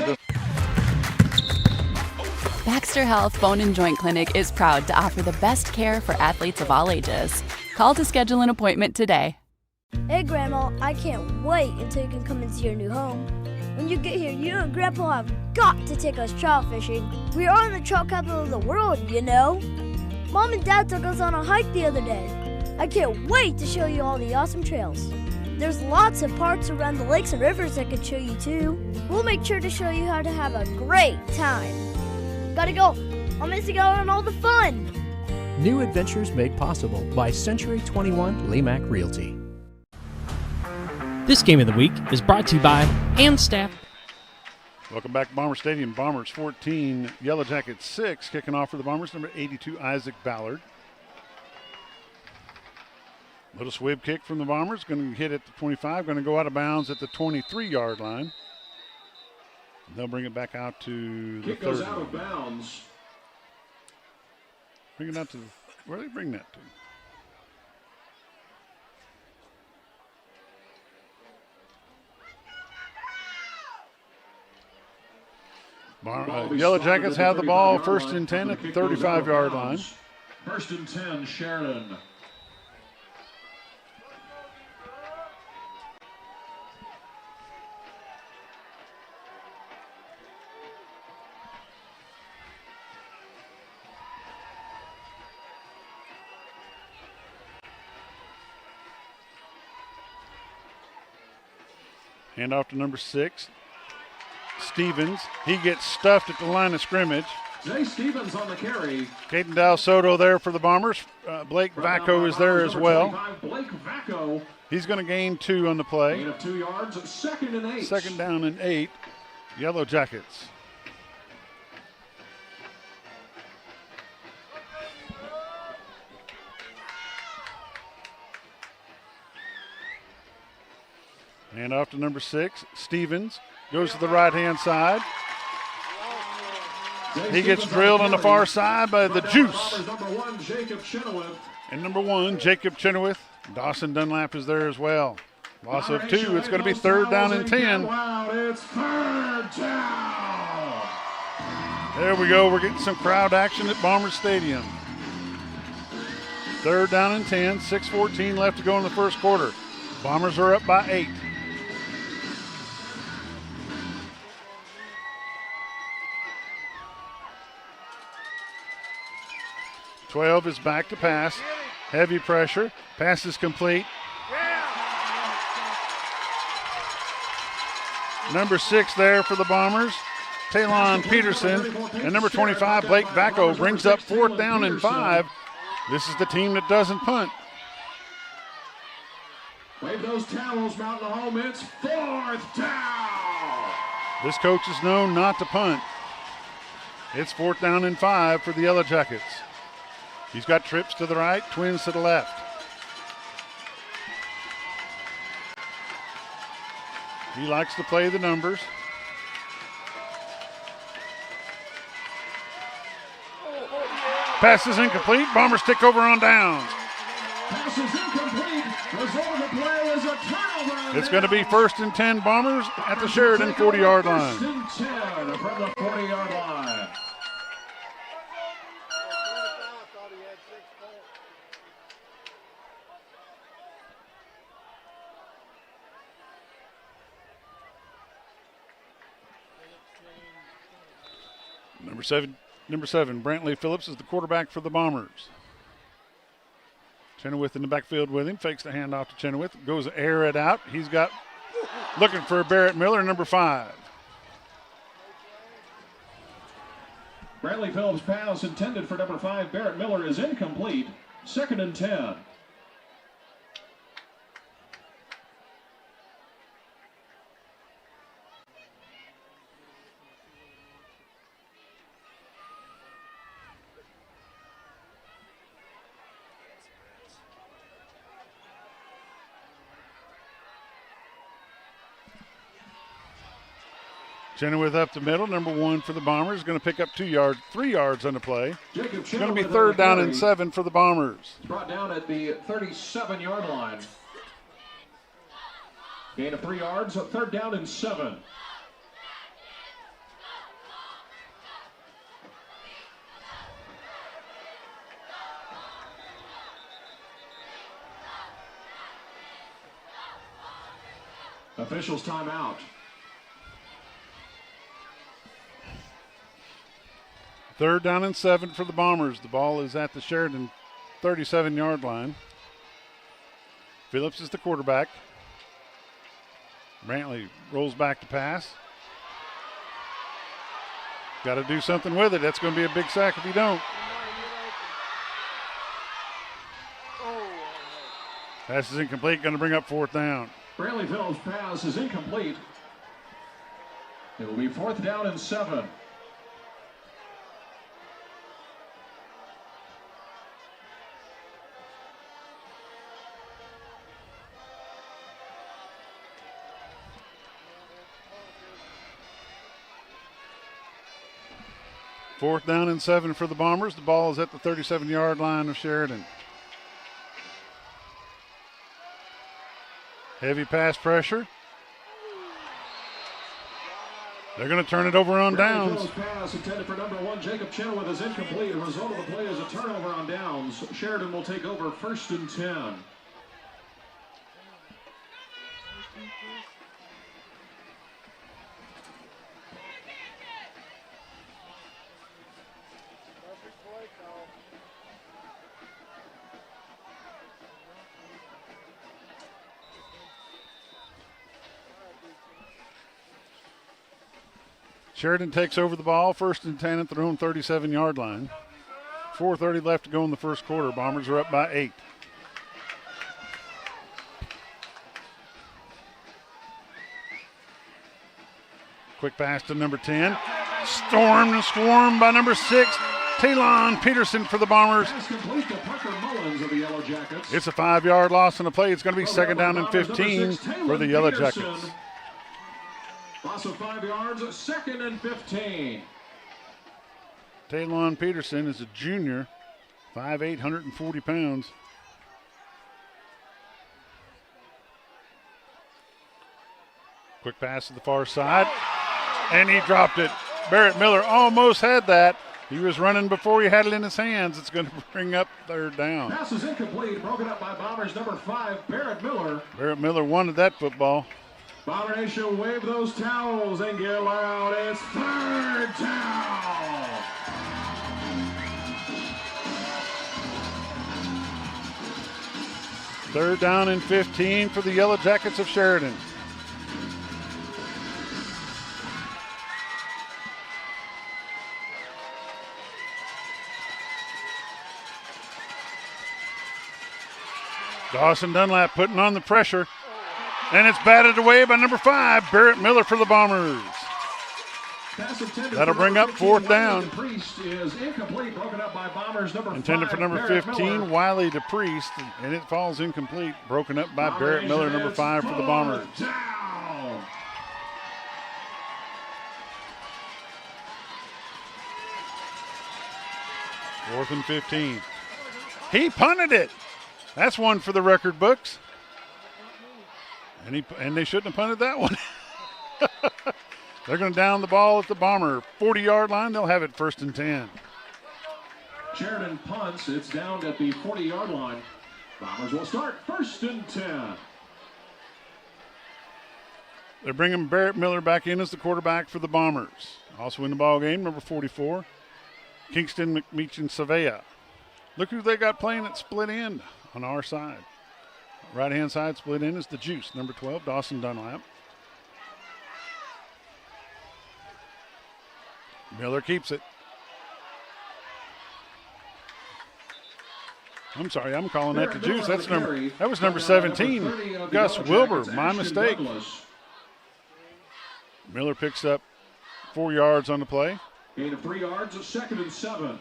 Baxter Health Bone and Joint Clinic is proud to offer the best care for athletes of all ages. Call to schedule an appointment today. Hey, Grandma, I can't wait until you can come and see your new home. When you get here, you and Grandpa have got to take us trout fishing. We are in the trout capital of the world, you know. Mom and Dad took us on a hike the other day. I can't wait to show you all the awesome trails. There's lots of parks around the lakes and rivers I could show you too. We'll make sure to show you how to have a great time. Gotta go. I'm missing out on all the fun. New adventures made possible by Century 21 Lemac Realty. This game of the week is brought to you by Staff. Welcome back to Bomber Stadium. Bombers 14, Yellowjackets 6. Kicking off for the Bombers, number 82, Isaac Ballard. Little swib kick from the Bombers. Going to hit at the 25. Going to go out of bounds at the 23-yard line. And they'll bring it back out to the Kick 30. goes out of bounds. Bring it out to, where do they bring that to? Yellowjackets have the ball first and 10 at the 35-yard line. First and 10, Sheridan. Hand off to number 6. Stevens, he gets stuffed at the line of scrimmage. Jay Stevens on the carry. Caden Dal Soto there for the Bombers. Blake Vacco is there as well. Blake Vacco. He's going to gain 2 on the play. Gain of 2 yards, second and 8. Second down and 8. Yellowjackets. Hand off to number 6, Stevens. Goes to the right-hand side. He gets drilled on the far side by the Juice. And number 1, Jacob Chenoweth. Dawson Dunlap is there as well. Loss of 2. It's going to be third down and 10. It's third down. There we go. We're getting some crowd action at Bomber Stadium. Third down and 10. 6:14 left to go in the first quarter. Bombers are up by 8. .12 is back to pass. Heavy pressure. Pass is complete. Number 6 there for the Bombers, Talon Peterson. And number 25, Blake Vacco, brings up 4th down and 5. This is the team that doesn't punt. Wave those towels, Mountain Home. It's 4th down. This coach is known not to punt. It's 4th down and 5 for the Yellowjackets. He's got trips to the right, twins to the left. He likes to play the numbers. Pass is incomplete. Bombers tick over on downs. Pass is incomplete. Result of the play is a turnover. It's going to be 1st and 10 Bombers at the Sheridan 40-yard line. 1st and 10 from the 40-yard line. Number seven, Brantley Phillips is the quarterback for the Bombers. Chenoweth in the backfield with him, fakes the handoff to Chenoweth, goes to air it out. He's got, looking for Barrett Miller, number 5. Brantley Phillips' pass intended for number 5, Barrett Miller, is incomplete. 2nd and 10. Chenoweth up the middle. Number 1 for the Bombers. Going to pick up 3 yards on the play. It's going to be 3rd down and 7 for the Bombers. Brought down at the 37-yard line. Gain of 3 yards, 3rd down and 7. Officials timeout. 3rd down and 7 for the Bombers. The ball is at the Sheridan 37-yard line. Phillips is the quarterback. Brantley rolls back to pass. Got to do something with it. That's going to be a big sack if you don't. Pass is incomplete. Going to bring up 4th down. Brantley Phillips' pass is incomplete. It will be 4th down and 7. Fourth down and 7 for the Bombers. The ball is at the 37-yard line of Sheridan. Heavy pass pressure. They're going to turn it over on downs. Pass intended for number 1, Jacob Chenoweth, is incomplete. The result of the play is a turnover on downs. Sheridan will take over 1st and 10. Sheridan takes over the ball, 1st and 10 at their own 37-yard line. 4:30 left to go in the first quarter. Bombers are up by 8. Quick pass to number 10. Stormed and swarmed by number 6, Talon Peterson for the Bombers. It's a 5-yard loss on the play. It's going to be 2nd down and 15 for the Yellowjackets. Loss of 5 yards, 2nd and 15. Talon Peterson is a junior, 5'8", 140 pounds. Quick pass to the far side, and he dropped it. Barrett Miller almost had that. He was running before he had it in his hands. It's going to bring up 3rd down. Pass is incomplete, broken up by Bombers number 5, Barrett Miller. Barrett Miller wanted that football. Bomber Nation, wave those towels and get loud. It's 3rd down. Third down and 15 for the Yellowjackets of Sheridan. Dawson Dunlap putting on the pressure. And it's batted away by number 5, Barrett Miller for the Bombers. That'll bring up 4th down. Intended for number 15, Wiley DePriest, and it falls incomplete. Broken up by Barrett Miller, number 5 for the Bombers. 4th and 15. He punted it. That's one for the record books. And they shouldn't have punted that one. They're going to down the ball at the Bomber 40-yard line. They'll have it 1st and 10. Sheridan punts. It's down at the 40-yard line. Bombers will start 1st and 10. They're bringing Barrett Miller back in as the quarterback for the Bombers. Also in the ball game, number 44, Kingston McMeechin Savea. Look who they got playing at split end on our side. Right-hand side split in is the Juice, number 12, Dawson Dunlap. Miller keeps it. I'm sorry, I'm calling that the Juice. That was number 17, Gus Wilbur. My mistake. Miller picks up 4 yards on the play. Gain of 3 yards, 2nd and 7.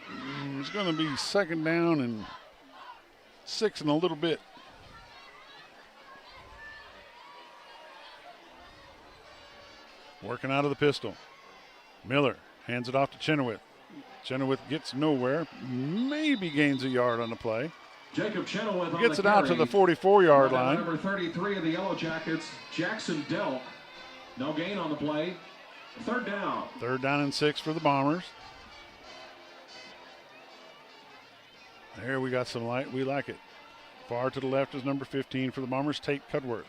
It's going to be 2nd down and 6 and a little bit. Working out of the pistol. Miller hands it off to Chenoweth. Chenoweth gets nowhere. Maybe gains a yard on the play. Jacob Chenoweth Gets it out to the 44-yard line. Number 33 of the Yellow Jackets, Jackson Delk. No gain on the play. Third down. 3rd down and 6 for the Bombers. There we got some light. We like it. Far to the left is number 15 for the Bombers, Tate Cudworth.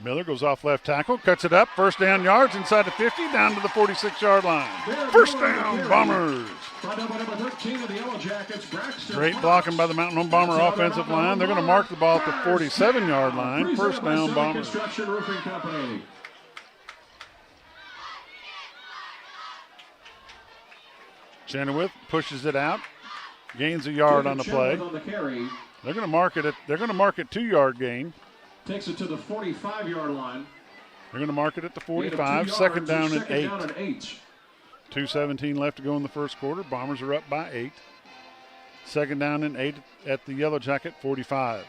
Miller goes off left tackle, cuts it up, 1st down yards inside the 50, down to the 46-yard line. 1st down, Bombers. Great blocking by the Mountain Home Bomber offensive line. They're going to mark the ball at the 47-yard line. 1st down, Bombers. Chenoweth pushes it out, gains a yard on the play. They're going to mark it 2-yard gain. Takes it to the 45-yard line. They're going to mark it at the 45. 2nd down and 8. 2:17 left to go in the first quarter. Bombers are up by 8. 2nd down and 8 at the Yellow Jacket 45.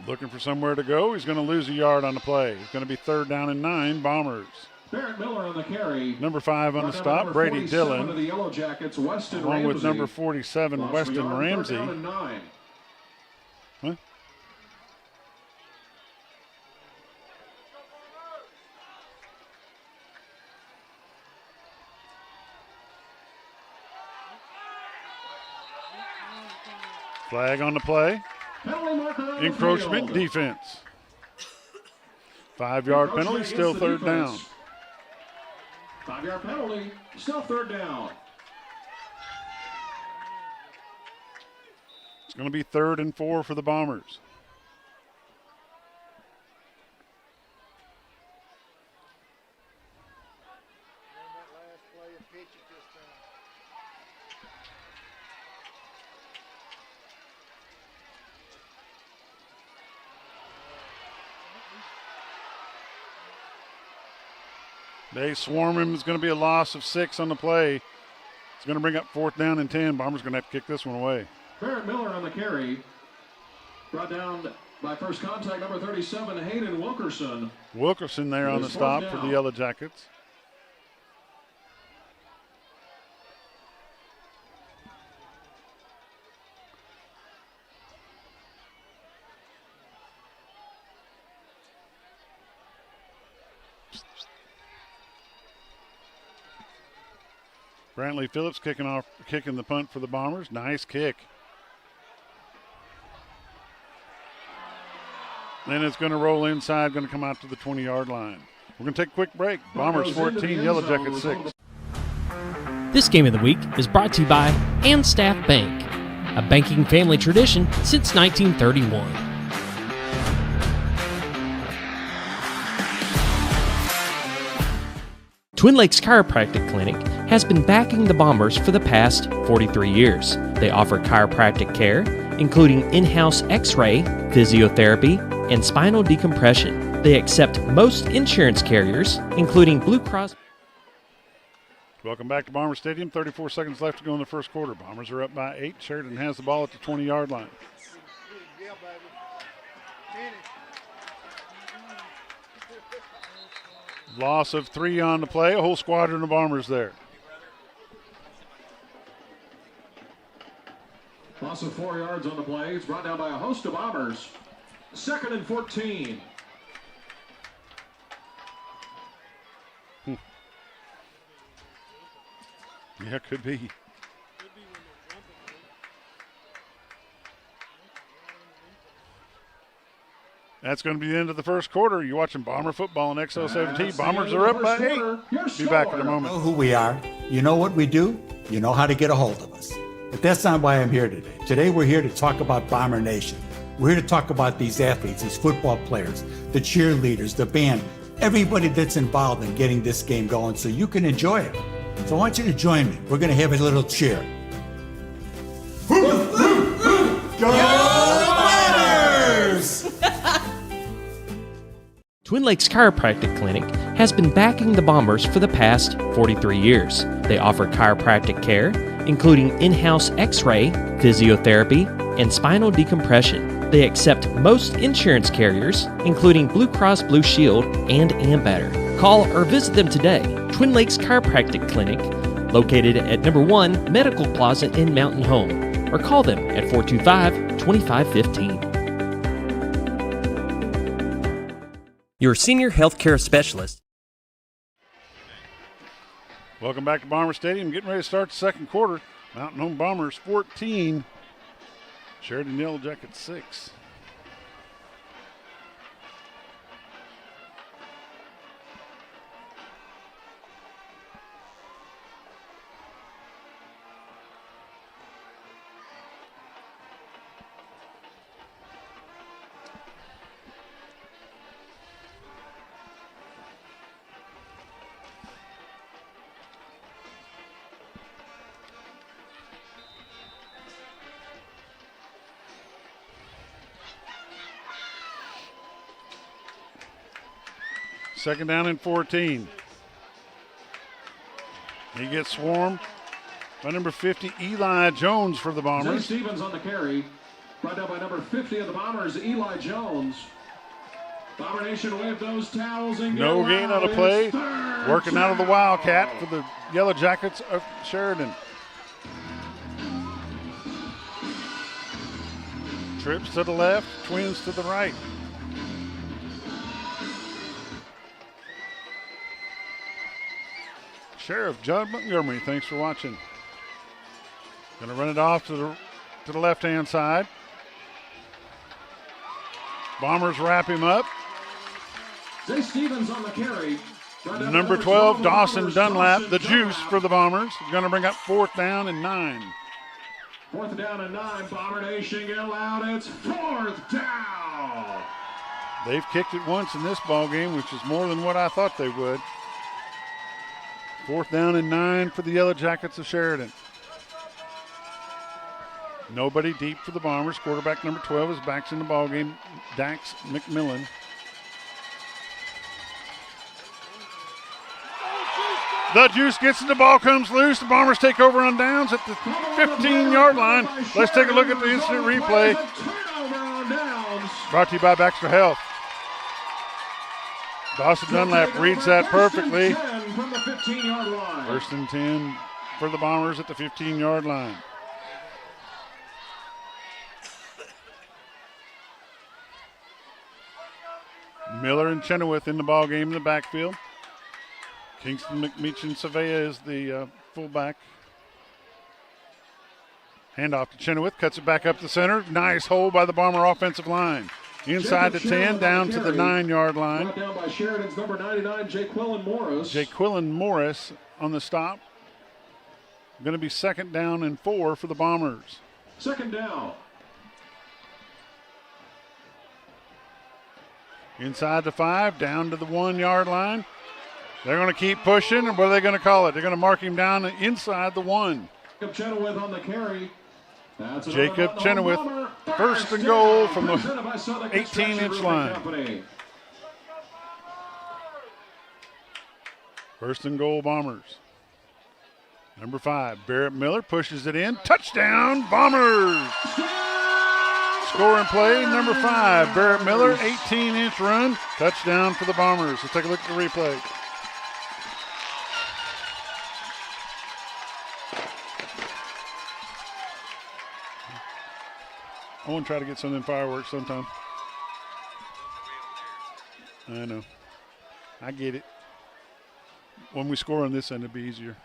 Looking for somewhere to go. He's going to lose a yard on the play. It's going to be 3rd down and 9, Bombers. Barrett Miller on the carry. Number 5 on the stop, Brady Dillon. Of the Yellow Jackets, Weston along Ramsey. with number 47, Weston Ramsey. 3rd down and 9. Huh? Flag on the play. Encroachment defense. 5-yard penalty, still 3rd down. 5-yard penalty, still 3rd down. It's going to be 3rd and 4 for the Bombers. They swarm him. It's going to be a loss of 6 on the play. It's going to bring up 4th down and 10. Bombers going to have to kick this one away. Barrett Miller on the carry. Brought down by first contact, number 37, Hayden Wilkerson. Wilkerson there on the stop for the Yellow Jackets. Brantley Phillips kicking the punt for the Bombers. Nice kick. Then it's going to roll inside, going to come out to the 20-yard line. We're going to take a quick break. Bombers 14, Yellow Jackets 6. This game of the week is brought to you by Staff Bank, a banking family tradition since 1931. Twin Lakes Chiropractic Clinic has been backing the Bombers for the past 43 years. They offer chiropractic care, including in-house x-ray, physiotherapy, and spinal decompression. They accept most insurance carriers, including Blue Cross. Welcome back to Bomber Stadium. 34 seconds left to go in the first quarter. Bombers are up by 8. Sheridan has the ball at the 20-yard line. Loss of 3 on the play. A whole squadron of Bombers there. Loss of 4 yards on the play. It's brought down by a host of Bombers. 2nd and 14. Yeah, could be. That's going to be the end of the first quarter. You're watching Bomber football on XL17. Bombers are up by 8. Be back in a moment. You know who we are. You know what we do. You know how to get a hold of us. But that's not why I'm here today. Today we're here to talk about Bomber Nation. We're here to talk about these athletes, these football players, the cheerleaders, the band, everybody that's involved in getting this game going so you can enjoy it. So I want you to join me. We're going to have a little cheer. Twin Lakes Chiropractic Clinic has been backing the Bombers for the past 43 years. They offer chiropractic care, including in-house x-ray, physiotherapy, and spinal decompression. They accept most insurance carriers, including Blue Cross Blue Shield and Ambetter. Call or visit them today. Twin Lakes Chiropractic Clinic, located at number 1 Medical Plaza in Mountain Home, or call them at 425-2515. Your senior healthcare specialist. Welcome back to Bomber Stadium. Getting ready to start the second quarter. Mountain Home Bombers 14, Sheridan Yellowjackets 6. Second down and 14. He gets swarmed by number 50, Eli Jones for the Bombers. Zay Stevens on the carry. Brought down by number 50 of the Bombers, Eli Jones. Bomber Nation wave those towels and no gain on the play. Working out of the Wildcat for the Yellow Jackets of Sheridan. Trips to the left, Twins to the right. Sheriff Judd Montgomery, thanks for watching. Going to run it off to the left-hand side. Bombers wrap him up. Zay Stevens on the carry. Number 12, Dawson Dunlap, the juice for the Bombers. Going to bring up 4th down and 9. 4th down and 9. Bomber Nation get loud. It's 4th down. They've kicked it once in this ball game, which is more than what I thought they would. 4th down and 9 for the Yellow Jackets of Sheridan. Nobody deep for the Bombers. Quarterback number 12 is back in the ball game, Dax McMillan. The juice gets it, the ball comes loose. The Bombers take over on downs at the 15-yard line. Let's take a look at the instant replay. Brought to you by Baxter Health. Dawson Dunlap reads that perfectly. From the 15-yard line. 1st and 10 for the Bombers at the 15-yard line. Miller and Chenoweth in the ball game in the backfield. Kingston McMeechan Savea is the fullback. Handoff to Chenoweth, cuts it back up the center. Nice hold by the Bomber offensive line. Inside the 10, down to the 9-yard line. Brought down by Sheridan's number 99, Jaquillen Morris. Jaquillen Morris on the stop. Going to be 2nd down and 4 for the Bombers. 2nd down. Inside the 5, down to the 1-yard line. They're going to keep pushing, or what are they going to call it? They're going to mark him down inside the 1. Jacob Chenoweth on the carry. Jacob Chenoweth, 1st and goal from the 18-inch line. 1st and goal, Bombers. Number 5, Barrett Miller pushes it in. Touchdown, Bombers! Score and play, number 5, Barrett Miller, 18-inch run. Touchdown for the Bombers. Let's take a look at the replay. I want to try to get some of them fireworks sometime. I know. I get it. When we score on this end, it'll be easier.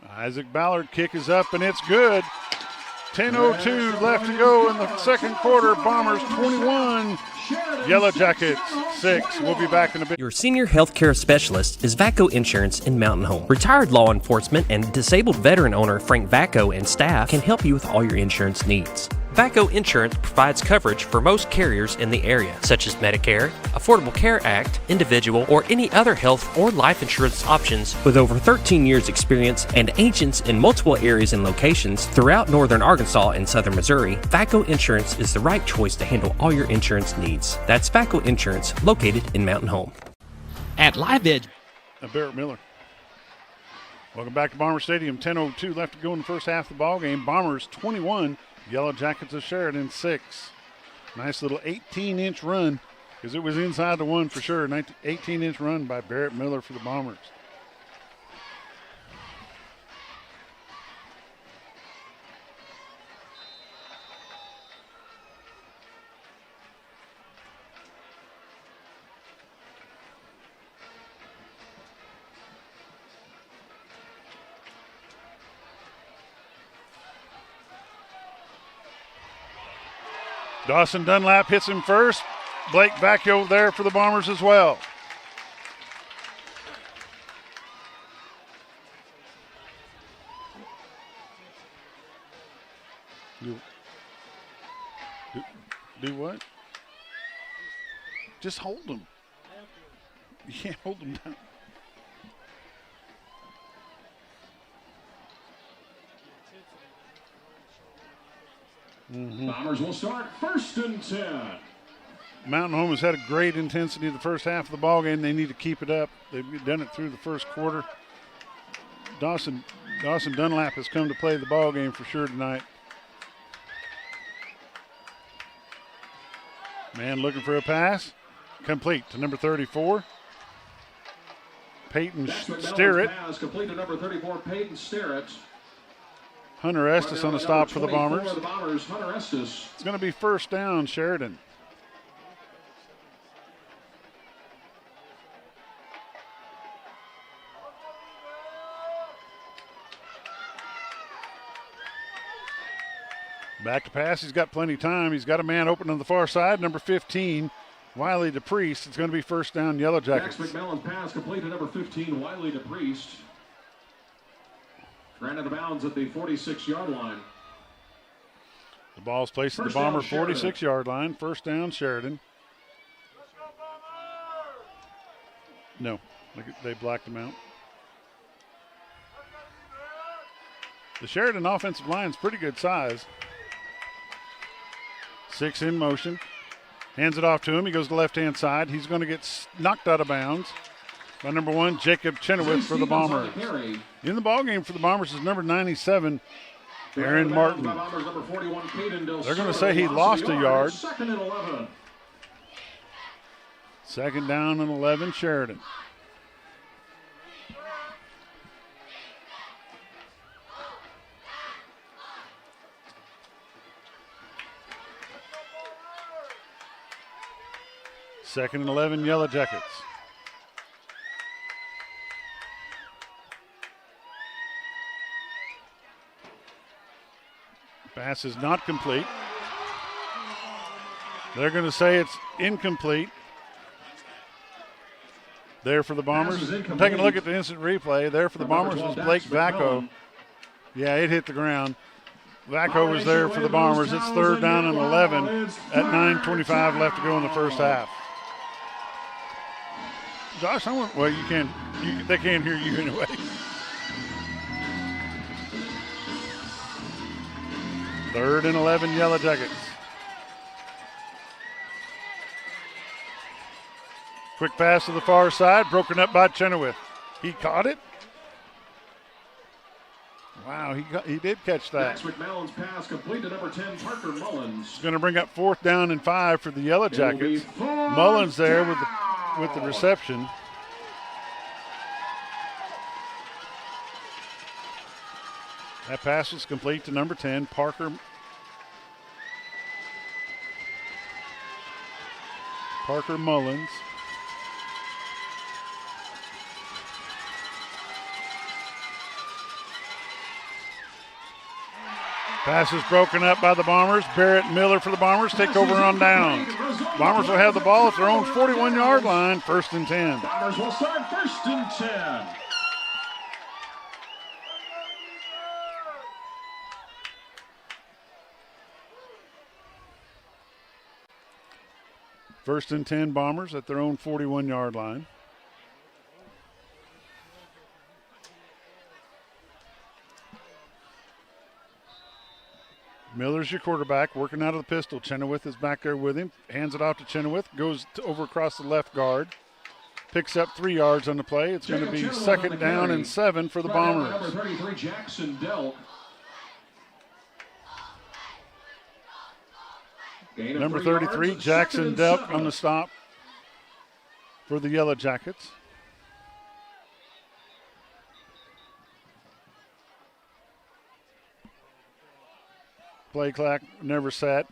Isaac Ballard kick is up, and it's good. 10:02 left to go in the second quarter. Bombers 21, Yellow Jackets 6. We'll be back in a bit. Your senior healthcare specialist is VACO Insurance in Mountain Home. Retired law enforcement and disabled veteran owner Frank VACO and staff can help you with all your insurance needs. VACO Insurance provides coverage for most carriers in the area, such as Medicare, Affordable Care Act, individual, or any other health or life insurance options. With over 13 years experience and agents in multiple areas and locations throughout northern Arkansas and southern Missouri, VACO Insurance is the right choice to handle all your insurance needs. needs. That's VACO Insurance, located in Mountain Home. At Live Edge, Barrett Miller. Welcome back to Bomber Stadium. 10:02 left to go in the first half of the ball game. Bombers 21, Yellow Jackets of Sheridan 6. Nice little 18-inch run, because it was inside the one for sure. 18-inch run by Barrett Miller for the Bombers. Dawson Dunlap hits him first. Blake Vacchio there for the Bombers as well. Do what? Just hold them. You can't hold them down. Bombers will start 1st and 10. Mountain Home has had a great intensity the first half of the ball game. They need to keep it up. They've done it through the first quarter. Dawson Dunlap has come to play the ball game for sure tonight. Man looking for a pass. Complete to number 34. Peyton Sterrett. Pass complete to number 34, Peyton Sterrett. Hunter Estes on the stop for the Bombers. Hunter Estes. It's going to be first down, Sheridan. Back to pass. He's got plenty of time. He's got a man open on the far side, number 15, Wiley DePriest. It's going to be first down, Yellow Jackets. Max McMillan's pass complete to number 15, Wiley DePriest. Ran out of bounds at the 46-yard line. The ball's placed at the Bomber 46-yard line. First down, Sheridan. No, they blacked him out. The Sheridan offensive line is pretty good size. 6 in motion. Hands it off to him. He goes to the left-hand side. He's going to get knocked out of bounds by number 1, Jacob Chenoweth for the Bombers. In the ballgame for the Bombers is number 97, Aaron Martin. They're going to say he lost a yard. 2nd and 11. 2nd down and 11, Sheridan. Second and 11, Yellow Jackets. Pass is not complete. They're going to say it's incomplete. There for the Bombers. Taking a look at the instant replay. There for the Bombers was Blake Vacco. Yeah, it hit the ground. Vacco was there for the Bombers. It's 3rd down and 11 at 9:25 left to go in the first half. Josh, well, you can't. They can't hear you anyway. Third and 11, Yellow Jackets. Quick pass to the far side, broken up by Chenoweth. He caught it. Wow, he did catch that. Max McMillan's pass complete to number 10, Parker Mullins. It's going to bring up 4th down and 5 for the Yellow Jackets. Mullins there with the reception. That pass was complete to number 10, Parker Mullins. Pass is broken up by the Bombers. Barrett Miller for the Bombers take over on down. Bombers will have the ball at their own 41-yard line, 1st and 10. Bombers will start 1st and 10. First and 10 Bombers at their own 41-yard line. Miller's your quarterback, working out of the pistol. Chenoweth is back there with him. Hands it off to Chenoweth. Goes over across the left guard. Picks up 3 yards on the play. It's going to be second down and 7 for the Bombers. Number 33, Jackson Delk. Number 33, Jackson Delk on the stop for the Yellow Jackets. Play clock never set.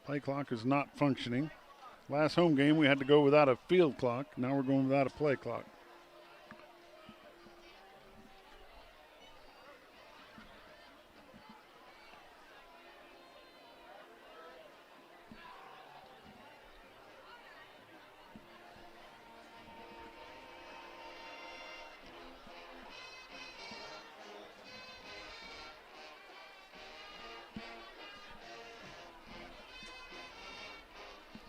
Play clock is not functioning. Last home game we had to go without a field clock. Now we're going without a play clock.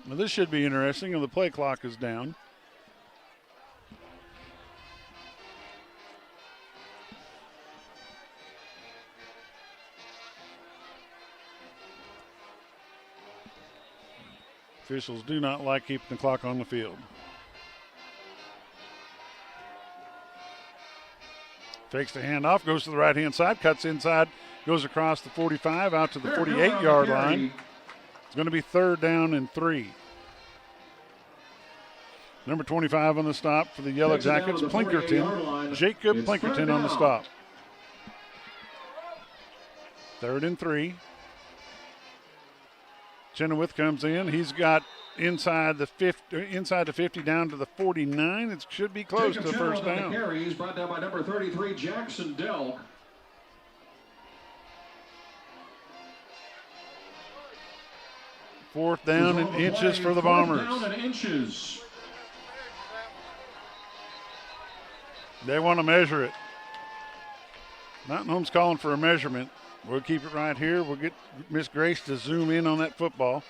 Well, this should be interesting. The play clock is down. Officials do not like keeping the clock on the field. Fakes the handoff, goes to the right-hand side, cuts inside, goes across the 45 out to the 48-yard line. It's going to be third down and 3. Number 25 on the stop for the Yellow Jackets, Plinkerton. Jacob Plinkerton on the stop. Third and 3. Chenoweth comes in. He's got inside the 50 down to the 49. It should be close to the first down. Carries brought down by number 33, Jackson Delk. Fourth down and inches for the Bombers. Fourth down and inches. They want to measure it. Mountain Home's calling for a measurement. We'll keep it right here. We'll get Miss Grace to zoom in on that football.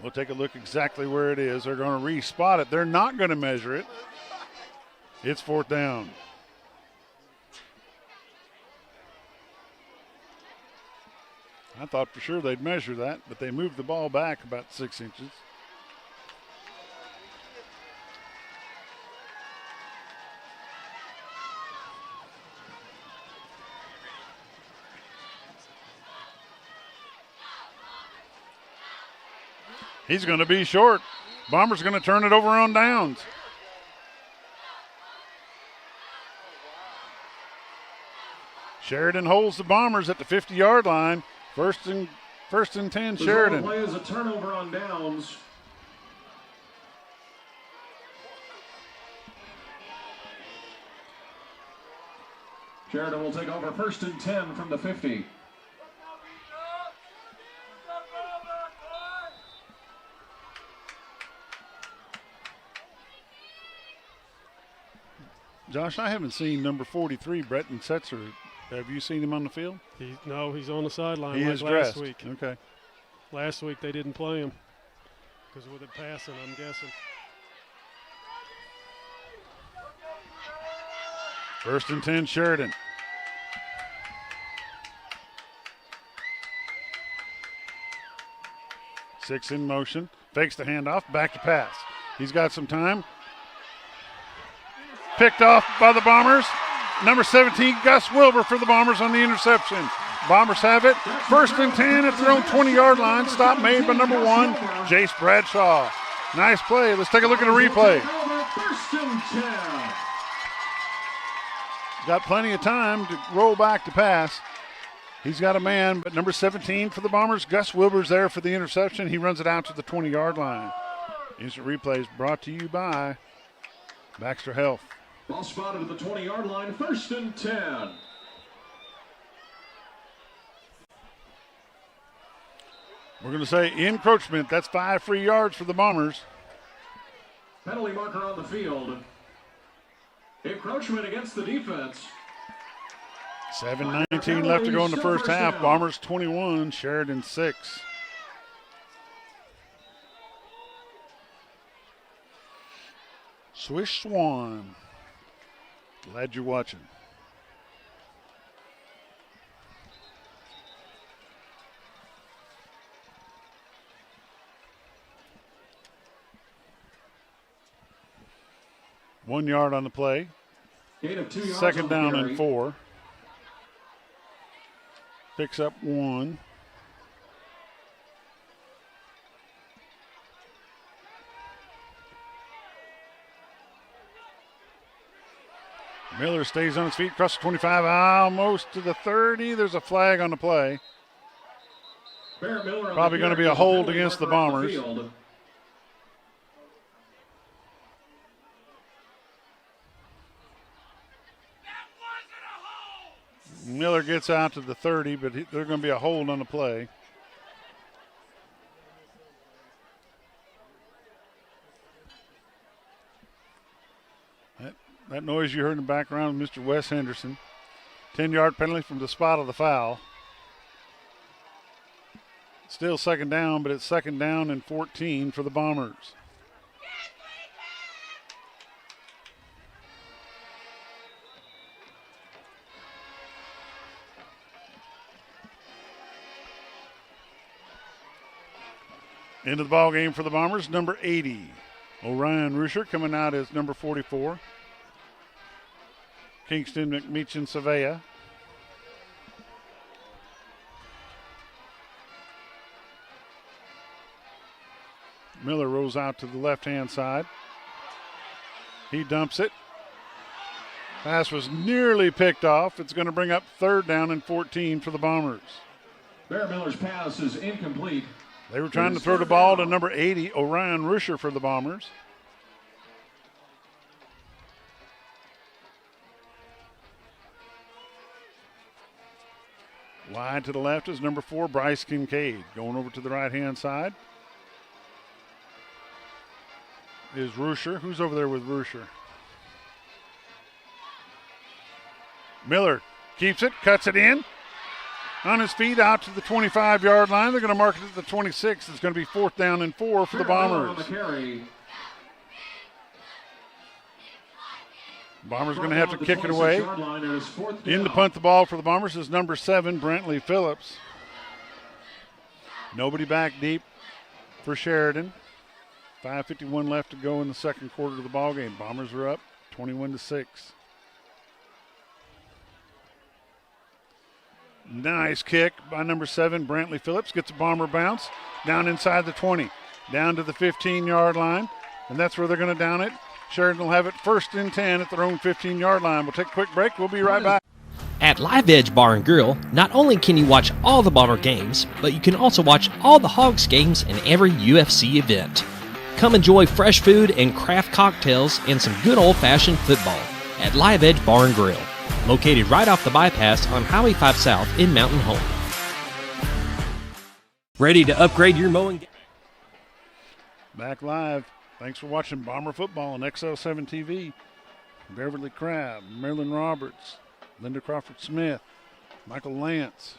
We'll take a look exactly where it is. They're going to re-spot it. They're not going to measure it. It's fourth down. I thought for sure they'd measure that, but they moved the ball back about 6 inches. He's going to be short. Bombers going to turn it over on downs. Sheridan holds the Bombers at the 50-yard line. First and 10, Sheridan. The play is a turnover on downs. Sheridan will take over first and 10 from the 50. Josh, I haven't seen number 43, Breton Setzer. Have you seen him on the field? No, he's on the sideline. He like is last dressed. week. Okay. Last week they didn't play him because with it passing, I'm guessing. First and 10, Sheridan. Six in motion. Fakes the handoff. Back to pass. He's got some time. Picked off by the Bombers. Number 17, Gus Wilbur for the Bombers on the interception. Bombers have it. First and 10 at their own 20-yard line. Stop made by number 1, Jace Bradshaw. Nice play. Let's take a look at a replay. First and 10. Got plenty of time to roll back to pass. He's got a man, but number 17 for the Bombers, Gus Wilbur's there for the interception. He runs it out to the 20-yard line. Instant replays brought to you by Baxter Health. Ball spotted at the 20-yard line, first and 10. We're going to say encroachment. That's 5 free yards for the Bombers. Penalty marker on the field. Encroachment against the defense. 7:19 left to go in the first half. Down. Bombers 21, Sheridan 6. Swish Swan. Glad you're watching. 1 yard on the play. Gain of 2 yards. Second on the down carry. and 4. Picks up 1. Miller stays on his feet, across the 25, almost to the 30. There's a flag on the play. Probably going to be a hold against the Bombers. Miller gets out to the 30, but there's going to be a hold on the play. That noise you heard in the background, Mr. Wes Henderson. 10-yard penalty from the spot of the foul. Still second down, but it's second down and 14 for the Bombers. Into the ball game for the Bombers, number 80. Orion Rusher coming out as number 44. Kingston, McMeechin, Savea. Miller rolls out to the left-hand side. He dumps it. Pass was nearly picked off. It's going to bring up third down and 14 for the Bombers. Bear Miller's pass is incomplete. They were trying to throw the ball to number 80, Orion Rusher for the Bombers. Wide to the left is number 4, Bryce Kincaid. Going over to the right-hand side is Rusher. Who's over there with Rusher? Miller keeps it, cuts it in. On his feet out to the 25-yard line. They're going to mark it at the 26. It's going to be fourth down and 4 for the Bombers. Bombers going to have to kick it away. In to punt the ball for the Bombers is number 7, Brentley Phillips. Nobody back deep for Sheridan. 5:51 left to go in the second quarter of the ball game. Bombers are up 21-6. Nice kick by number 7, Brantley Phillips. Gets a Bomber bounce down inside the 20, down to the 15-yard line, and that's where they're going to down it. Sheridan will have it first and 10 at their own 15-yard line. We'll take a quick break. We'll be right back. At Live Edge Bar and Grill, not only can you watch all the Bomber games, but you can also watch all the Hogs games and every UFC event. Come enjoy fresh food and craft cocktails and some good old-fashioned football at Live Edge Bar and Grill, located right off the bypass on Highway 5 South in Mountain Home. Ready to upgrade your mowing? Back live. Thanks for watching Bomber football on XL7 TV. Beverly Crabb, Marilyn Roberts, Linda Crawford Smith, Michael Lance.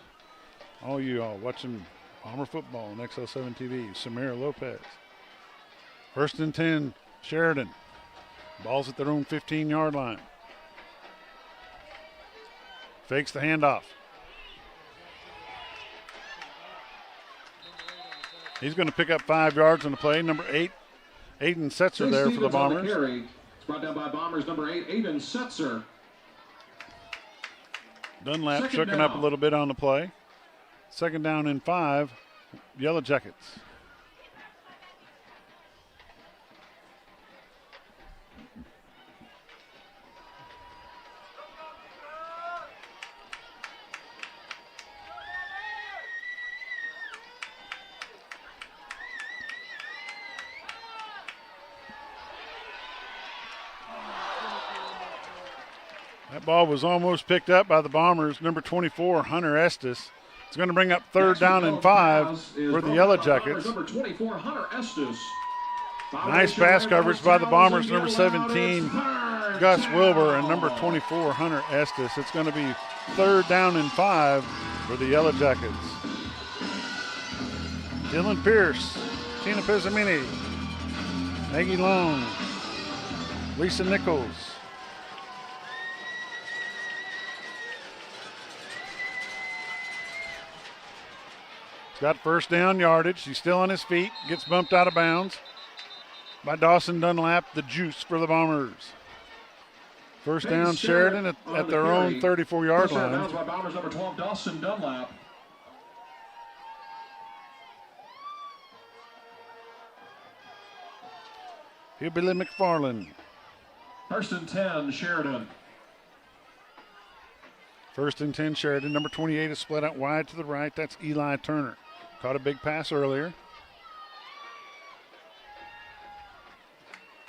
All you all watching Bomber football on XL7 TV. Samira Lopez. First and 10, Sheridan. Ball's at their own 15-yard line. Fakes the handoff. He's going to pick up 5 yards on the play. Number 8, Aiden Setzer there for the Bombers. It's brought down by Bombers number 8, Aiden Setzer. Dunlap shooken up a little bit on the play. Second down and 5, Yellowjackets. That ball was almost picked up by the Bombers. Number 24, Hunter Estes. It's going to bring up third down and 5 for the Yellowjackets. Number 24, Hunter Estes. Nice pass coverage by the Bombers. Number 17, Gus Wilbur, and number 24, Hunter Estes. It's going to be third down and 5 for the Yellowjackets. Dylan Pierce, Tina Pizzamini, Maggie Long, Lisa Nichols. He's got first down yardage. He's still on his feet. Gets bumped out of bounds by Dawson Dunlap, the juice for the Bombers. First down, Sheridan at their own 34-yard line. Bounds by Bombers number 12, Dawson Dunlap. Hillbilly McFarland. First and 10, Sheridan. First and 10, Sheridan. Number 28 is split out wide to the right. That's Eli Turner. Caught a big pass earlier.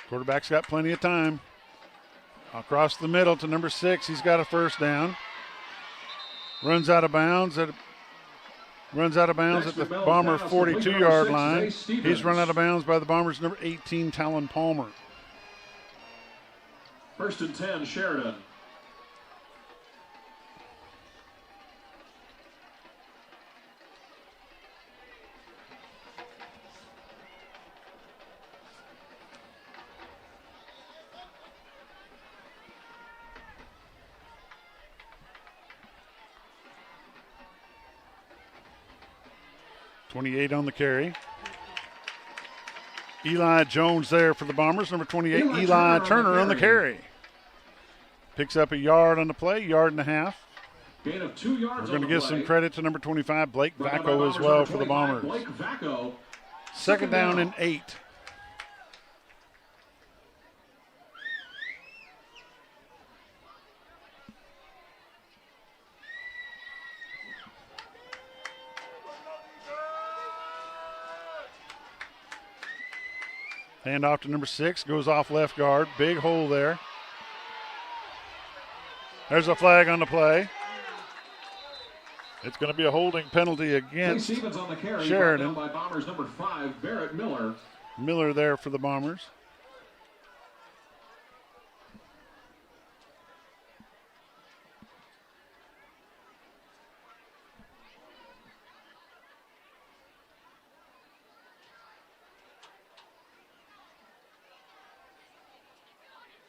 Quarterback's got plenty of time. Across the middle to number 6. He's got a first down. Runs out of bounds at the Bomber 42-yard line. He's run out of bounds by the Bombers' number 18, Talon Palmer. First and 10, Sheridan. .28 on the carry. Eli Jones there for the Bombers. Number 28, Eli Turner on the carry. Picks up a yard on the play, yard and a half. Gain of 2 yards. We're going to give some credit to number 25, Blake Vacco, as well for the Bombers. Second down and 8. Hand off to number 6, goes off left guard. Big hole there. There's a flag on the play. It's going to be a holding penalty against on the carry, Sheridan. by Bombers number 5, Barrett Miller. Miller there for the Bombers.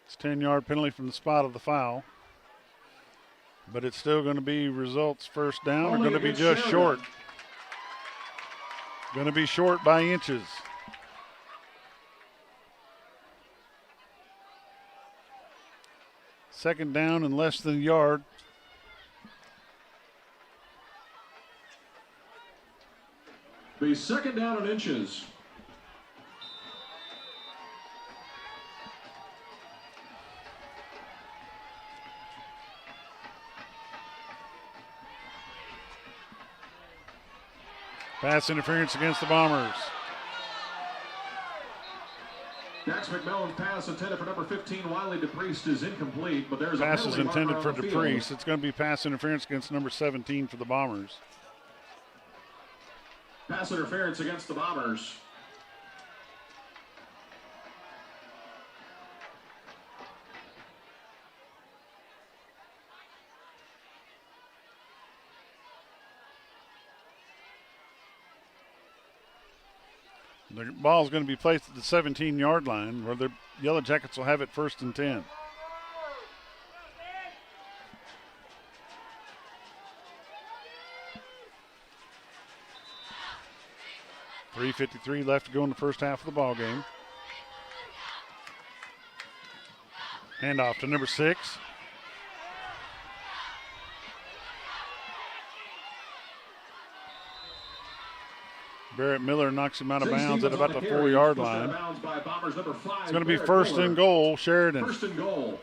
It's 10-yard penalty from the spot of the foul. But it's still going to be results first down. They're going to be just short. Going to be short by inches. Second down and less than a yard. Be second down and inches. Pass interference against the Bombers. Dax McMillan's pass intended for number 15, Wiley DePriest, is incomplete, but there's Pass a is intended for DePriest. It's going to be pass interference against number 17 for the Bombers. Pass interference against the Bombers. The ball is going to be placed at the 17-yard line where the Yellow Jackets will have it first and 10. .353 left to go in the first half of the ball game. Handoff to number 6. Barrett Miller knocks him out of bounds at about the 4-yard line. It's going to be first and goal, Sheridan. First and goal.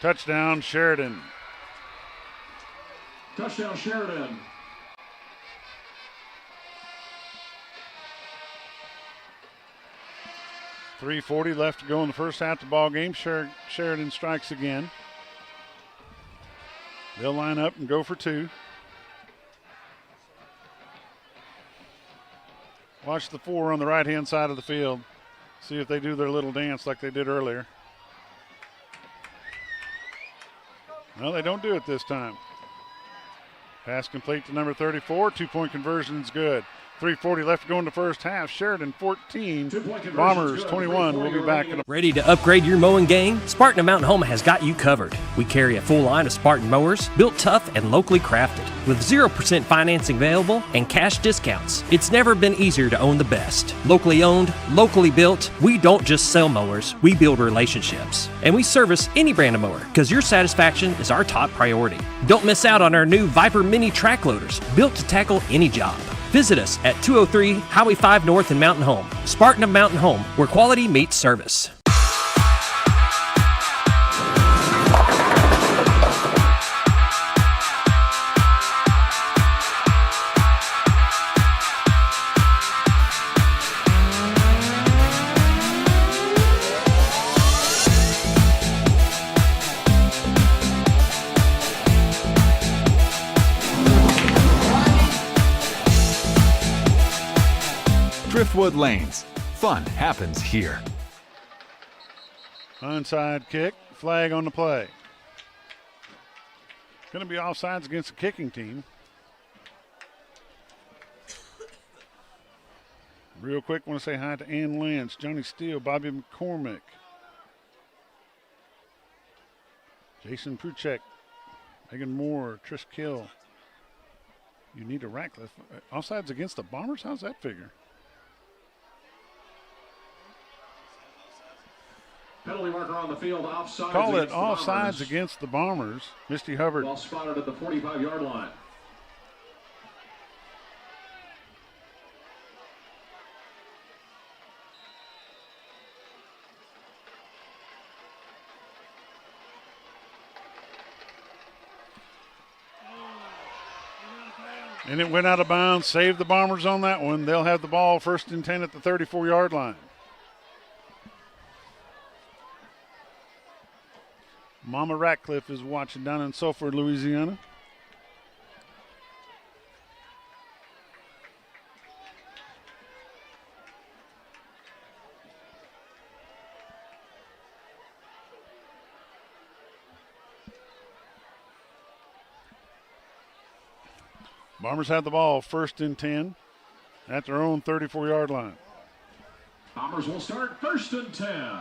Touchdown, Sheridan. Touchdown, Sheridan. .340 left to go in the first half of the ball game. Sheridan strikes again. They'll line up and go for 2. Watch the 4 on the right-hand side of the field. See if they do their little dance like they did earlier. No, they don't do it this time. Pass complete to number 34. 2-point conversion is good. 3:40 left to go in the first half. Sheridan 14, Bombers 21. We'll be back in a... Ready to upgrade your mowing game? Spartan of Mountain Home has got you covered. We carry a full line of Spartan mowers, built tough and locally crafted, with 0% financing available and cash discounts. It's never been easier to own the best. Locally owned, locally built, we don't just sell mowers, we build relationships. And we service any brand of mower, because your satisfaction is our top priority. Don't miss out on our new Viper Mini track loaders, built to tackle any job. Visit us at 203 Highway 5 North in Mountain Home. Spartan of Mountain Home, where quality meets service. Driftwood Lanes. Fun happens here. Onside kick, flag on the play. Going to be offsides against the kicking team. Real quick, want to say hi to Ann Lynch, Johnny Steele, Bobby McCormick, Jason Pruchek, Megan Moore, Trish Kill. You need a Ratcliffe. Offsides against the Bombers? How's that figure? Penalty marker on the field, offside. Call it offsides against the Bombers. Misty Hubbard. Ball spotted at the 45-yard line. And it went out of bounds. Saved the Bombers on that one. They'll have the ball 1st and 10 at the 34-yard line. Mama Ratcliffe is watching down in Sulphur, Louisiana. Bombers have the ball 1st and 10 at their own 34-yard line. Bombers will start 1st and 10.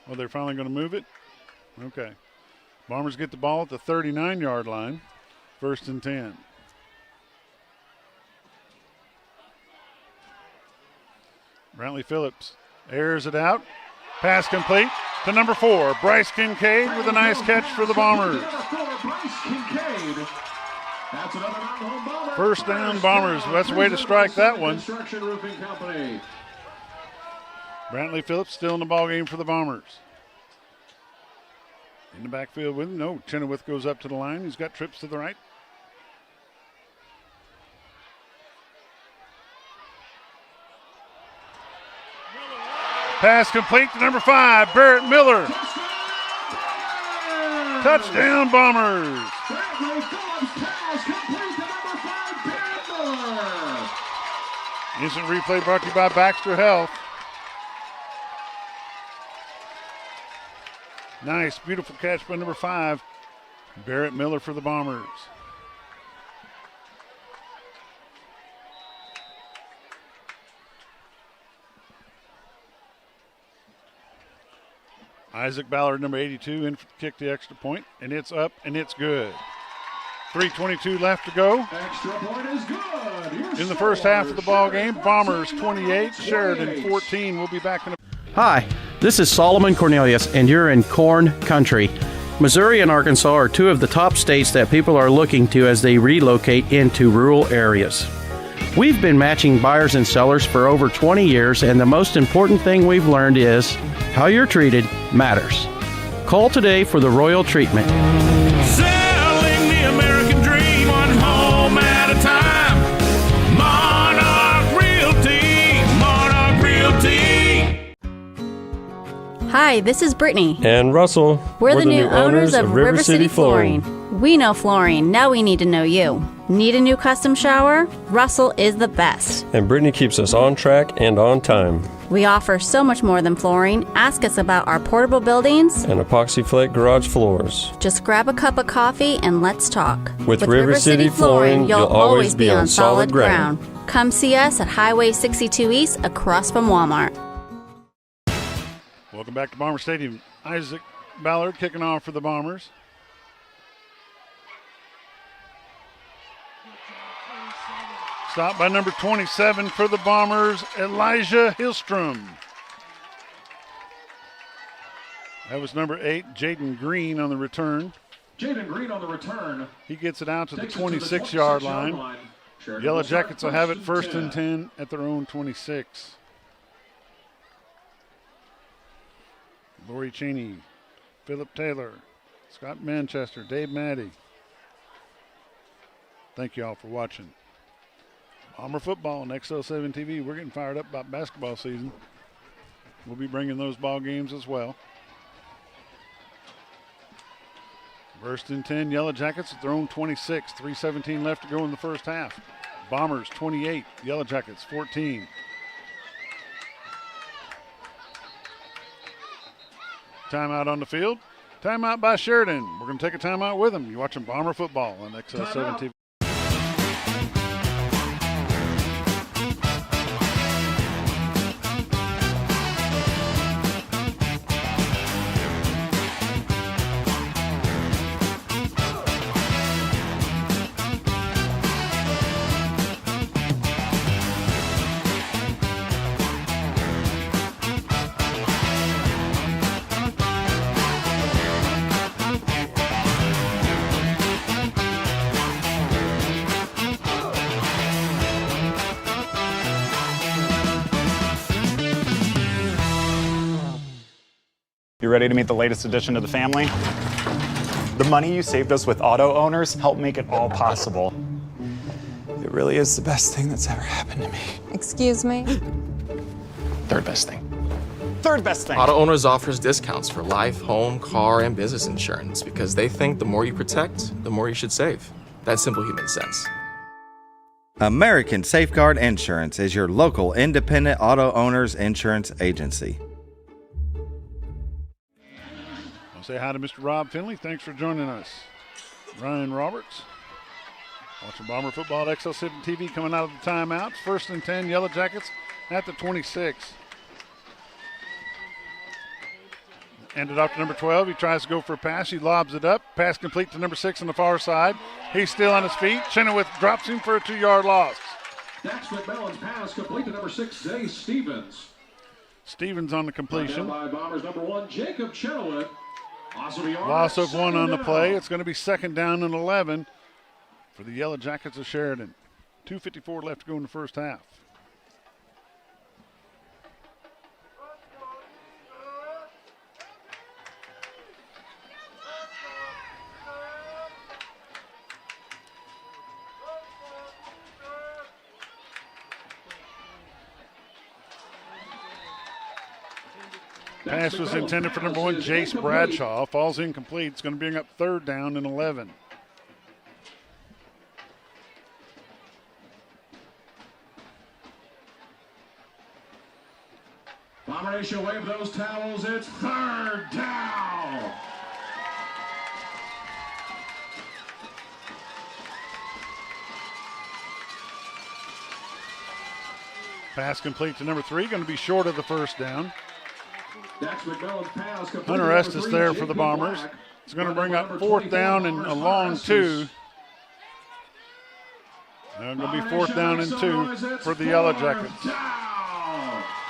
Well, they're finally going to move it? Okay. Bombers get the ball at the 39-yard line. 1st and 10. Brantley Phillips airs it out. Pass complete to number 4, Bryce Kincaid with a nice catch for the Bombers. First down, Bombers. That's a way to strike that one. Brantley Phillips still in the ballgame for the Bombers. In the backfield with him. No, Chenoweth goes up to the line. He's got trips to the right. Pass complete to number 5, Barrett Miller. Touchdown, Bombers. Instant replay brought to you by Baxter Health. Nice, beautiful catch by number 5, Barrett Miller for the Bombers. Isaac Ballard, number 82, in to kick the extra point, and it's up and it's good. 3:22 left to go. Extra point is good. In the first half of the ball game, Bombers 28, Sheridan 14. We'll be back in a... Hi, this is Solomon Cornelius, and you're in corn country. Missouri and Arkansas are two of the top states that people are looking to as they relocate into rural areas. We've been matching buyers and sellers for over 20 years, and the most important thing we've learned is how you're treated matters. Call today for the royal treatment. Selling the American dream, one home at a time. Monarch Realty, Monarch Realty. Hi, this is Brittany. And Russell. We're the new owners of River City Flooring. We know flooring, now we need to know you. Need a new custom shower? Russell is the best. And Brittany keeps us on track and on time. We offer so much more than flooring. Ask us about our portable buildings And epoxy flake garage floors. Just grab a cup of coffee and let's talk. With River City Flooring, you'll always be on solid ground. Come see us at Highway 62 East across from Walmart. Welcome back to Bomber Stadium. Isaac Ballard kicking off for the Bombers. Stopped by number 27 for the Bombers, Elijah Hillstrom. That was number 8, Jaden Green on the return. Jaden Green on the return. He gets it out to the 26-yard line. Yellow Jackets will have it first and 10 at their own 26. Lori Cheney, Philip Taylor, Scott Manchester, Dave Maddy. Thank you all for watching. Bomber football on XL7 TV. We're getting fired up about basketball season. We'll be bringing those ball games as well. First and 10, Yellow Jackets at their own 26. 3:17 left to go in the first half. Bombers 28, Yellow Jackets 14. Timeout on the field. Timeout by Sheridan. We're going to take a timeout with them. You're watching Bomber football on XL7 TV. You ready to meet the latest addition to the family? The money you saved us with auto owners helped make it all possible. It really is the best thing that's ever happened to me. Excuse me? Third best thing. Third best thing. Auto Owners offers discounts for life, home, car, and business insurance because they think the more you protect, the more you should save. That's simple human sense. American Safeguard Insurance is your local independent auto owners insurance agency. I'll say hi to Mr. Rob Finley. Thanks for joining us. Ryan Roberts. Watching Bomber football at XL7 TV coming out of the timeout. First and 10, Yellow Jackets at the 26. Ended off to number 12. He tries to go for a pass. He lobs it up. Pass complete to number 6 on the far side. He's still on his feet. Chenoweth drops him for a 2-yard loss. Dax McMillan's pass complete to number 6, Zay Stevens. Stevens on the completion. By Bombers number 1, Jacob Chenoweth. Loss of 1 on the play. It's going to be second down and 11 for the Yellow Jackets of Sheridan. 2:54 left to go in the first half. Pass was intended for number 1, Jace Bradshaw. Falls incomplete. It's going to bring up third down and 11. Bomber Nation, wave those towels. It's third down. Pass complete to number 3. Going to be short of the first down. Dax McMillan's pass complete. Hunter Estes there for the Bombers. It's going to bring up fourth down and a long 2. Now going to be fourth down and 2 for the Yellow Jackets.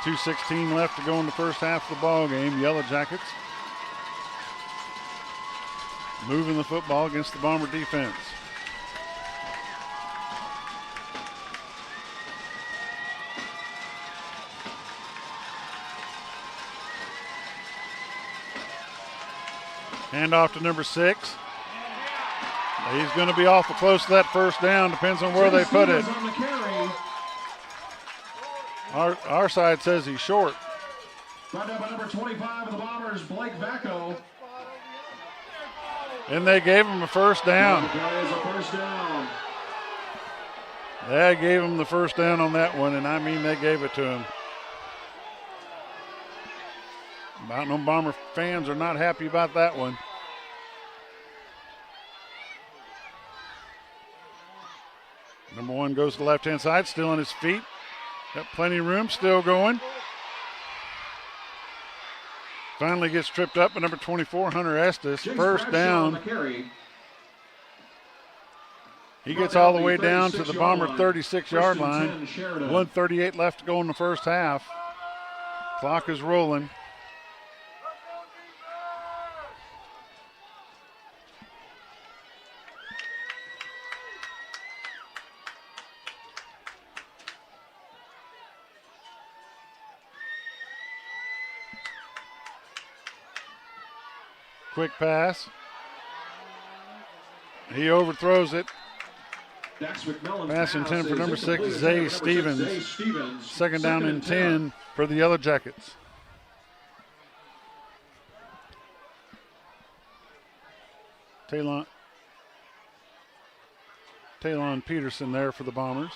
2:16 left to go in the first half of the ball game. Yellow Jackets moving the football against the Bomber defense. Hand off to number 6. He's going to be awful close to that first down. Depends on where they put it. Our side says he's short. Brought down by number 25 of the Bombers, Blake Vacco. And they gave him a first down. They gave him the first down on that one, and I mean they gave it to him. Mountain Home Bomber fans are not happy about that one. Number 1 goes to the left-hand side, still on his feet. Got plenty of room, still going. Finally gets tripped up by number 24, Hunter Estes. First down. He gets all the way down to the Bomber 36-yard line. 1:38 left to go in the first half. Clock is rolling. Quick pass. He overthrows it. Pass and 10 for number 6, Zay Stevens. Second down and 10 for the Yellow Jackets. Talon Peterson there for the Bombers.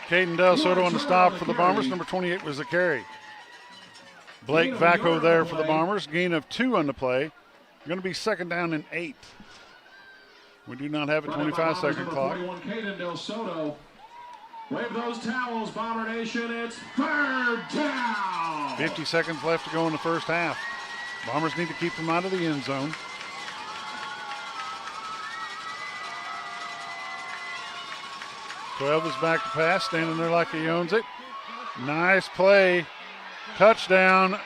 Caden Del Soto on the stop for the Bombers. Number 28 was the carry. Blake Vacco there for the Bombers. Gain of 2 on the play. Going to be second down and 8. We do not have a 25-second clock. 41, Caden Del Soto. Wave those towels, Bomber Nation. It's third down. 50 seconds left to go in the first half. Bombers need to keep them out of the end zone. Is back to pass, standing there like he owns it. Nice play. Touchdown,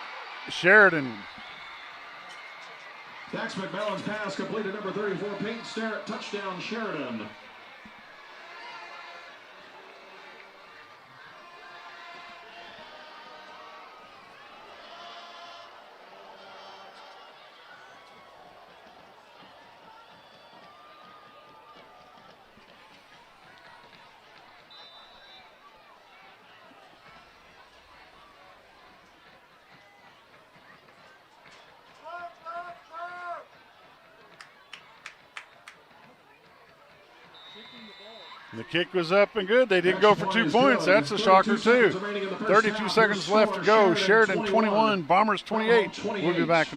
Sheridan. Dax McMillan's pass completed. Number 34, Peyton Starrett. Touchdown, Sheridan. The kick was up and good. They did go for 2 points. That's a shocker, too. 32 seconds left to go. Sheridan 21, Bombers 28. We'll be back.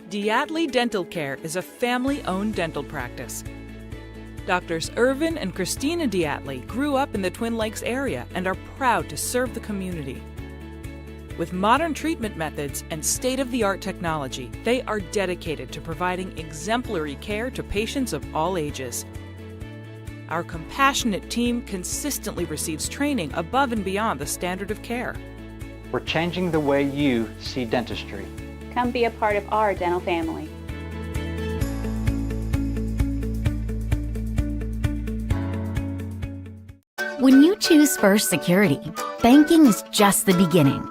Diatley Dental Care is a family-owned dental practice. Doctors Irvin and Christina Diatley grew up in the Twin Lakes area and are proud to serve the community. With modern treatment methods and state-of-the-art technology, they are dedicated to providing exemplary care to patients of all ages. Our compassionate team consistently receives training above and beyond the standard of care. We're changing the way you see dentistry. Come be a part of our dental family. When you choose First Security, banking is just the beginning.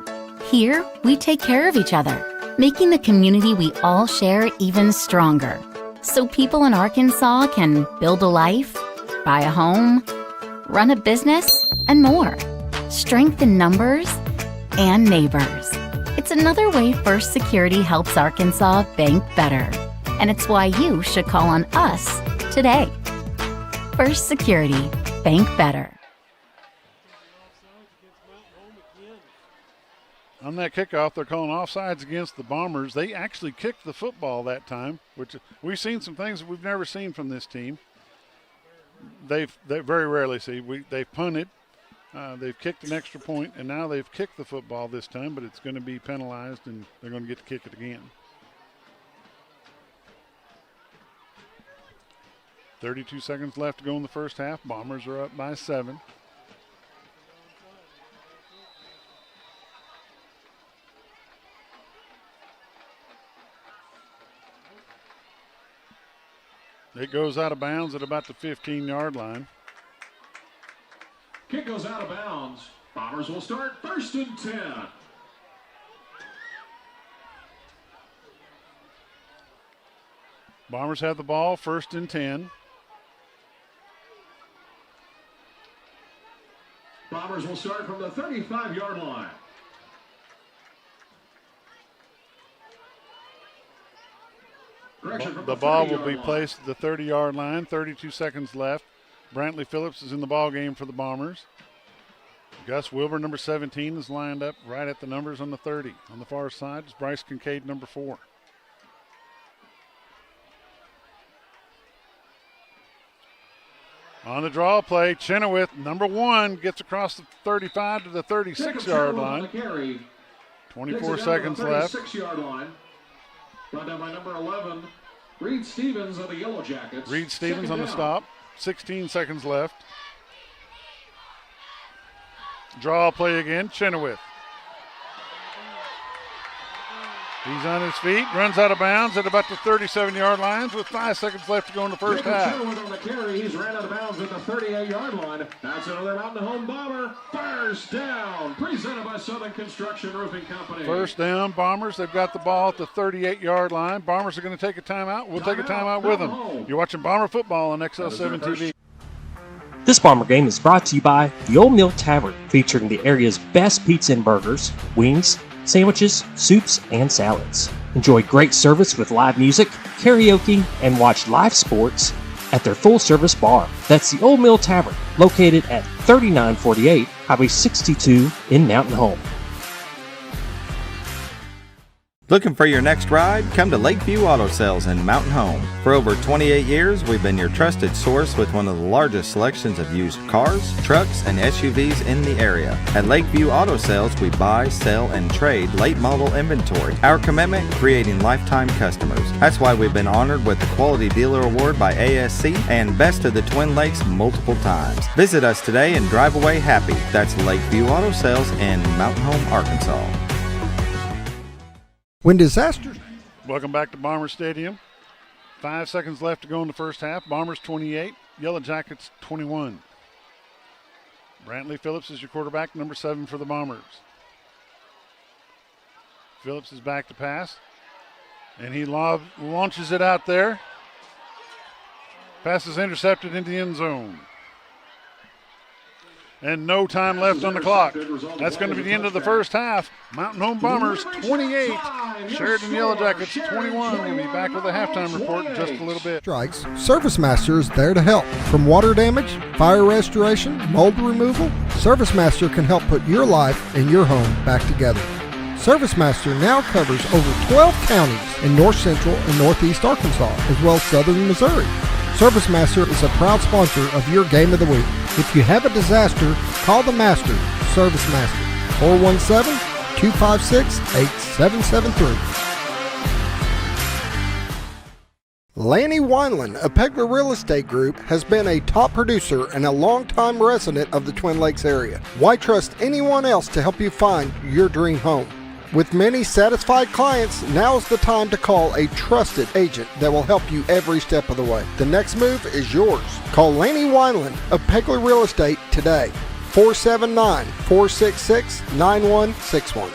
Here, we take care of each other, making the community we all share even stronger. So people in Arkansas can build a life, buy a home, run a business, and more. Strength in numbers and neighbors. It's another way First Security helps Arkansas bank better. And it's why you should call on us today. First Security, bank better. On that kickoff, they're calling offsides against the Bombers. They actually kicked the football that time, which we've seen some things that we've never seen from this team. They very rarely see. They've punted, they've kicked an extra point, and now they've kicked the football this time, but it's going to be penalized, and they're going to get to kick it again. 32 seconds left to go in the first half. Bombers are up by 7. It goes out of bounds at about the 15-yard line. Kick goes out of bounds. Bombers will start first and 10. Bombers have the ball, first and 10. Bombers will start from the 35-yard line. The ball will be placed at the 30-yard line, 32 seconds left. Brantley Phillips is in the ball game for the Bombers. Gus Wilbur, number 17, is lined up right at the numbers on the 30. On the far side is Bryce Kincaid, number 4. On the draw play, Chenoweth, number 1, gets across the 35 to the 36-yard line. 24 seconds left. 36-yard line. Brought down by number 11, Reed Stevens of the Yellowjackets. Reed Stevens on the stop. 16 seconds left. Draw play again, Chenoweth. He's on his feet, runs out of bounds at about the 37-yard lines with 5 seconds left to go in the first half. Chenoweth on the carry. He's ran out of bounds at the 38-yard line. That's another Mountain Home Bomber. First down, presented by Southern Construction Roofing Company. First down, Bombers. They've got the ball at the 38-yard line. Bombers are going to take a timeout. We'll take a timeout with them. You're watching Bomber football on XL7 TV. This Bomber game is brought to you by the Old Mill Tavern, featuring the area's best pizza and burgers, wings, sandwiches, soups, and salads. Enjoy great service with live music, karaoke, and watch live sports at their full-service bar. That's the Old Mill Tavern, located at 3948 Highway 62 in Mountain Home. Looking for your next ride? Come to Lakeview Auto Sales in Mountain Home. For over 28 years, we've been your trusted source with one of the largest selections of used cars, trucks, and SUVs in the area. At Lakeview Auto Sales, we buy, sell, and trade late model inventory. Our commitment, creating lifetime customers. That's why we've been honored with the Quality Dealer Award by ASC and Best of the Twin Lakes multiple times. Visit us today and drive away happy. That's Lakeview Auto Sales in Mountain Home, Arkansas. When disasters... Welcome back to Bomber Stadium. 5 seconds left to go in the first half. Bombers 28, Yellowjackets 21. Brantley Phillips is your quarterback, number 7 for the Bombers. Phillips is back to pass, and he launches it out there. Pass is intercepted into the end zone. And no time left on the clock. That's going to be the end of the first half. Mountain Home Bombers 28, Sheridan Yellowjackets 21. We'll be back with a halftime report in just a little bit. Strikes, Service Master is there to help. From water damage, fire restoration, mold removal, Service Master can help put your life and your home back together. Service Master now covers over 12 counties in north central and northeast Arkansas, as well as southern Missouri. Service Master is a proud sponsor of your Game of the Week. If you have a disaster, call the Master, Service Master, 417-256-8773. Lanny Wineland of Pegler Real Estate Group has been a top producer and a longtime resident of the Twin Lakes area. Why trust anyone else to help you find your dream home? With many satisfied clients, now is the time to call a trusted agent that will help you every step of the way. The next move is yours. Call Lanny Wineland of Pegler Real Estate today, 479-466-9161.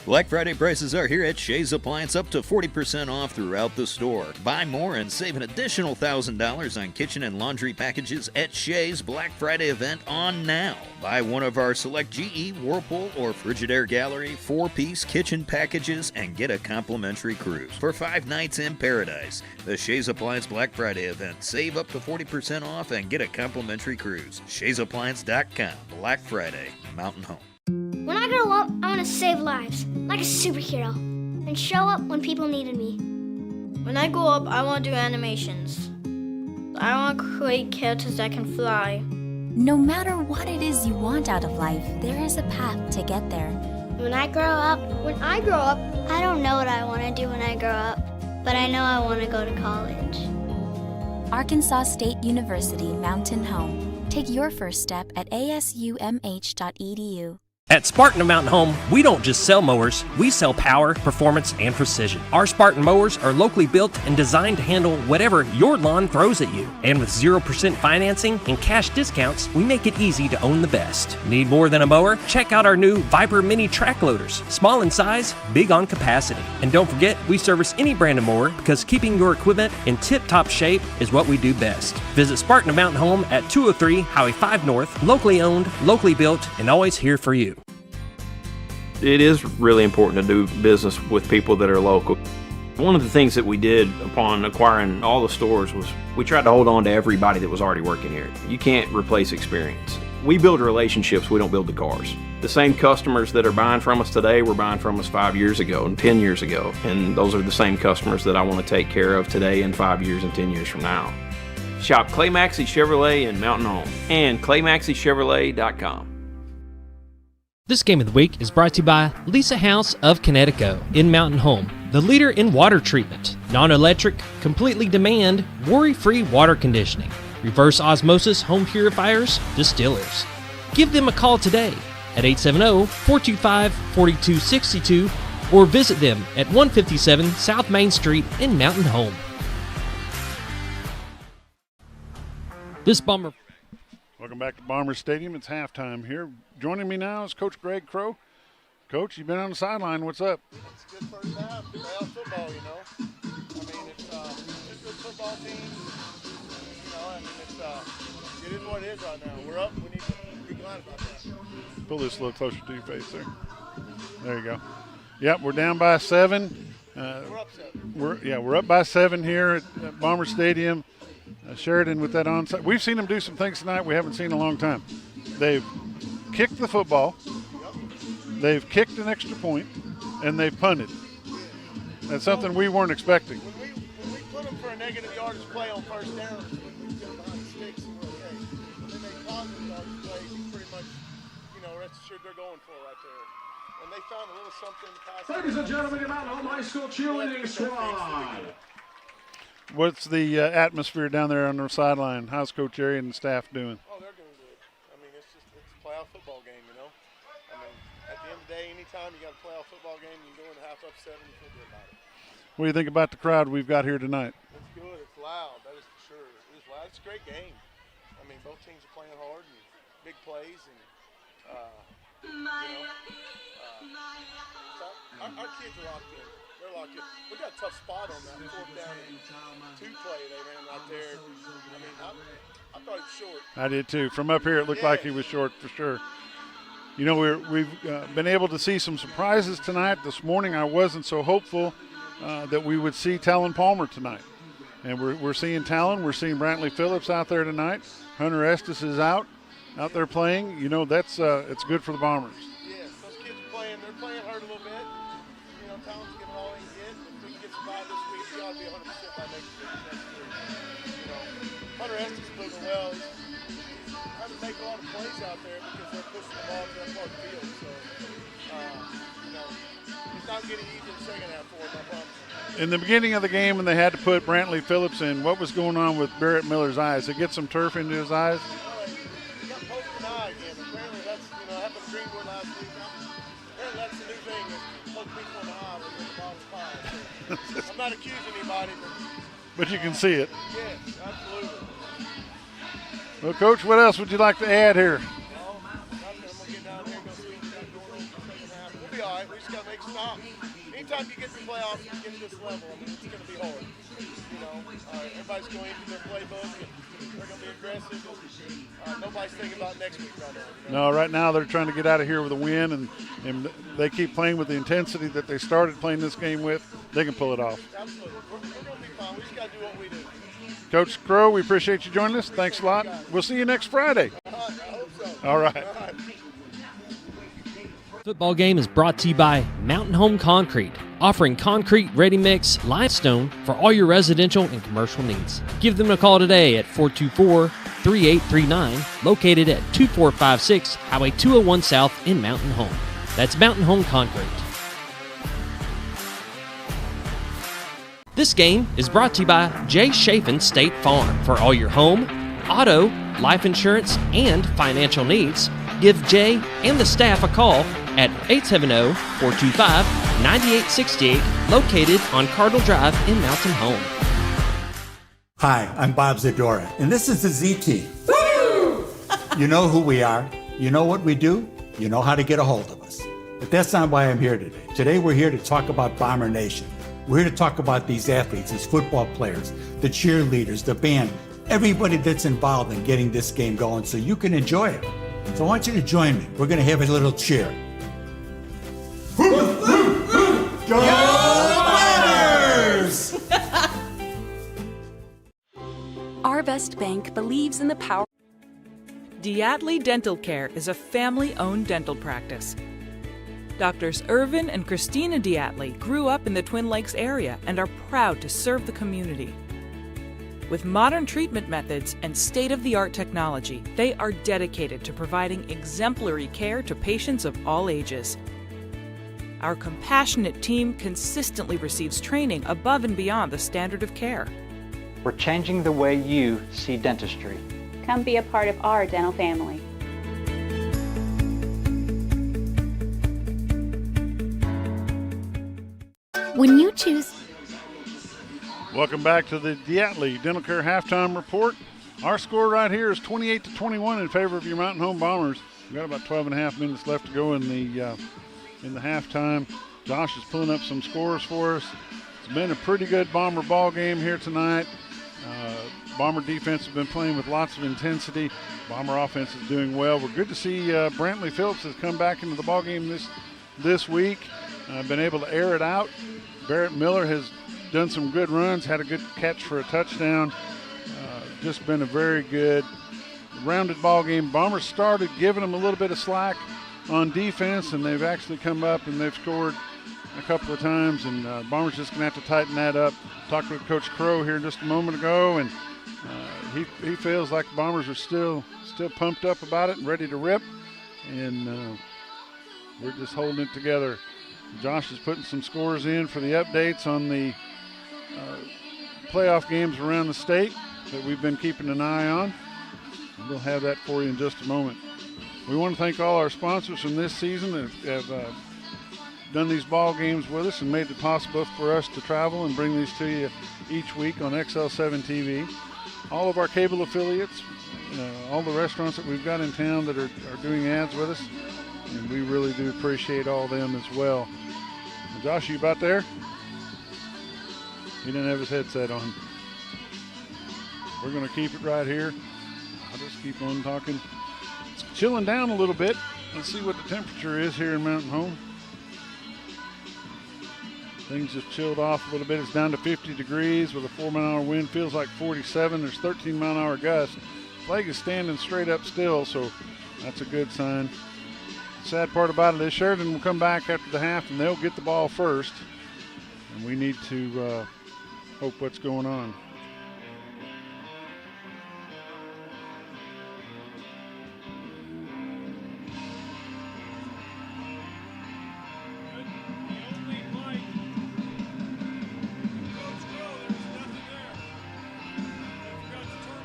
Black Friday prices are here at Shea's Appliance, up to 40% off throughout the store. Buy more and save an additional $1,000 on kitchen and laundry packages at Shea's Black Friday event on now. Buy one of our select GE, Whirlpool, or Frigidaire Gallery 4-piece kitchen packages and get a complimentary cruise for 5 nights in paradise. The Shea's Appliance Black Friday event. Save up to 40% off and get a complimentary cruise. Shea'sAppliance.com. Black Friday, Mountain Home. When I grow up, I want to save lives, like a superhero, and show up when people needed me. When I grow up, I want to do animations. I want to create characters that can fly. No matter what it is you want out of life, there is a path to get there. When I grow up, I don't know what I want to do when I grow up, but I know I want to go to college. Arkansas State University Mountain Home. Take your first step at asumh.edu. At Spartan of Mountain Home, we don't just sell mowers, we sell power, performance, and precision. Our Spartan mowers are locally built and designed to handle whatever your lawn throws at you. And with 0% financing and cash discounts, we make it easy to own the best. Need more than a mower? Check out our new Viper Mini track loaders. Small in size, big on capacity. And don't forget, we service any brand of mower because keeping your equipment in tip-top shape is what we do best. Visit Spartan of Mountain Home at 203 Highway 5 North, locally owned, locally built, and always here for you. It is really important to do business with people that are local. One of the things that we did upon acquiring all the stores was we tried to hold on to everybody that was already working here. You can't replace experience. We build relationships, we don't build the cars. The same customers that are buying from us today were buying from us 5 years ago and 10 years ago. And those are the same customers that I want to take care of today and 5 years and 10 years from now. Shop Clay Maxey Chevrolet in Mountain Home and ClayMaxeyChevrolet.com. This game of the week is brought to you by Lisa House of Connecticut in Mountain Home, the leader in water treatment, non-electric, completely demand, worry-free water conditioning, reverse osmosis home purifiers, distillers. Give them a call today at 870-425-4262 or visit them at 157 South Main Street in Mountain Home. This Bomber. Welcome back to Bomber Stadium. It's halftime here. Joining me now is Coach Greg Crow. Coach, you've been on the sideline. What's up? It's a good first half. Playoff football, you know. I mean, it's a good football team. You know, I mean, it is what it is right now. We're up. We need to be glad about that. Pull this a little closer to your face there. There you go. Yep, we're down by 7. We're up 7. We're up by 7 here at Bomber Stadium. Sheridan with that onside. We've seen them do some things tonight we haven't seen in a long time. They've kicked the football, they've kicked an extra point, and they've punted. That's something we weren't expecting. When we put them for a negative yardage play on first down, we get behind the sticks and we're okay. When they make positive yardage plays, you pretty much, you know, rest assured they're going for it right there. And they found a little something to pass. Ladies and gentlemen, your Mountain Home High School cheerleading squad. What's the atmosphere down there on the sideline? How's Coach Ari and the staff doing? Oh, they're doing good. I mean, it's a playoff football game, you know. I mean, at the end of the day, anytime you got a playoff football game, you go into half up 7, you feel good about it. What do you think about the crowd we've got here tonight? It's good. It's loud. That is for sure. It is loud. It's a great game. I mean, both teams are playing hard and big plays, and you know, our kids are locked in. They're locked in. We got a tough spot on that 4th down and 2 play they ran out there. I mean, I thought it was short. I did too. From up here, it looked like he was short for sure. You know, we've been able to see some surprises tonight. This morning, I wasn't so hopeful that we would see Talon Palmer tonight. And we're seeing Talon. We're seeing Brantley Phillips out there tonight. Hunter Estes is out there playing. You know, that's it's good for the Bombers. Yes, those kids are playing. They're playing hard a little bit. You know, Talon's giving all they can get. If we can get some by this week, we ought to be 100% by next week. You know, Hunter Estes is moving well. He's having to make a lot of plays out there because they're pushing the ball to that part of the field. So, you know, it's not getting easy in the second half for him, I promise. In the beginning of the game, when they had to put Brantley Phillips in, what was going on with Barrett Miller's eyes? Did it get some turf into his eyes? He got poked in the eye again. Apparently that's, you know, happened to Greenwood last week. Apparently that's the new thing, is poke people in the eye when they're in the bottom pie. So, I'm not accusing anybody, But you can see it. yes, absolutely. Well, Coach, what else would you like to add here? I'm going to get down there and go see what we got going on in the second half. We'll be all right. We just got to make stops. Anytime you get to the playoffs, you get to this level, I mean, it's going to be hard. You know, everybody's going into their playbook, and they're going to be aggressive. And, nobody's thinking about next week right now. You know? No, right now they're trying to get out of here with a win, and they keep playing with the intensity that they started playing this game with. They can pull it off. Absolutely. We're going to be fine. We just got to do what we do. Coach Crow, we appreciate you joining us. Thanks a lot. We'll see you next Friday. I hope so. All right. Football game is brought to you by Mountain Home Concrete, offering concrete, ready mix, limestone for all your residential and commercial needs. Give them a call today at 424-3839, located at 2456 Highway 201 South in Mountain Home. That's Mountain Home Concrete. This game is brought to you by Jay Chafin State Farm. For all your home, auto, life insurance, and financial needs, Give Jay and the staff a call at 870-425-9868, located on Cardinal Drive in Mountain Home. Hi, I'm Bob Zadora, and this is the Z Team. You know who we are, you know what we do, you know how to get a hold of us. But that's not why I'm here today. Today we're here to talk about Bomber Nation. We're here to talk about these athletes, these football players, the cheerleaders, the band, everybody that's involved in getting this game going so you can enjoy it. So I want you to join me. We're going to have a little cheer. Go Bombers! Our Best Bank believes in the power. Diatley Dental Care is a family-owned dental practice. Doctors Irvin and Christina Diatley grew up in the Twin Lakes area and are proud to serve the community. With modern treatment methods and state-of-the-art technology, they are dedicated to providing exemplary care to patients of all ages. Our compassionate team consistently receives training above and beyond the standard of care. We're changing the way you see dentistry. Come be a part of our dental family. When you choose... Welcome back to the Diatley Dental Care Halftime Report. Our score right here is 28-21 in favor of your Mountain Home Bombers. We've got about 12 and a half minutes left to go in the halftime. Josh is pulling up some scores for us. It's been a pretty good Bomber ball game here tonight. Bomber defense has been playing with lots of intensity. Bomber offense is doing well. We're good to see Brantley Phillips has come back into the ball game this week. Been able to air it out. Barrett Miller has done some good runs, had a good catch for a touchdown. Just been a very good rounded ball game. Bombers started giving them a little bit of slack on defense, and they've actually come up and they've scored a couple of times, and Bombers just going to have to tighten that up. Talked with Coach Crow here just a moment ago, and he feels like the Bombers are still pumped up about it and ready to rip, and we're just holding it together. Josh is putting some scores in for the updates on the playoff games around the state that we've been keeping an eye on. And we'll have that for you in just a moment. We want to thank all our sponsors from this season that have done these ball games with us and made it possible for us to travel and bring these to you each week on XL7 TV. All of our cable affiliates, all the restaurants that we've got in town that are doing ads with us, and we really do appreciate all of them as well. Josh, you about there? He didn't have his headset on. We're going to keep it right here. I'll just keep on talking. It's chilling down a little bit. Let's see what the temperature is here in Mountain Home. Things just chilled off a little bit. It's down to 50 degrees with a 4-mile-an-hour wind. Feels like 47. There's 13-mile-an-hour gusts. Flag is standing straight up still, so that's a good sign. The sad part about it is Sheridan will come back after the half, and they'll get the ball first. And we need to hope what's going on.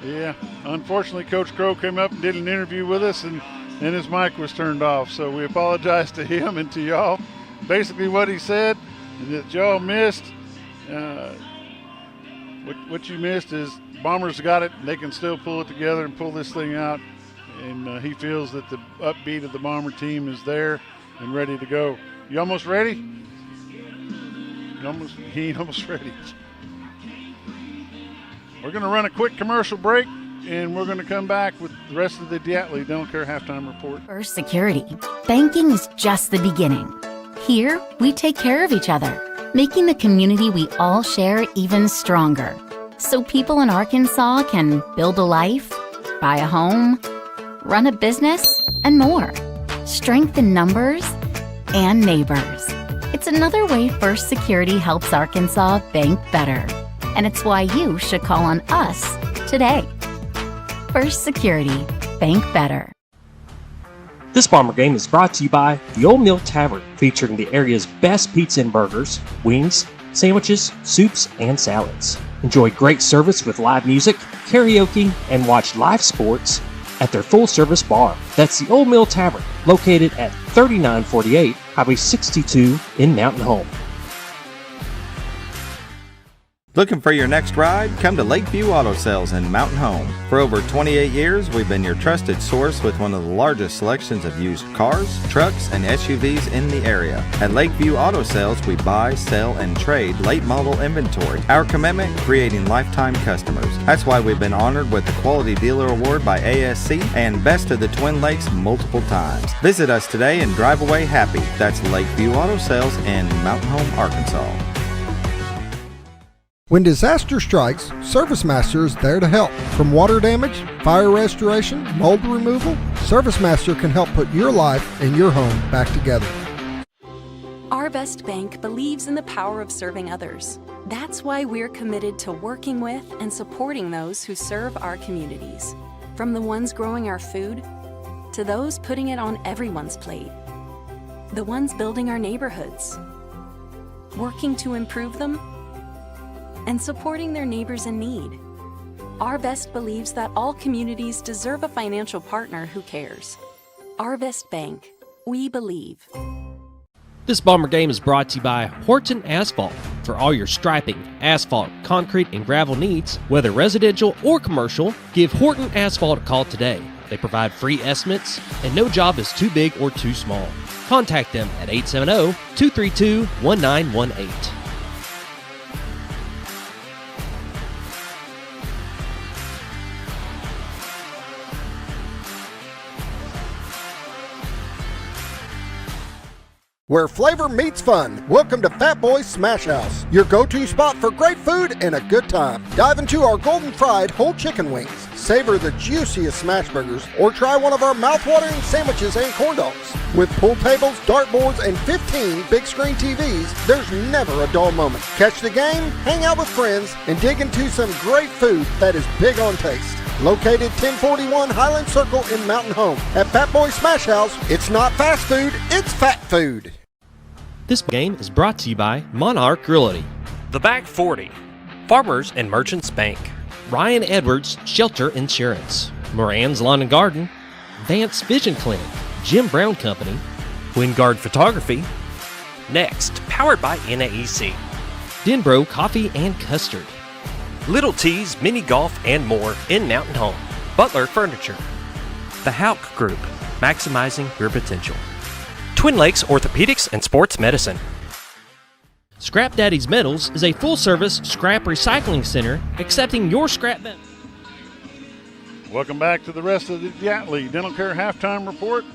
Yeah, unfortunately, Coach Crow came up and did an interview with us, and his mic was turned off. So we apologize to him and to y'all. Basically what he said, and that y'all missed, what you missed is Bombers got it. They can still pull it together and pull this thing out. And he feels that the upbeat of the Bomber team is there and ready to go. You almost ready? He ain't almost ready. We're going to run a quick commercial break, and we're going to come back with the rest of the Diatley Dental Care Halftime Report. First Security. Banking is just the beginning. Here, we take care of each other, making the community we all share even stronger. So people in Arkansas can build a life, buy a home, run a business, and more. Strengthen numbers and neighbors. It's another way First Security helps Arkansas bank better. And it's why you should call on us today. First Security. Bank better. This Bomber game is brought to you by the Old Mill Tavern, featuring the area's best pizza and burgers, wings, sandwiches, soups, and salads. Enjoy great service with live music, karaoke, and watch live sports at their full-service bar. That's the Old Mill Tavern, located at 3948 Highway 62 in Mountain Home. Looking for your next ride? Come to Lakeview Auto Sales in Mountain Home. For over 28 years, we've been your trusted source with one of the largest selections of used cars, trucks, and SUVs in the area. At Lakeview Auto Sales, we buy, sell, and trade late model inventory. Our commitment, creating lifetime customers. That's why we've been honored with the Quality Dealer Award by ASC and Best of the Twin Lakes multiple times. Visit us today and drive away happy. That's Lakeview Auto Sales in Mountain Home, Arkansas. When disaster strikes, ServiceMaster is there to help. From water damage, fire restoration, mold removal, ServiceMaster can help put your life and your home back together. Our Best Bank believes in the power of serving others. That's why we're committed to working with and supporting those who serve our communities. From the ones growing our food, to those putting it on everyone's plate. The ones building our neighborhoods, working to improve them, and supporting their neighbors in need. Our Best believes that all communities deserve a financial partner who cares. Our Best Bank. We believe. This Bomber game is brought to you by Horton Asphalt. For all your striping, asphalt, concrete, and gravel needs, whether residential or commercial, give Horton Asphalt a call today. They provide free estimates, and no job is too big or too small. Contact them at 870-232-1918. Where flavor meets fun, welcome to Fat Boy's Smash House, your go-to spot for great food and a good time. Dive into our golden fried whole chicken wings, savor the juiciest smash burgers, or try one of our mouth-watering sandwiches and corn dogs. With pool tables, dartboards, and 15 big screen TVs, there's never a dull moment. Catch the game, hang out with friends, and dig into some great food that is big on taste. Located 1041 Highland Circle in Mountain Home. At Fat Boy Smash House, it's not fast food, it's fat food. This game is brought to you by Monarch Realty, The Back 40, Farmers and Merchants Bank, Ryan Edwards Shelter Insurance, Moran's Lawn and Garden, Vance Vision Clinic, Jim Brown Company, Wingard Photography, Next, powered by NAEC, Denbro Coffee and Custard, Little T's Mini Golf and more in Mountain Home, Butler Furniture, The Hauk Group, maximizing your potential, Twin Lakes Orthopedics and Sports Medicine. Scrap Daddy's Metals is a full-service scrap recycling center accepting your scrap metal. Welcome back to the rest of the Yardley Dental Care Halftime Report.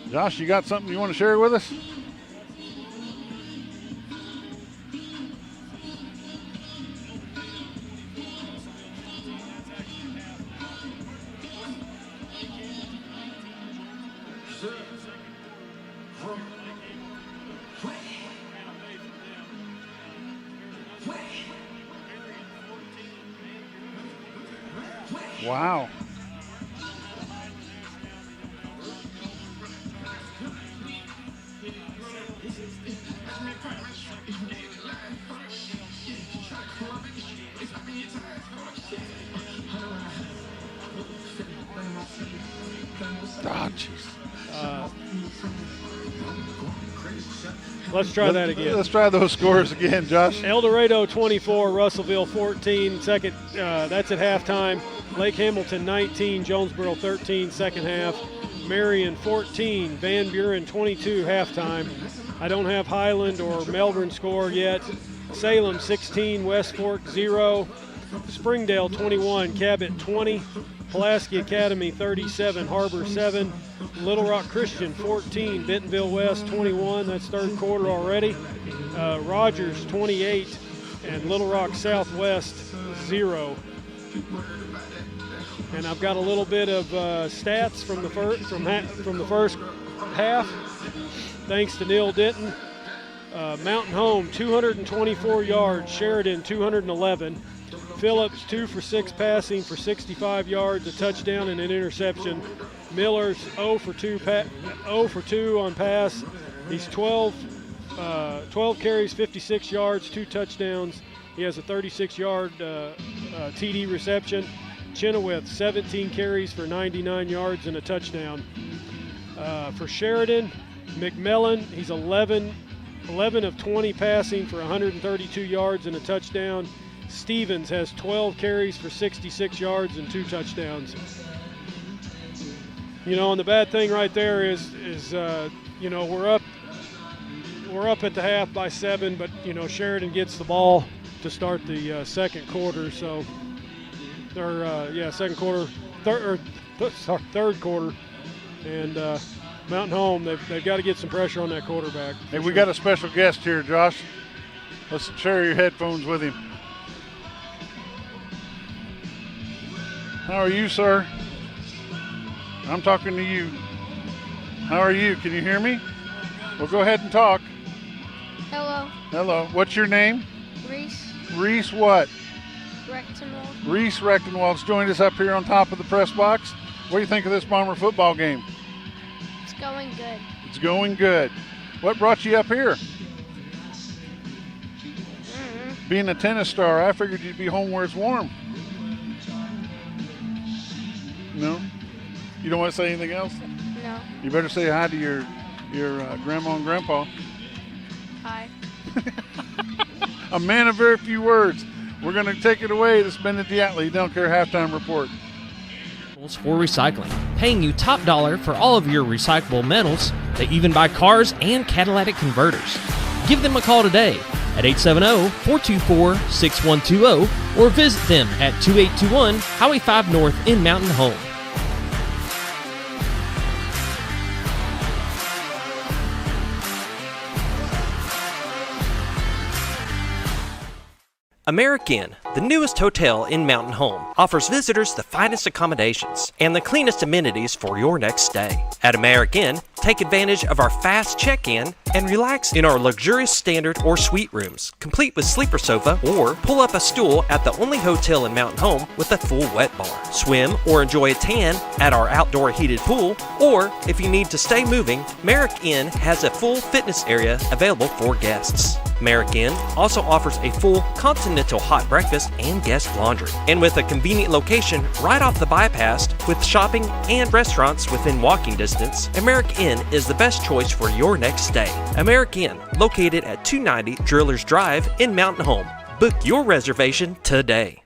Josh, you got something you want to share with us? Wow. Oh, jeez. Let's try that again. Let's try those scores again, Josh. El Dorado 24, Russellville 14. Second, that's at halftime. Lake Hamilton 19, Jonesboro 13, second half. Marion 14, Van Buren 22, halftime. I don't have Highland or Melbourne score yet. Salem 16, West Fork 0. Springdale 21, Cabot 20. Pulaski Academy 37, Harbor 7. Little Rock Christian 14, Bentonville West 21. That's third quarter already. Rogers 28, and Little Rock Southwest 0. And I've got a little bit of stats from the first half. Thanks to Neil Denton. Mountain Home 224 yards, Sheridan 211. Phillips 2 for 6 passing for 65 yards, a touchdown and an interception. Miller's 0 for 2 on pass. He's 12 carries, 56 yards, 2 touchdowns. He has a 36-yard TD reception. Chenoweth, 17 carries for 99 yards and a touchdown. For Sheridan, McMillan, he's 11 of 20 passing for 132 yards and a touchdown. Stevens has 12 carries for 66 yards and 2 touchdowns. And the bad thing right there is we're up at the half by 7, but Sheridan gets the ball to start the second quarter. So, third quarter, and Mountain Home, they've got to get some pressure on that quarterback. Hey, we got a special guest here, Josh. Let's share your headphones with him. How are you, sir? I'm talking to you. How are you? Can you hear me? Well, go ahead and talk. Hello. Hello. What's your name? Reese. Reese what? Recktenwald. Reese Recktenwald's joined us up here on top of the press box. What do you think of this Bomber football game? It's going good. It's going good. What brought you up here? Being a tennis star, I figured you'd be home where it's warm. No? You don't want to say anything else? No. You better say hi to your grandma and grandpa. Hi. A man of very few words. We're going to take it away to spend at the Diatley Don't Care halftime report. For recycling, paying you top dollar for all of your recyclable metals. They even buy cars and catalytic converters. Give them a call today at 870-424-6120 or visit them at 2821 Highway 5 North in Mountain Home. American, the newest hotel in Mountain Home, offers visitors the finest accommodations and the cleanest amenities for your next stay. At American, take advantage of our fast check-in and relax in our luxurious standard or suite rooms, complete with sleeper sofa, or pull up a stool at the only hotel in Mountain Home with a full wet bar. Swim or enjoy a tan at our outdoor heated pool, or if you need to stay moving, Merrick Inn has a full fitness area available for guests. Merrick Inn also offers a full continental hot breakfast and guest laundry. And with a convenient location right off the bypass with shopping and restaurants within walking distance, Merrick Inn is the best choice for your next stay. Merrick Inn, located at 290 Drillers Drive in Mountain Home. Book your reservation today.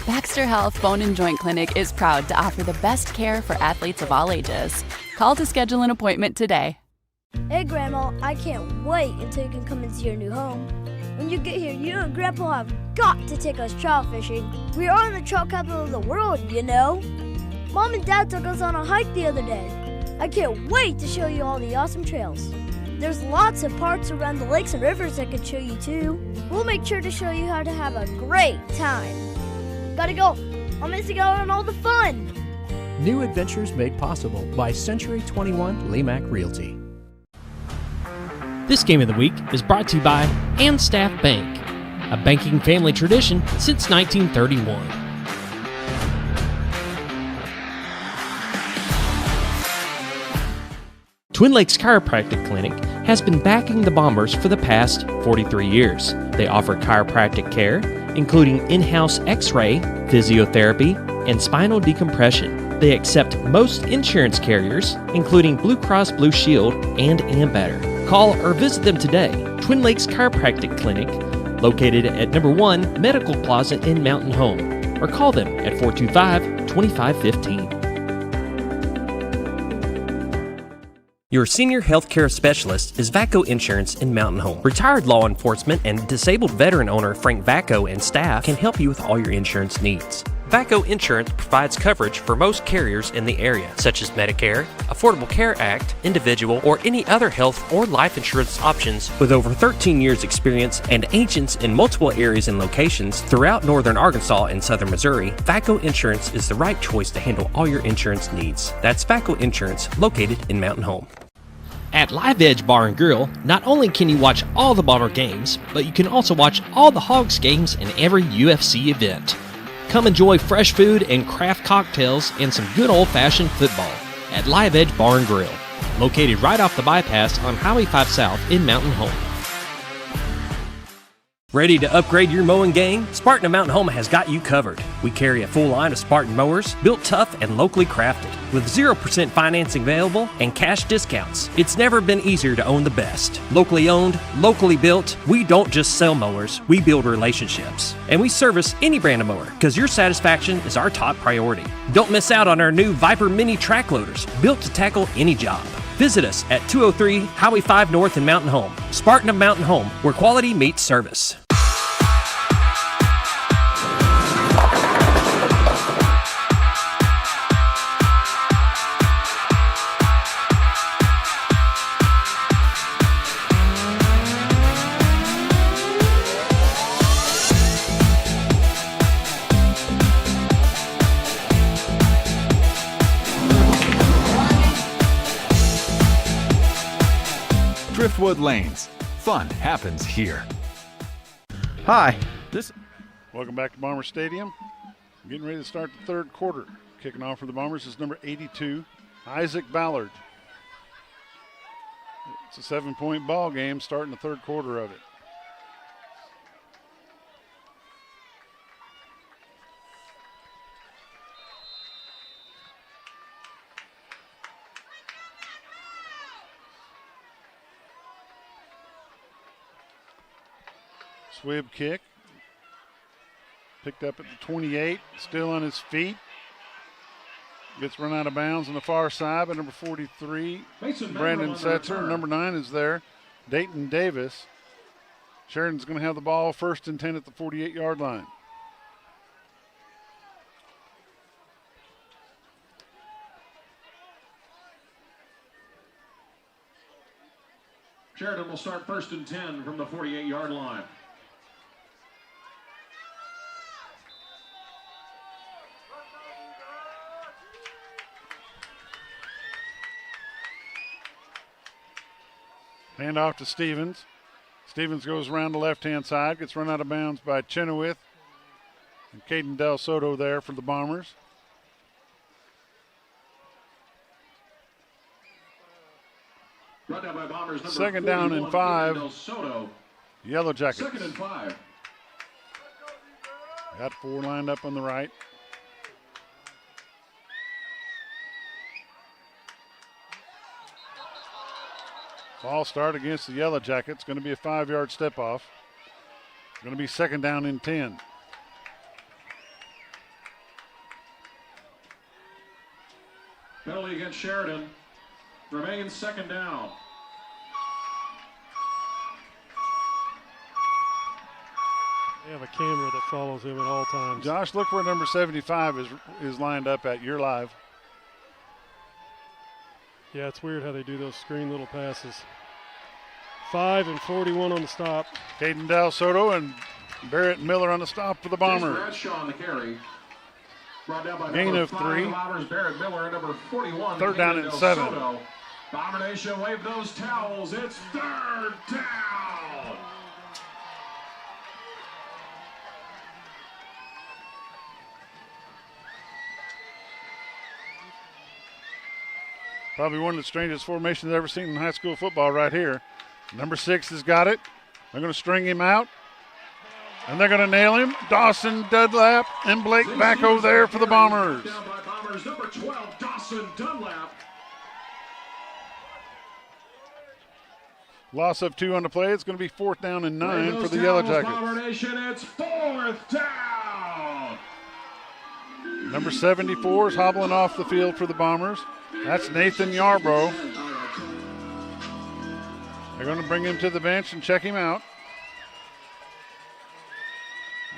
Baxter Health Bone and Joint Clinic is proud to offer the best care for athletes of all ages. Call to schedule an appointment today. Hey, Grandma, I can't wait until you can come and see your new home. When you get here, you and Grandpa have got to take us trout fishing. We are in the trout capital of the world, you know. Mom and Dad took us on a hike the other day. I can't wait to show you all the awesome trails. There's lots of parks around the lakes and rivers I could show you too. We'll make sure to show you how to have a great time. Gotta go. I'm missing out on all the fun. New adventures made possible by Century 21 Lemac Realty. This game of the week is brought to you by And Staff Bank, a banking family tradition since 1931. Twin Lakes Chiropractic Clinic has been backing the Bombers for the past 43 years. They offer chiropractic care, including in-house x-ray, physiotherapy, and spinal decompression. They accept most insurance carriers, including Blue Cross Blue Shield and Ambetter. Call or visit them today. Twin Lakes Chiropractic Clinic, located at number 1 Medical Plaza in Mountain Home, or call them at 425-2515. Your senior healthcare specialist is VACO Insurance in Mountain Home. Retired law enforcement and disabled veteran owner Frank VACO and staff can help you with all your insurance needs. VACO Insurance provides coverage for most carriers in the area, such as Medicare, Affordable Care Act, individual, or any other health or life insurance options. With over 13 years experience and agents in multiple areas and locations throughout northern Arkansas and southern Missouri, VACO Insurance is the right choice to handle all your insurance needs. That's VACO Insurance, located in Mountain Home. At Live Edge Bar and Grill, not only can you watch all the Bomber games, but you can also watch all the Hogs games and every UFC event. Come enjoy fresh food and craft cocktails and some good old-fashioned football at Live Edge Bar and Grill, located right off the bypass on Highway 5 South in Mountain Home. Ready to upgrade your mowing game? Spartan of Mountain Home has got you covered. We carry a full line of Spartan mowers, built tough and locally crafted, with 0% financing available and cash discounts. It's never been easier to own the best. Locally owned, locally built, we don't just sell mowers, we build relationships. And we service any brand of mower, because your satisfaction is our top priority. Don't miss out on our new Viper Mini track loaders, built to tackle any job. Visit us at 203 Highway 5 North in Mountain Home. Spartan of Mountain Home, where quality meets service. Driftwood Lanes. Fun happens here. Hi. Welcome back to Bomber Stadium. Getting ready to start the third quarter. Kicking off for the Bombers is number 82, Isaac Ballard. It's a 7-point ball game starting the third quarter of it. Swib kick. Picked up at the 28, still on his feet. Gets run out of bounds on the far side by number 43, Brandon Setzer. Number 9 is there, Dayton Davis. Sheridan's going to have the ball first and 10 at the 48-yard line. Sheridan will start first and 10 from the 48-yard line. Hand off to Stevens. Stevens goes around the left-hand side, gets run out of bounds by Chenoweth. And Caden Del Soto there for the Bombers. Run down by Bombers, number Second down and 5. Del Soto. Yellowjackets. Second and 5. Got 4 lined up on the right. Ball start against the Yellowjackets. Going to be a 5-yard step off. Going to be second down and 10. Penalty against Sheridan. Remains second down. They have a camera that follows him at all times. Josh, look where number 75 is lined up at. You're live. Yeah, it's weird how they do those screen little passes. 5 and 41 on the stop. Caden Del Soto and Barrett Miller on the stop for the Bombers. Bradshaw on the carry. Brought down by Gain of 3. Bombers, Barrett Miller, number 41. Third down and 7. Soto. Bomber Nation, wave those towels. It's third down. Probably one of the strangest formations I've ever seen in high school football right here. Number 6 has got it. They're going to string him out. And they're going to nail him. Dawson Dunlap and Blake back over there for the Bombers. Down by Bombers, number 12, Dawson Dunlap. Loss of 2 on the play. It's going to be 4th down and 9 for the Yellowjackets. Bomber Nation, it's 4th down. Number 74 is hobbling off the field for the Bombers. That's Nathan Yarbrough. They're going to bring him to the bench and check him out.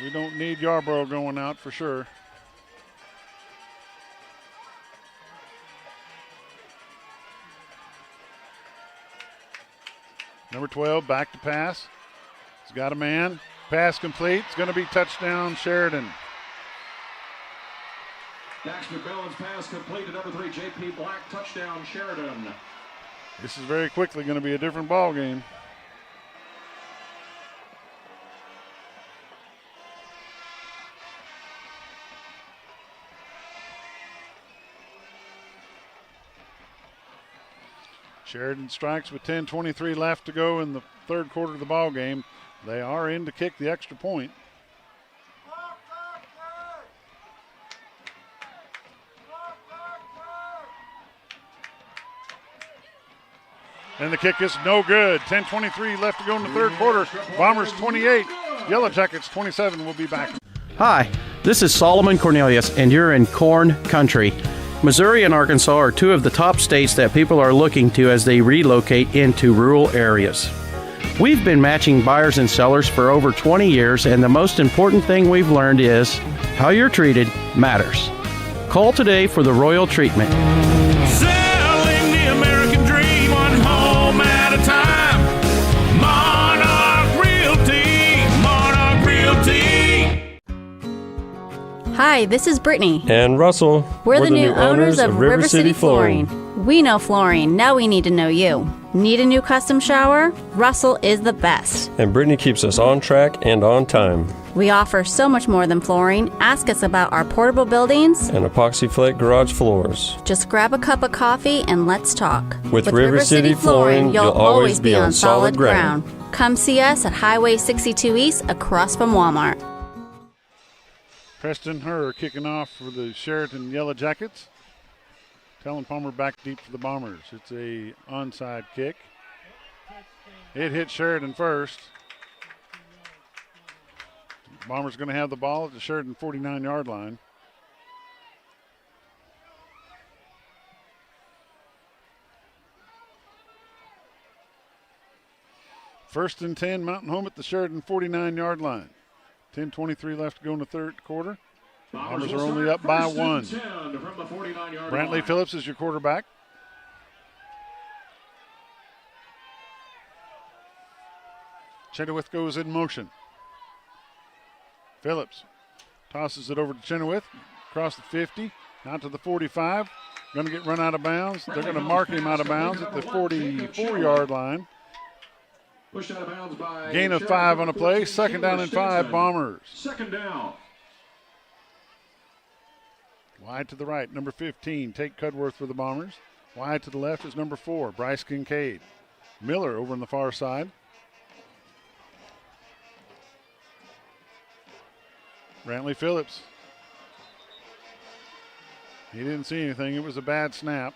We don't need Yarbrough going out for sure. Number 12, back to pass. He's got a man. Pass complete. It's going to be touchdown Sheridan. Daxter Bellins pass complete to number 3, J.P. Black. Touchdown Sheridan. This is very quickly going to be a different ball game. Sheridan strikes with 10:23 left to go in the third quarter of the ball game. They are in to kick the extra point. And the kick is no good. 10:23 left to go in the third quarter. Bombers 28, Yellowjackets 27. We'll be back. Hi, this is Solomon Cornelius, and you're in corn country. Missouri and Arkansas are two of the top states that people are looking to as they relocate into rural areas. We've been matching buyers and sellers for over 20 years, and the most important thing we've learned is how you're treated matters. Call today for the royal treatment. Selling the American dream, one home at a time. Monarch Realty, Monarch Realty. Hi, this is Brittany. And Russell. We're the new owners of River City Flooring. We know flooring, now we need to know you. Need a new custom shower? Russell is the best. And Brittany keeps us on track and on time. We offer so much more than flooring. Ask us about our portable buildings and epoxy flake garage floors. Just grab a cup of coffee and let's talk. With River City Flooring, you'll always be on solid ground. Come see us at Highway 62 East across from Walmart. Preston Herr kicking off for the Sheridan Yellowjackets. Talon Palmer back deep for the Bombers. It's a onside kick. It hit Sheridan first. Bombers going to have the ball at the Sheridan 49-yard line. First and 10, Mountain Home at the Sheridan 49-yard line. 10:23 left to go in the third quarter. Bombers are only up by one. Brantley Phillips is your quarterback. Chenoweth goes in motion. Phillips tosses it over to Chenoweth, across the 50, out to the 45. Going to get run out of bounds. They're going to mark him out of bounds at the 44-yard line. Pushed out of bounds by gain of 5 on a play. Second down and 5, Bombers. Second down. Wide to the right, number 15, Tate Cudworth for the Bombers. Wide to the left is number 4, Bryce Kincaid. Miller over on the far side. Brantley Phillips. He didn't see anything. It was a bad snap.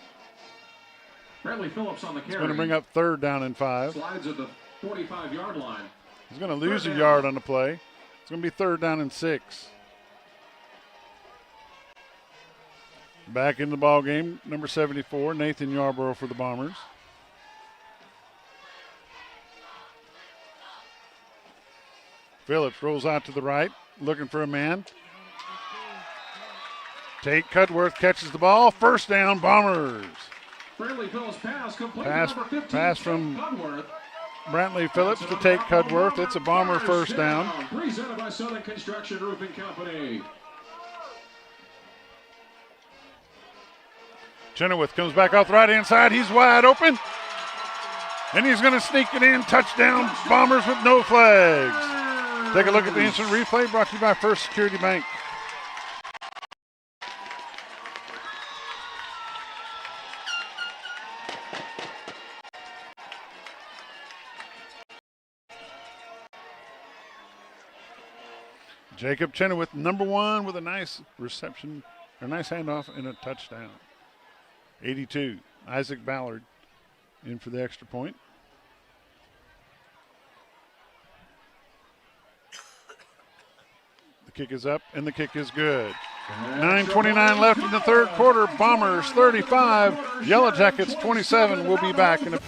Brantley Phillips on the carry. He's going to bring up third down and 5. Slides at the 45-yard line. He's going to lose a yard on the play. It's going to be third down and 6. Back in the ball game, number 74, Nathan Yarborough for the Bombers. Phillips rolls out to the right, looking for a man. Tate Cudworth catches the ball. First down, Bombers. Brantley Phillips pass complete. Pass from Brantley Phillips to Tate Cudworth. It's a Bomber first down. Presented by Southern Construction Roofing Company. Chenoweth comes back off the right-hand side. He's wide open. And he's going to sneak it in. Touchdown, Bombers with no flags. Take a look at the instant replay brought to you by First Security Bank. Jacob Chenoweth, number 1, with a nice reception, a nice handoff and a touchdown. 82, Isaac Ballard in for the extra point. The kick is up and the kick is good. 9:29 left in the third quarter. Bombers 35, Yellowjackets 27. We'll be back in a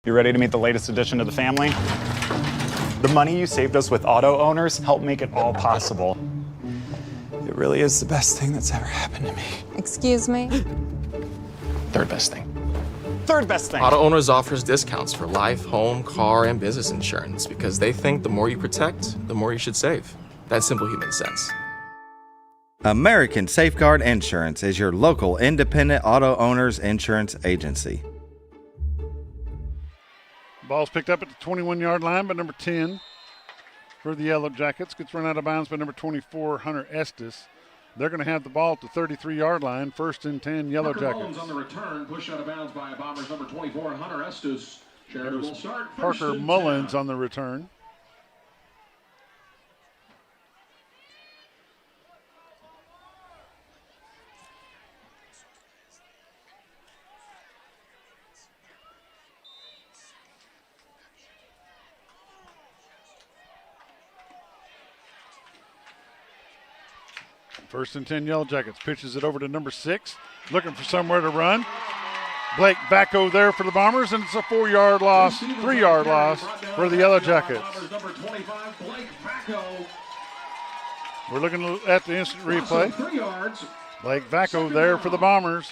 You ready to meet the latest addition to the family? The money you saved us with auto owners helped make it all possible. It really is the best thing that's ever happened to me. Excuse me? Third best thing. Third best thing. Auto Owners offers discounts for life, home, car, and business insurance because they think the more you protect, the more you should save. That's simple human sense. American Safeguard Insurance is your local independent auto owners insurance agency. Ball's picked up at the 21-yard line by number 10 for the Yellowjackets. Gets run out of bounds by number 24, Hunter Estes. They're going to have the ball at the 33-yard line. 1st and 10, Yellowjackets. On the return, pushed out of bounds by Bombers number 24, Hunter Estes. Sheridan will start. Parker Mullins on the return. First and 10, Yellowjackets. Pitches it over to number 6. Looking for somewhere to run. Blake Backo there for the Bombers, and it's a 4-yard loss, 3-yard loss for the Yellowjackets. We're looking at the instant replay. Blake Backo there for the Bombers.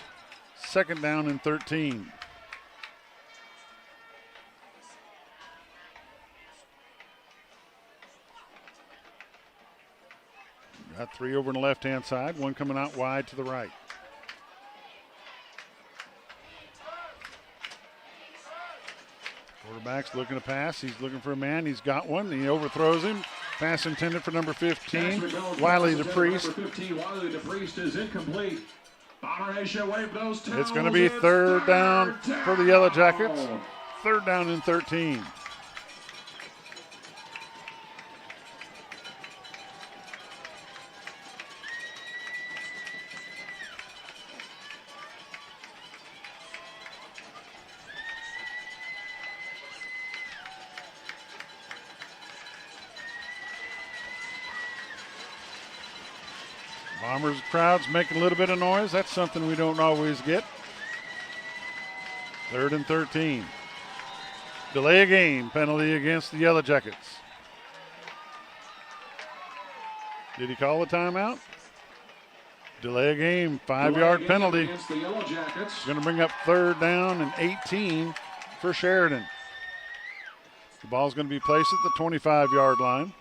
2nd down and 13. Got 3 over on the left-hand side, 1 coming out wide to the right. Quarterback's looking to pass. He's looking for a man. He's got one. He overthrows him. Pass intended for number 15, Wiley DePriest. Number 15, Wiley DePriest is incomplete. It's going to be 3rd down for the Yellowjackets. 3rd down and 13. Bombers crowd's making a little bit of noise. That's something we don't always get. 3rd and 13. Delay a game penalty against the Yellowjackets. Did he call a timeout? Delay a game, 5-yard penalty. Going to bring up 3rd down and 18 for Sheridan. The ball's going to be placed at the 25-yard line.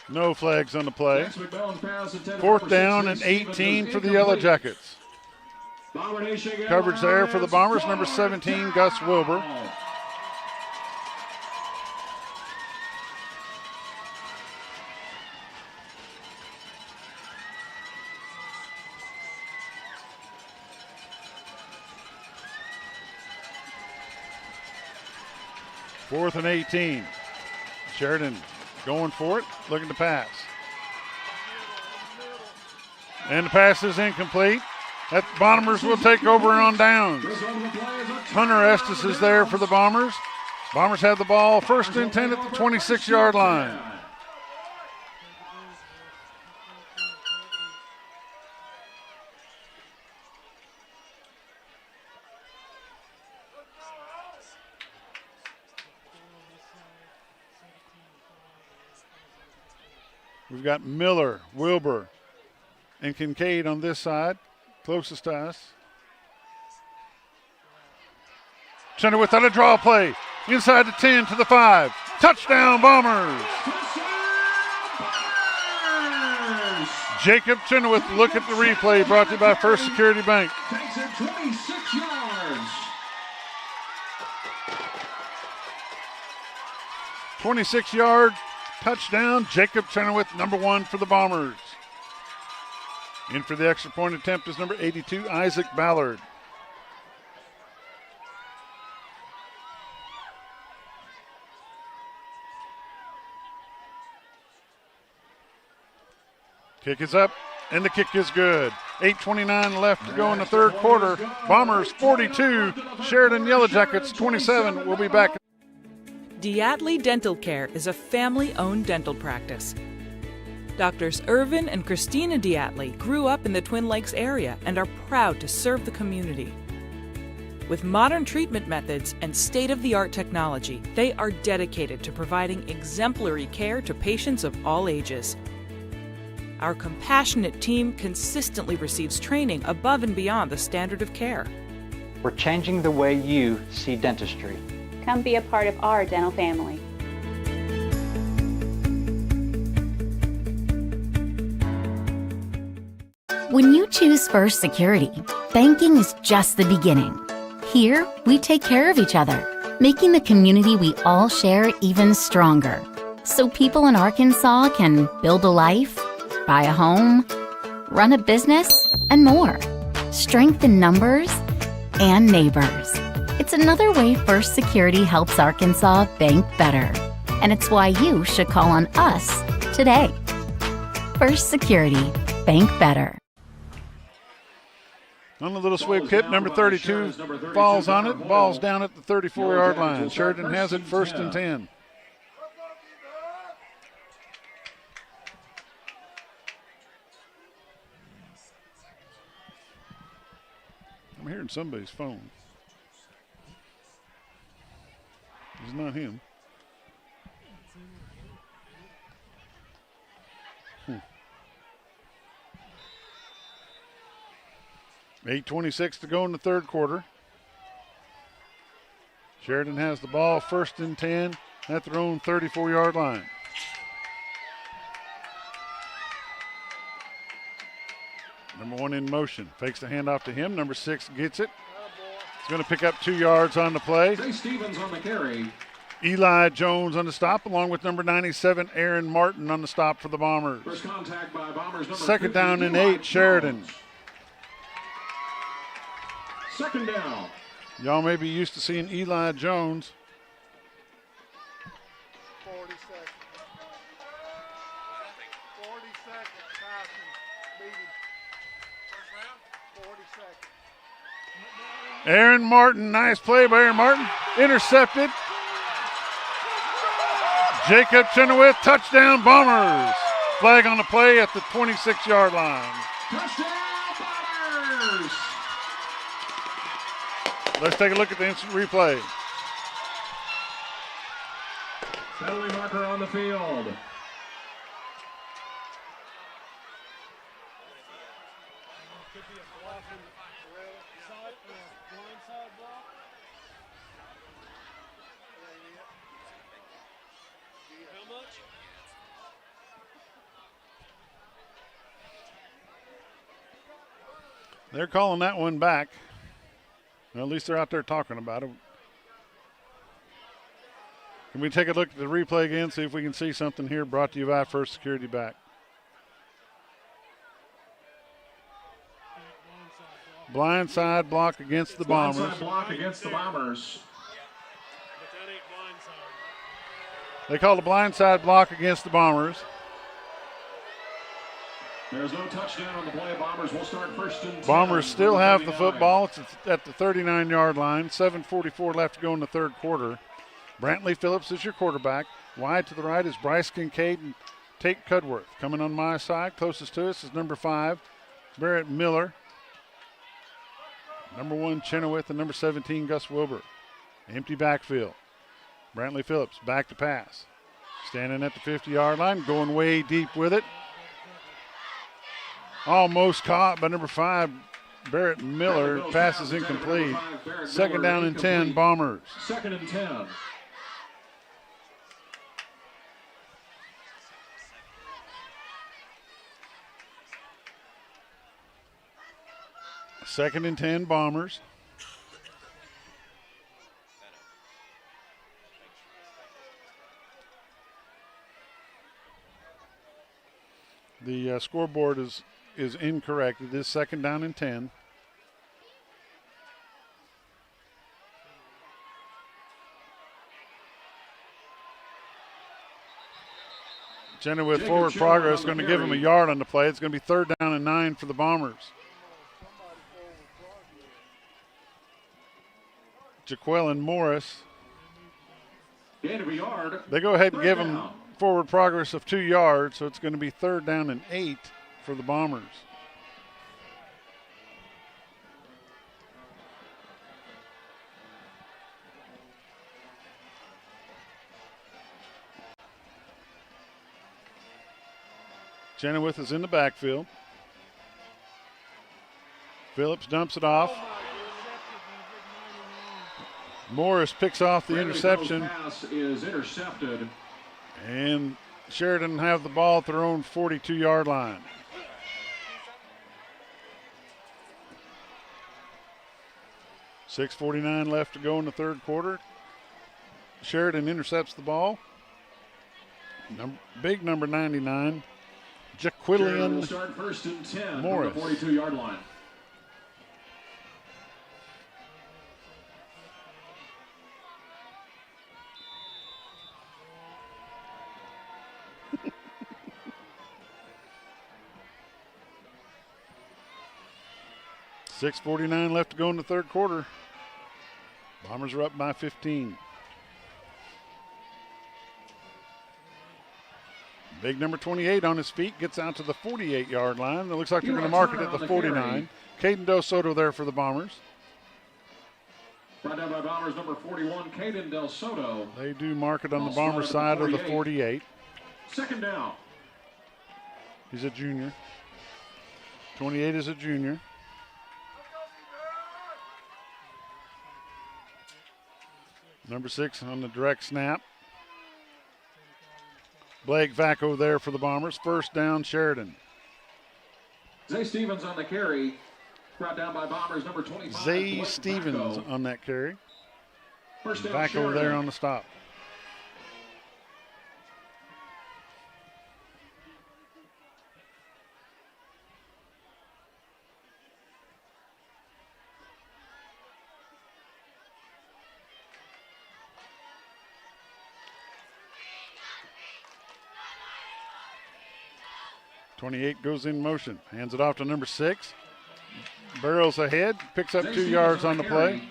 No flags on the play. 4th down and 18 for the Yellowjackets. Coverage there for the Bombers, number 17, Gus Wilbur. Fourth and 18. Sheridan going for it, looking to pass. And the pass is incomplete. That Bombers will take over on downs. Hunter Estes is there for the Bombers. Bombers have the ball, 1st and 10 at the 26-yard line. We've got Miller, Wilbur, and Kincaid on this side, closest to us. Chenoweth on a draw play, inside the 10 to the 5. Touchdown, Bombers! Jacob Chenoweth, look at the replay, brought to you by First Security Bank. Takes it 26 yards. 26-yard touchdown, Jacob Chenoweth, number 1 for the Bombers. In for the extra point attempt is number 82, Isaac Ballard. Kick is up, and the kick is good. 8:29 left to go in the third quarter. Bombers 42, Sheridan Yellowjackets 27. We'll be back. Diatley Dental Care is a family-owned dental practice. Doctors Irvin and Christina Diatley grew up in the Twin Lakes area and are proud to serve the community. With modern treatment methods and state-of-the-art technology, they are dedicated to providing exemplary care to patients of all ages. Our compassionate team consistently receives training above and beyond the standard of care. We're changing the way you see dentistry. Come be a part of our dental family. When you choose First Security, banking is just the beginning. Here, we take care of each other, making the community we all share even stronger. So people in Arkansas can build a life, buy a home, run a business, and more. Strength in numbers and neighbors. It's another way First Security helps Arkansas bank better. And it's why you should call on us today. First Security, bank better. On the little sweep kick, number 32 falls on it. Ball's down at the 34-yard line. Sheridan has it 1st and 10. I'm hearing somebody's phone. It's not him. 8:26 to go in the third quarter. Sheridan has the ball 1st and 10 at their own 34-yard line. Number 1 in motion. Fakes the handoff to him. Number 6 gets it. He's going to pick up 2 yards on the play. Jay Stevens on the carry. Eli Jones on the stop, along with number 97, Aaron Martin on the stop for the Bombers. First contact by Bombers, number 2nd down 50, and Eli 8, Sheridan. Jones. 2nd down. Y'all may be used to seeing Eli Jones. 40 seconds. 40 seconds. Passing. Leading. First round. 40 seconds. Aaron Martin, nice play by Aaron Martin. Intercepted. Jacob Chenoweth, touchdown Bombers. Flag on the play at the 26-yard line. Touchdown Bombers. Let's take a look at the instant replay. Penalty marker on the field. They're calling that one back. Well, at least they're out there talking about it. Can we take a look at the replay again, see if we can see something here? Brought to you by First Security back. Blindside block against the Bombers. Blindside block against the Bombers. They called a blindside block against the Bombers. There's no touchdown on the play. Bombers will start 1st and 10. Bombers still have the football. It's at the 39-yard line. 7:44 left to go in the third quarter. Brantley Phillips is your quarterback. Wide to the right is Bryce Kincaid and Tate Cudworth. Coming on my side, closest to us is number 5, Barrett Miller. Number 1, Chenoweth, and number 17, Gus Wilbur. Empty backfield. Brantley Phillips back to pass. Standing at the 50-yard line, going way deep with it. Almost caught by number 5, Barrett Miller. Pass is incomplete. 2nd down and 10, Bombers. 2nd and 10. Second and 10, Bombers. The scoreboard is incorrect. It is 2nd down and 10. Chenoweth forward progress, going to give him a yard on the play. It's going to be 3rd down and 9 for the Bombers. Jaqueline Morris. Gain of a yard. They go ahead and give him forward progress of 2 yards, so it's going to be 3rd down and 8 for the Bombers. Chenoweth is in the backfield. Phillips dumps it off. Morris picks off the interception. Pass is intercepted. And Sheridan have the ball at their own 42-yard line. .6:49 left to go in the 3rd quarter. Sheridan intercepts the ball. Big number 99. Jaquillian start 1st and 10 Morris. From the 42-yard line. .6:49 left to go in the 3rd quarter. Bombers are up by 15. Big number 28 on his feet, gets out to the 48-yard line. It looks like they're going to mark it at the 49. Caden Del Soto there for the Bombers. Brought down by Bombers number 41, Caden Del Soto. They do mark it on the Bombers side of the 48. 2nd down. He's a junior. 28 is a junior. Number 6 on the direct snap. Blake Vacco there for the Bombers. 1st down, Sheridan. Zay Stevens on the carry. Brought down by Bombers number 25. Zay Stevens on that carry. First down, Vacco Sheridan. there on the stop. .28 goes in motion. Hands it off to number 6. Barrels ahead. Picks up 2 yards on the play.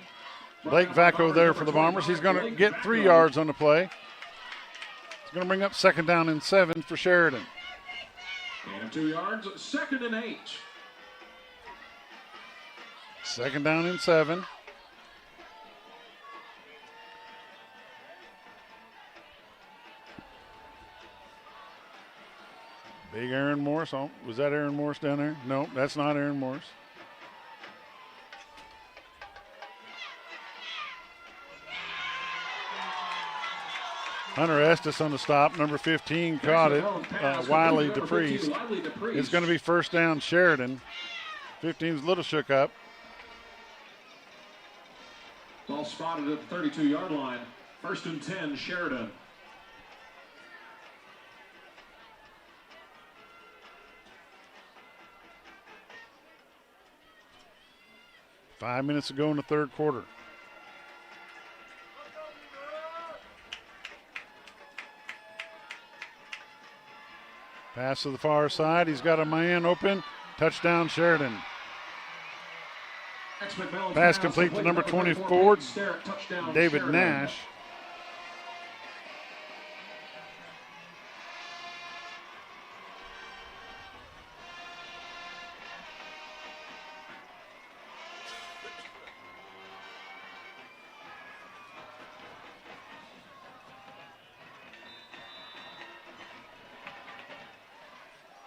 Blake Vacco there for the Bombers. He's going to get 3 yards on the play. It's going to bring up 2nd down and 7 for Sheridan. And 2 yards. 2nd and 8. 2nd down and 7. Big Aaron Morris. Oh, was that Aaron Morris down there? No, that's not Aaron Morris. Hunter Estes on the stop. Number 15 caught it. Wiley DePriest. It's going to be 1st down, Sheridan. 15's a little shook up. Ball spotted at the 32-yard line. 1st and 10, Sheridan. Five minutes to go in the 3rd quarter. Pass to the far side. He's got a man open. Touchdown, Sheridan. Pass complete to number 24, David Nash.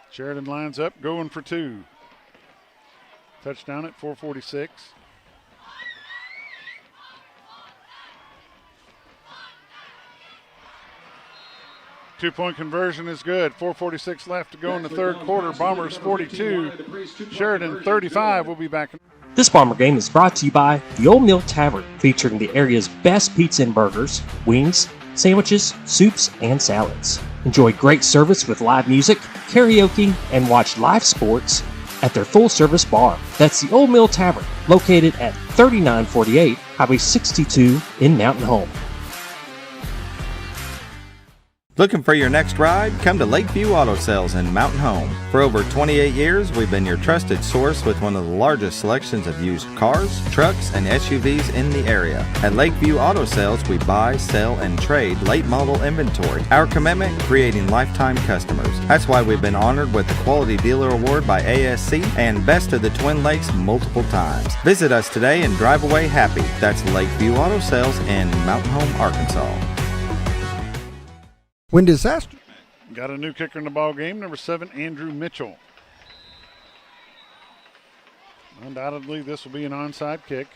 Sheridan lines up, going for 2. Touchdown at 4:46. Two-point conversion is good. 4:46 left to go in the 3rd quarter. Bombers 42, Sheridan 35. We'll be back. This Bomber Game is brought to you by the Old Mill Tavern, featuring the area's best pizza and burgers, wings, sandwiches, soups, and salads. Enjoy great service with live music, karaoke, and watch live sports at their full-service bar. That's the Old Mill Tavern, located at 3948 Highway 62 in Mountain Home. Looking for your next ride? Come to Lakeview Auto Sales in Mountain Home. For over 28 years, we've been your trusted source with one of the largest selections of used cars, trucks, and SUVs in the area. At Lakeview Auto Sales, we buy, sell, and trade late model inventory. Our commitment, creating lifetime customers. That's why we've been honored with the Quality Dealer Award by ASC and Best of the Twin Lakes multiple times. Visit us today and drive away happy. That's Lakeview Auto Sales in Mountain Home, Arkansas. When disaster. Got a new kicker in the ball game, number 7, Andrew Mitchell. Undoubtedly, this will be an onside kick.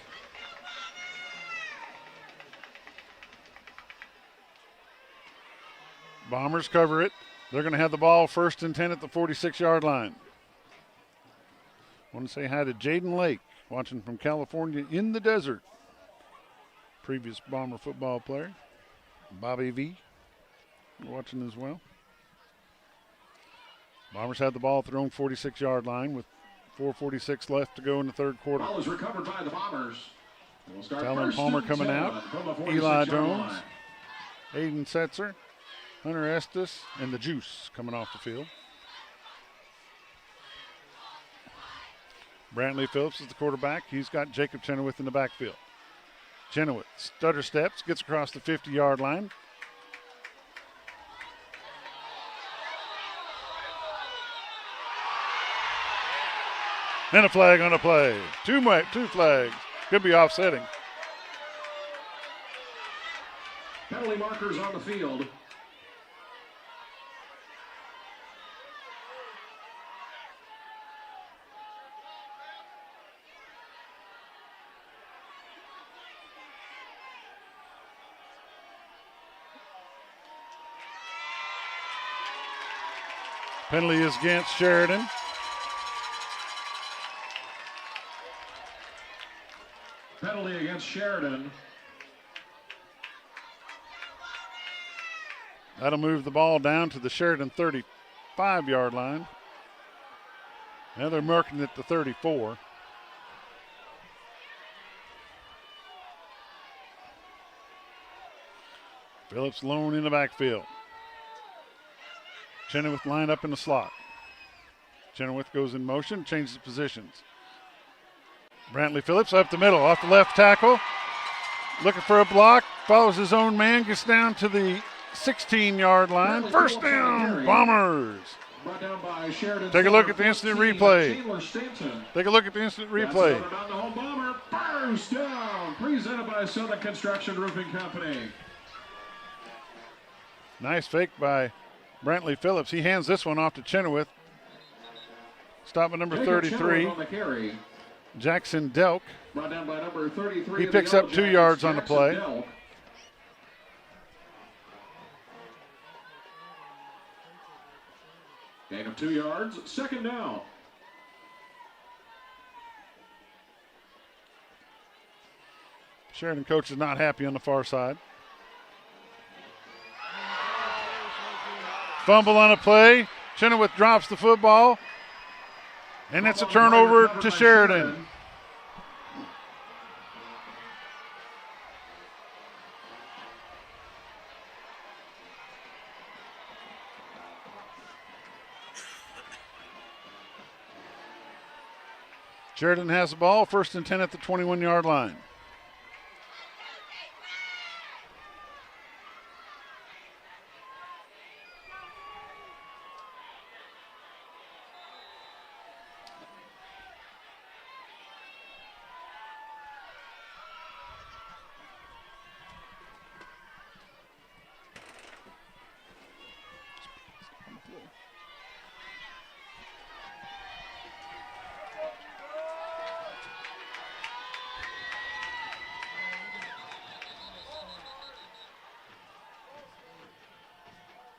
Bombers cover it. They're going to have the ball 1st and 10 at the 46-yard line. I want to say hi to Jaden Lake, watching from California in the desert. Previous Bomber football player. Bobby V. Watching as well. Bombers had the ball at their own 46-yard line with 4:46 left to go in the third quarter. Ball is recovered by the Bombers. We'll start Talon Palmer coming out. Eli Jones, Aiden Setzer, Hunter Estes, and the Juice coming off the field. Brantley Phillips is the quarterback. He's got Jacob Chenoweth in the backfield. Chenoweth stutter steps, gets across the 50-yard line. And a flag on the play. Two flags. Could be offsetting. Penalty markers on the field. Penalty is against Sheridan. Penalty against Sheridan. That'll move the ball down to the Sheridan 35-yard line. Now they're marking it to 34. Phillips lone in the backfield. Chenoweth lined up in the slot. Chenoweth goes in motion, changes positions. Brantley Phillips up the middle, off the left tackle. Looking for a block, follows his own man, gets down to the 16-yard line. First down, Bombers. Take a look at the instant replay. Take a look at the instant replay. First down, presented by Southern Construction Roofing Company. Nice fake by Brantley Phillips. He hands this one off to Chenoweth. Stop at number 33. Jackson Delk. Brought down by number 33. He picks up 2 yards on the play. Delk. Gain of 2 yards. Second down. Sheridan coach is not happy on the far side. Fumble on a play. Chenoweth drops the football. And it's a turnover to Sheridan. Sheridan has the ball, 1st and 10 at the 21-yard line.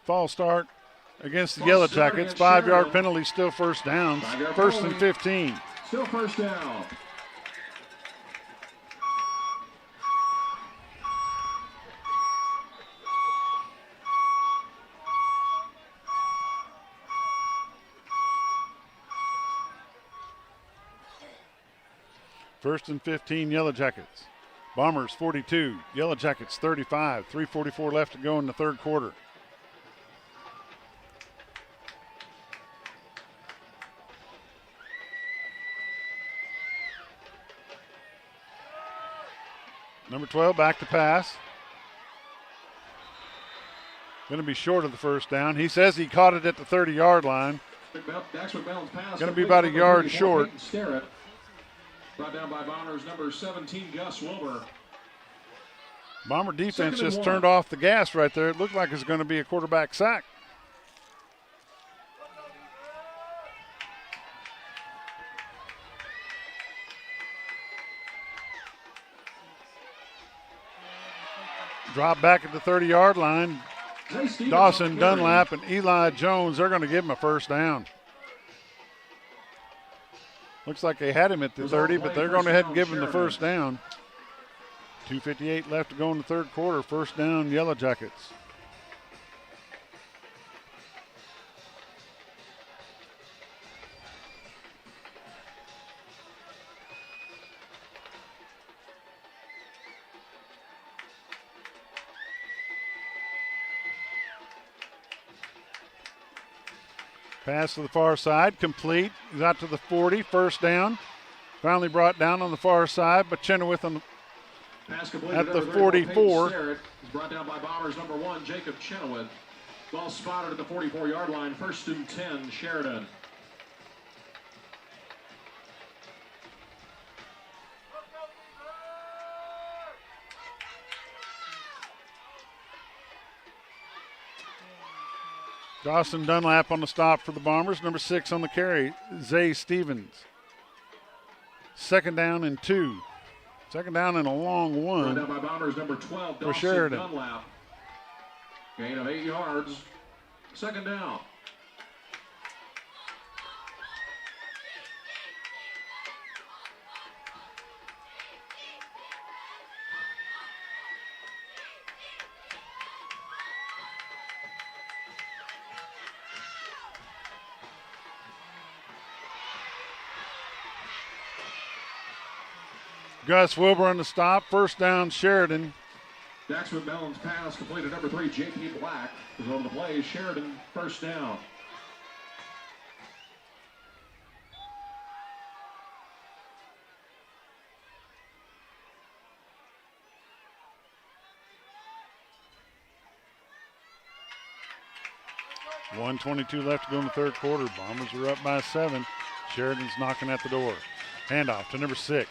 False start against the Yellowjackets. 5-yard penalty, still first down. 1st and 15. Still first down. First and 15, Yellowjackets. Bombers 42, Yellowjackets 35. 3:44 left to go in the third quarter. Number 12 back to pass. Going to be short of the first down. He says he caught it at the 30-yard line. Going to be about a yard short. Brought down by Bombers number 17, Gus Wilbur. Bomber defense just turned off the gas right there. It looked like it's going to be a quarterback sack. Drop back at the 30-yard line. Dawson Dunlap and Eli Jones, they're going to give him a first down. Looks like they had him at the 30, but they're going to ahead and give him the first down. 2:58 left to go in the third quarter. First down, Yellow Jackets. Pass to the far side, complete. He's out to the 40, first down. Finally brought down on the far side, but Chenoweth on at the 44. He's brought down by Bombers number 1, Jacob Chenoweth. Ball spotted at the 44-yard line, first and 10, Sheridan. Dawson Dunlap on the stop for the Bombers. Number 6 on the carry, Zay Stevens. Second down and 2. Second down and a long one. Down by Bombers number 12, for Sheridan. Dunlap. Gain of 8 yards. Second down. Gus Wilbur on the stop. First down, Sheridan. Dax McMillan's pass completed. Number 3, J.P. Black is on the play. Sheridan, first down. .122 left to go in the third quarter. Bombers are up by 7. Sheridan's knocking at the door. Handoff to number 6.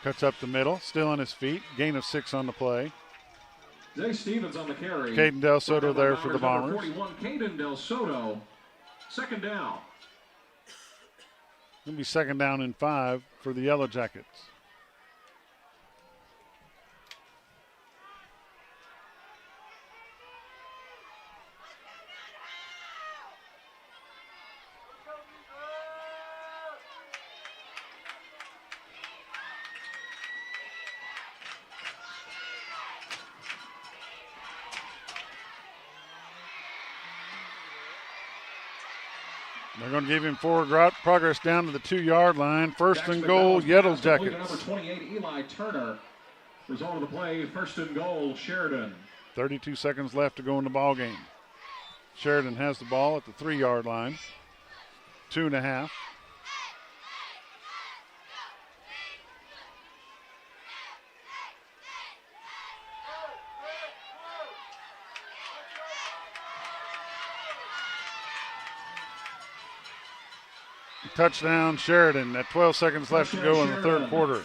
Cuts up the middle, still on his feet. Gain of 6 on the play. Zay Stevens on the carry. Caden Del Soto there for the Bombers. 41, Caden Del Soto. Second down. Going to be second down and 5 for the Yellow Jackets. They're going to give him forward progress down to the 2-yard line. First and goal, Yellow Jackets. Number 28, Eli Turner. Result of the play, first and goal, Sheridan. 32 seconds left to go in the ball game. Sheridan has the ball at the 3-yard line. 2.5. Touchdown, Sheridan. At 12 seconds left to go in the third quarter.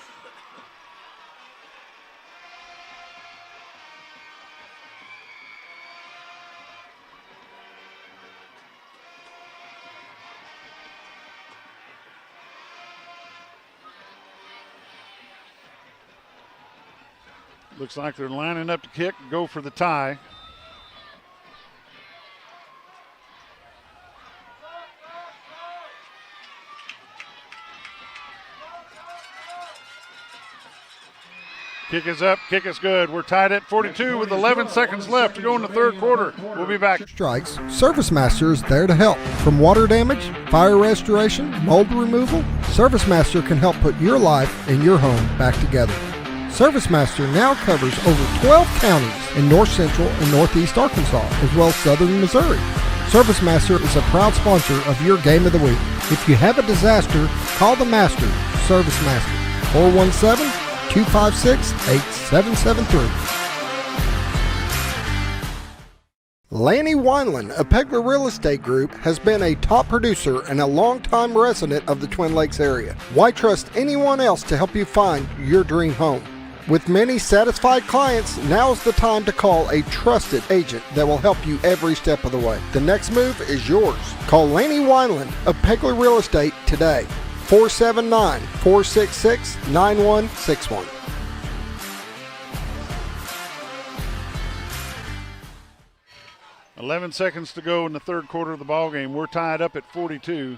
Looks like they're lining up to kick, go for the tie. Kick is up, kick is good. We're tied at 42 with 11 seconds left to go in the third quarter. We'll be back. Strikes, Service Master is there to help. From water damage, fire restoration, mold removal, Service Master can help put your life and your home back together. Service Master now covers over 12 counties in north central and northeast Arkansas, as well as southern Missouri. Service Master is a proud sponsor of your Game of the Week. If you have a disaster, call the Master, Service Master, 417 256-8773. Lanny Wineland of Pegler Real Estate Group has been a top producer and a longtime resident of the Twin Lakes area. Why trust anyone else to help you find your dream home? With many satisfied clients, now's the time to call a trusted agent that will help you every step of the way. The next move is yours. Call Lanny Wineland of Pegler Real Estate today. 479-466-9161. 11 seconds to go in the third quarter of the ball game. We're tied up at 42.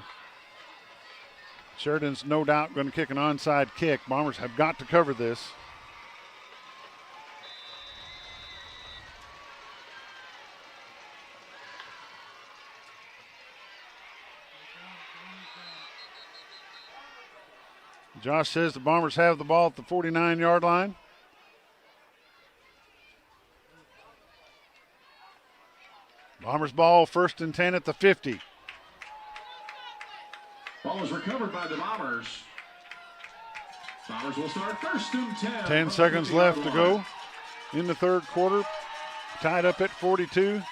Sheridan's no doubt going to kick an onside kick. Bombers have got to cover this. Josh says the Bombers have the ball at the 49-yard line. Bombers ball, 1st and 10 at the 50. Ball is recovered by the Bombers. Bombers will start 1st and 10. 10 seconds left to go in the third quarter. Tied up at 42.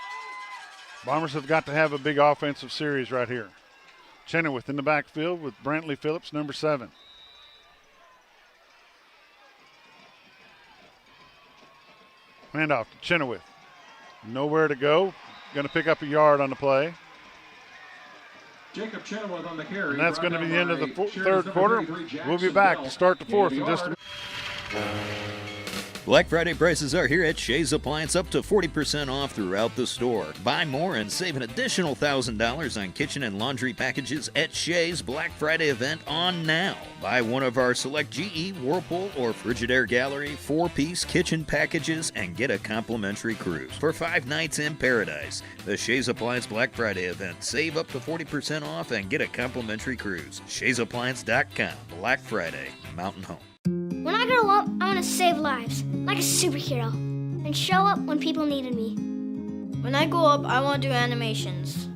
Bombers have got to have a big offensive series right here. Chenoweth in the backfield with Brantley Phillips, number 7. Handoff to Chenoweth. Nowhere to go. Going to pick up a yard on the play. Jacob Chenoweth on the carry. And that's going to be the end of the third quarter. We'll be back to start the fourth in just a minute. Black Friday prices are here at Shea's Appliance, up to 40% off throughout the store. Buy more and save an additional $1,000 on kitchen and laundry packages at Shea's Black Friday event on now. Buy one of our select GE, Whirlpool, or Frigidaire Gallery 4-piece kitchen packages and get a complimentary cruise for 5 nights in paradise. The Shea's Appliance Black Friday event. Save up to 40% off and get a complimentary cruise. Shea'sAppliance.com. Black Friday. Mountain Home. When I grow up, I want to save lives, like a superhero, and show up when people needed me. When I grow up, I want to do animations.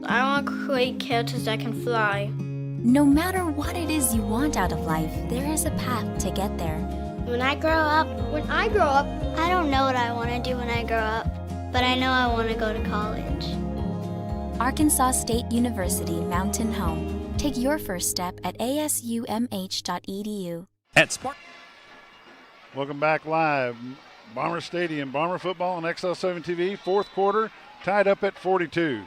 I want to create characters that can fly. No matter what it is you want out of life, there is a path to get there. When I grow up, I don't know what I want to do when I grow up, but I know I want to go to college. Arkansas State University Mountain Home. Take your first step at asumh.edu. At Spark. Welcome back live. Bomber Stadium, Bomber football on XL7 TV. Fourth quarter, tied up at 42.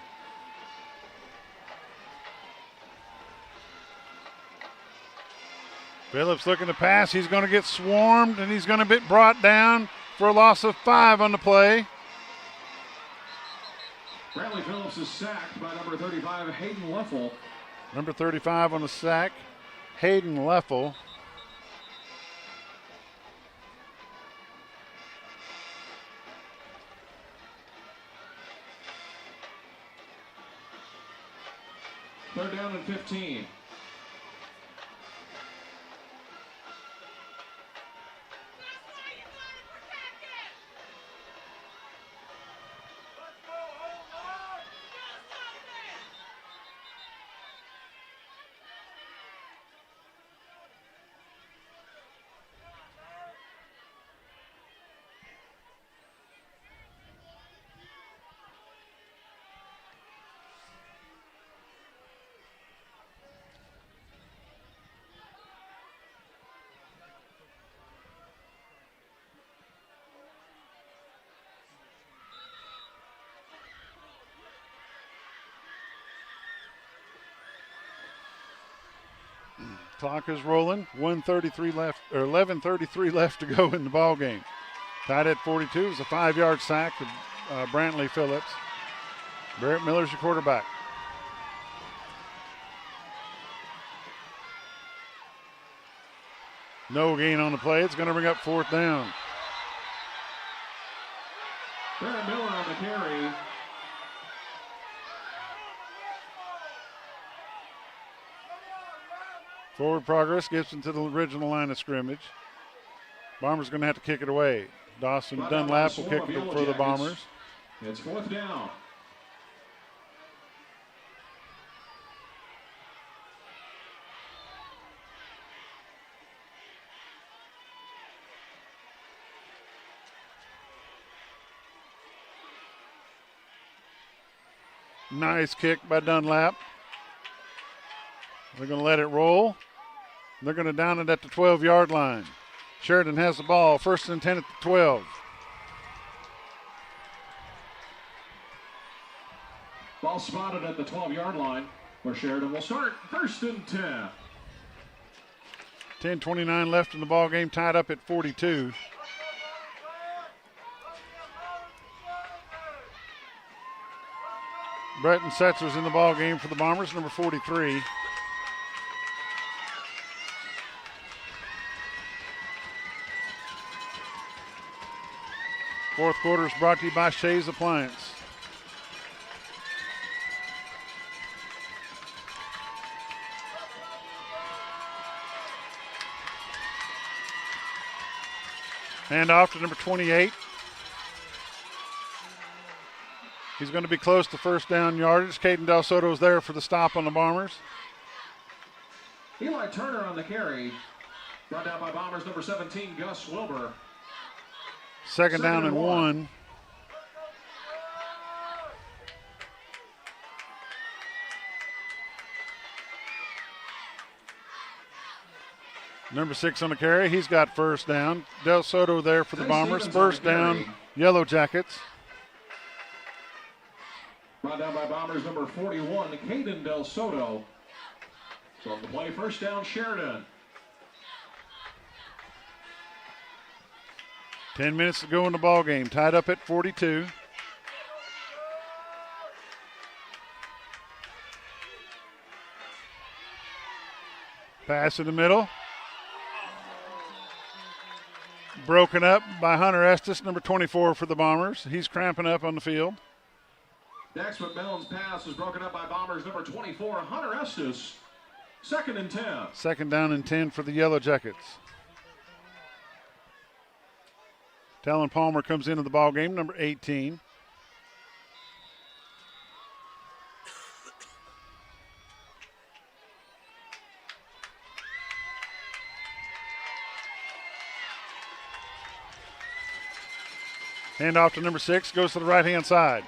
Phillips looking to pass. He's going to get swarmed, and he's going to be brought down for a loss of 5 on the play. Brantley Phillips is sacked by number 35, Hayden Leffel. Number 35 on the sack, Hayden Leffel. Third down and 15. Clock is rolling. 1:33 left, or 11:33 left to go in the ball game. Tied at 42. It was a 5-yard sack to Brantley Phillips. Barrett Miller's your quarterback. No gain on the play. It's going to bring up 4th down. Barrett Miller on the carry. Forward progress gets into the original line of scrimmage. Bombers going to have to kick it away. Dawson Dunlap will kick it for the Bombers. It's 4th down. Nice kick by Dunlap. They're going to let it roll. They're going to down it at the 12-yard line. Sheridan has the ball, 1st and 10 at the 12. Ball spotted at the 12-yard line, where Sheridan will start 1st and 10. 10:29 left in the ball game, tied up at 42. Bretton Setzer's in the ball game for the Bombers, number 43. Fourth quarter is brought to you by Shays Appliance. Hand off to number 28. He's going to be close to 1st down yardage. Caden Del Soto's there for the stop on the Bombers. Eli Turner on the carry. Brought down by Bombers number 17, Gus Wilbur. Second down and 1. Number 6 on the carry. He's got 1st down. Del Soto there for the Bombers. 1st down, Yellowjackets. Brought down by Bombers number 41, Caden Del Soto. So on the play, 1st down, Sheridan. 10 minutes to go in the ball game. Tied up at 42. Pass in the middle. Broken up by Hunter Estes, number 24 for the Bombers. He's cramping up on the field. Dax McMillan's pass is broken up by Bombers number 24, Hunter Estes. 2nd and 10. 2nd down and 10 for the Yellowjackets. Talon Palmer comes into the ball game, number 18. Hand off to number 6, goes to the right-hand side.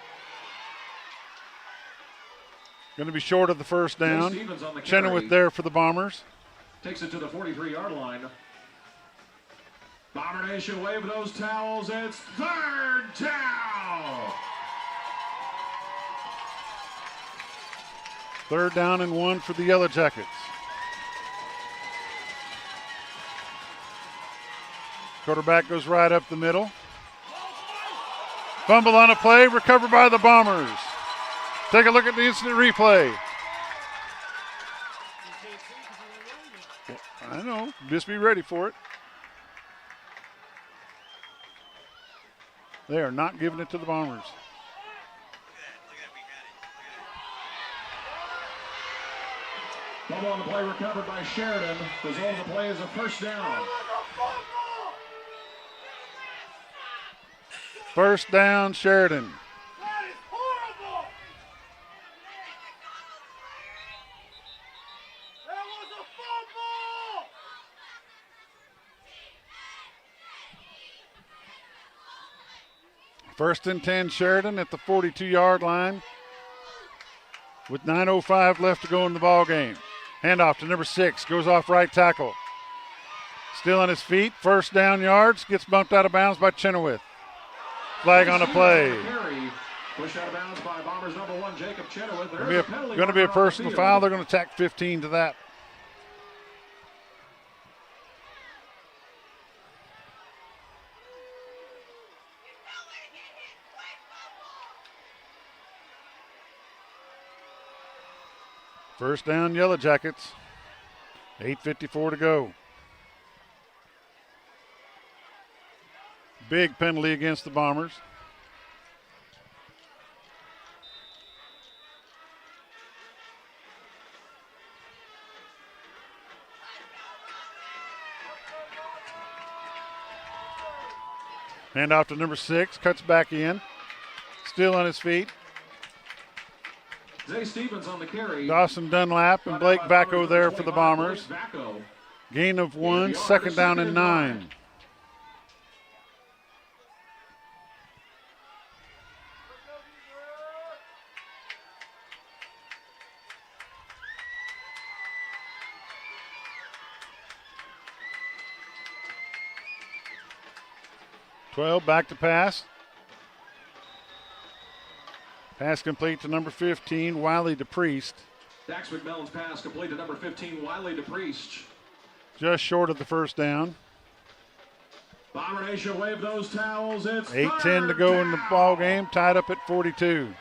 Going to be short of the 1st down. Chenoweth there for the Bombers. Takes it to the 43-yard line. Bomber Nation wave those towels. It's 3rd down. 3rd down and 1 for the Yellowjackets. Quarterback goes right up the middle. Fumble on a play, recovered by the Bombers. Take a look at the instant replay. I know, just be ready for it. They are not giving it to the Bombers. Fumble on the play, recovered by Sheridan. Result of the play is a 1st down. 1st down, Sheridan. That is horrible! That was a fumble! 1st and 10, Sheridan at the 42-yard line with 9:05 left to go in the ball game. Handoff to number 6, goes off right tackle. Still on his feet, 1st down yards, gets bumped out of bounds by Chenoweth. Flag on the play. Push out of bounds by Bombers number 1, Jacob Chenoweth. Going to be a personal foul. They're going to tack 15 to that. First down, Yellowjackets. 8:54 to go. Big penalty against the Bombers. Hand off to number 6, cuts back in. Still on his feet. Zay Stevens on the carry. Dawson Dunlap and Blake Vacco there for the Bombers. Gain of 1, 2nd down and 9. 12 back to pass. Pass complete to number 15, Wiley DePriest. Dax McMillan's pass complete to number 15, Wiley DePriest. Just short of the first down. Bomber Nation wave those towels. It's 8:10 to go in the ball game, tied up at 42.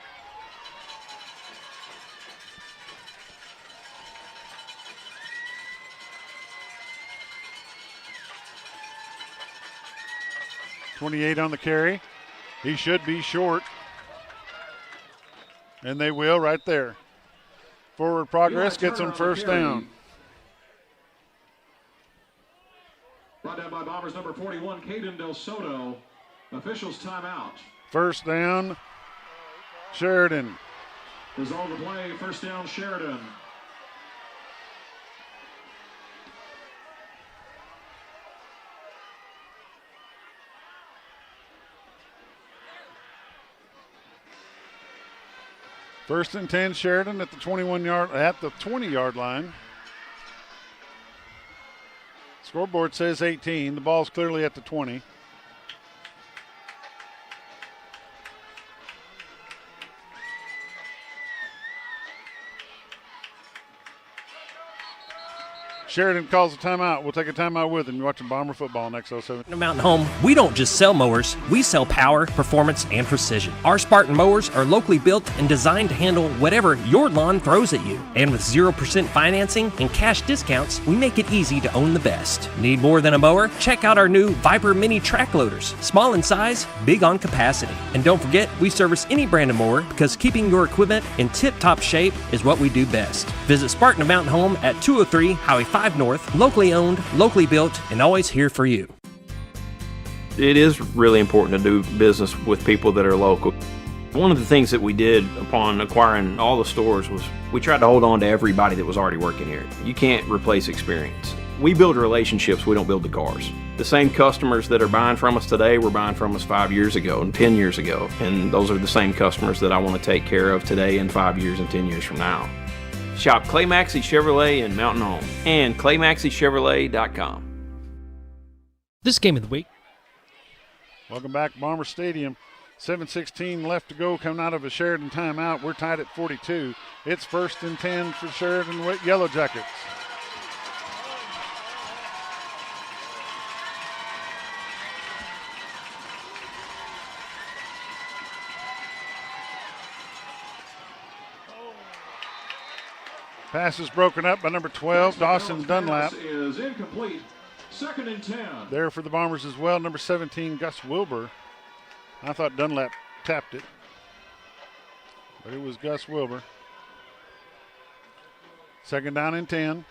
.28 on the carry. He should be short. And they will right there. Forward progress gets them first down. Brought down by Bombers number 41, Caden Del Soto. Officials timeout. First down, Sheridan. Result of the play, first down, Sheridan. First and 10, Sheridan at the 20-yard line. Scoreboard says 18. The ball's clearly at the 20. Sheridan calls a timeout. We'll take a timeout with him. You're watching Bomber football next 07. At Mountain Home, we don't just sell mowers, we sell power, performance, and precision. Our Spartan mowers are locally built and designed to handle whatever your lawn throws at you. And with 0% financing and cash discounts, we make it easy to own the best. Need more than a mower? Check out our new Viper Mini track loaders. Small in size, big on capacity. And don't forget, we service any brand of mower because keeping your equipment in tip-top shape is what we do best. Visit Spartan Mountain Home at 203 Highway 5 North, locally owned, locally built, and always here for you. It is really important to do business with people that are local. One of the things that we did upon acquiring all the stores was we tried to hold on to everybody that was already working here. You can't replace experience. We build relationships, we don't build the cars. The same customers that are buying from us today were buying from us 5 years ago and 10 years ago. And those are the same customers that I want to take care of today and 5 years and 10 years from now. Shop Clay Maxey Chevrolet in Mountain Home and ClayMaxeyChevrolet.com. This game of the week. Welcome back to Bomber Stadium. 7:16 left to go coming out of a Sheridan timeout. We're tied at 42. It's first and 10 for Sheridan Yellowjackets. Pass is broken up by number 12, Dawson Dunlap. Is incomplete. Second and 10. There for the Bombers as well, number 17, Gus Wilbur. I thought Dunlap tapped it, but it was Gus Wilbur. Second down and 10.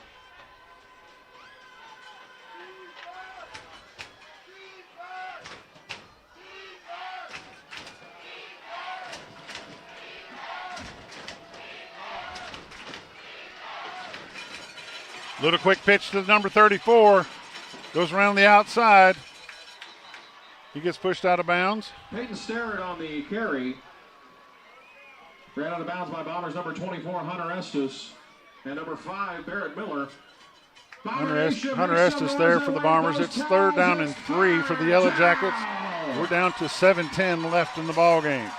Little quick pitch to the number 34. Goes around the outside. He gets pushed out of bounds. Peyton Starrett on the carry. Ran out of bounds by Bombers number 24, Hunter Estes. And number 5, Barrett Miller. Hunter Estes there for the Bombers. It's third down and 3 for the Yellowjackets. We're down to 7:10 left in the ball game.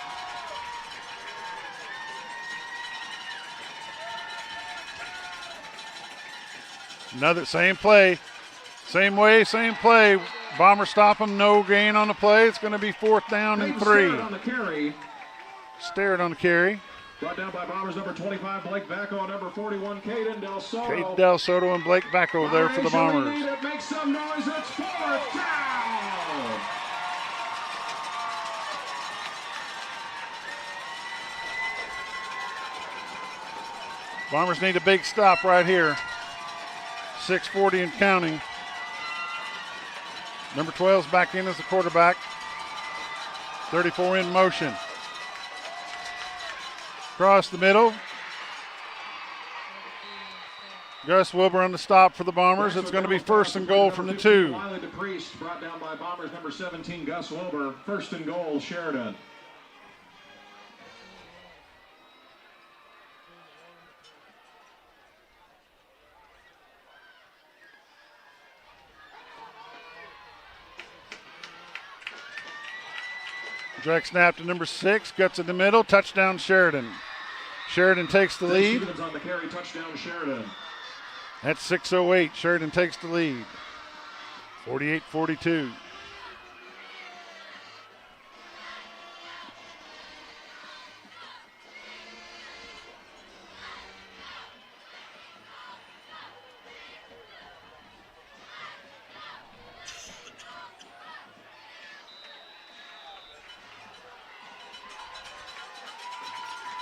Another same play, same way, same play. Bombers stop them, no gain on the play. It's going to be fourth down and 3. Starrett on the carry. Brought down by Bombers number 25, Blake Vacco, number 41, Caden Del Soto. Caden Del Soto and Blake Vacco there for the Bombers. Make some noise, it's fourth down. Bombers need a big stop right here. 6:40 and counting. Number 12's back in as the quarterback. 34 in motion. Across the middle. Gus Wilbur on the stop for the Bombers. It's going to be first and goal from the 2. Wiley DePriest brought down by Bombers number 17, Gus Wilbur. First and goal, Sheridan. Direct snap to number 6, guts in the middle, touchdown Sheridan. Sheridan takes the lead. Stevens on the carry, touchdown Sheridan. That's 6:08. Sheridan takes the lead. 48-42.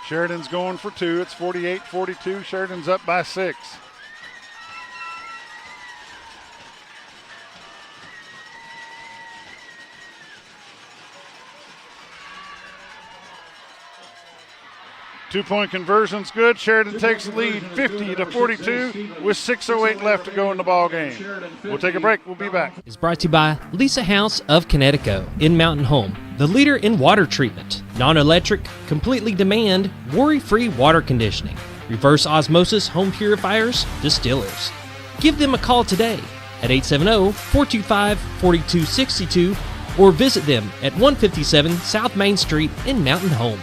Sheridan's going for 2. It's 48-42. Sheridan's up by 6. Two-point conversion's good. Sheridan takes the lead 50-42 with 6:08 left to go in the ball game. We'll take a break. We'll be back. Is brought to you by Lisa House of Connecticut in Mountain Home, the leader in water treatment, non-electric, completely demand, worry-free water conditioning, reverse osmosis home purifiers, distillers. Give them a call today at 870-425-4262 or visit them at 157 South Main Street in Mountain Home.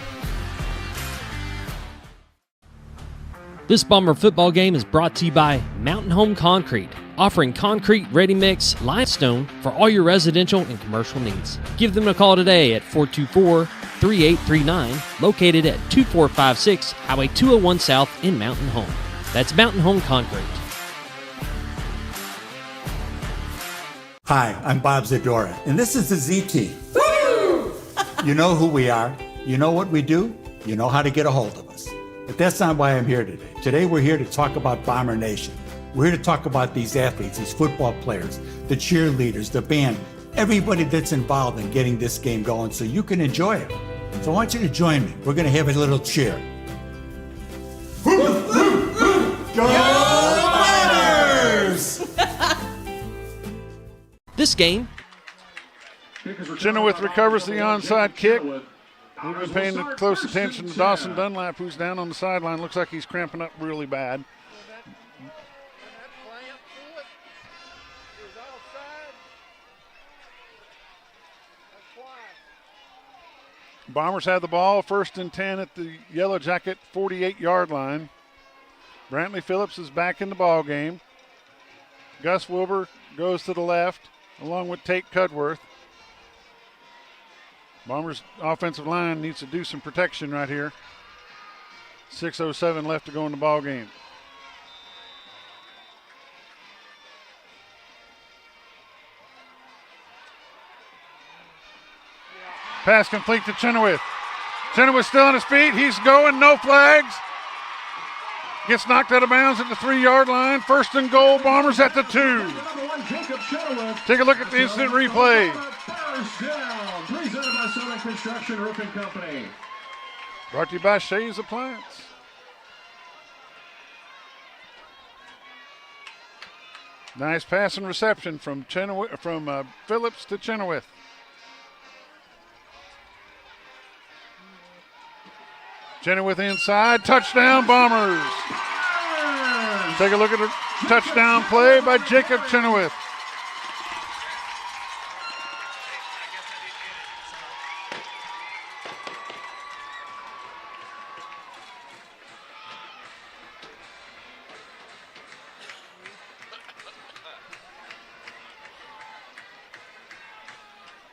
This Bomber football game is brought to you by Mountain Home Concrete, offering concrete, ready-mix, limestone for all your residential and commercial needs. Give them a call today at 424-3839, located at 2456 Highway 201 South in Mountain Home. That's Mountain Home Concrete. Hi, I'm Bob Zadora, and this is the ZT. Woo! You know who we are, you know what we do, you know how to get a hold of us. But that's not why I'm here today. Today we're here to talk about Bomber Nation. We're here to talk about these athletes, these football players, the cheerleaders, the band, everybody that's involved in getting this game going so you can enjoy it. So I want you to join me. We're going to have a little cheer. Go Bombers! This game, Chenoweth recovers the onside kick. We've been paying close attention to Dawson Dunlap, who's down on the sideline. Looks like he's cramping up really bad. Bombers have the ball, 1st and 10 at the Yellowjacket 48-yard line. Brantley Phillips is back in the ball game. Gus Wilbur goes to the left, along with Tate Cudworth. Bombers' offensive line needs to do some protection right here. 6:07 left to go in the ball game. Pass complete to Chenoweth. Chenoweth still on his feet. He's going, no flags. Gets knocked out of bounds at the 3-yard line. 1st and goal, Bombers at the 2. Take a look at the instant replay. First down, presented by Southern Construction Roofing Company. Brought to you by Shays Appliance. Nice pass and reception from Phillips to Chenoweth. Chenoweth inside, touchdown Bombers. Take a look at a touchdown play by Jacob Chenoweth.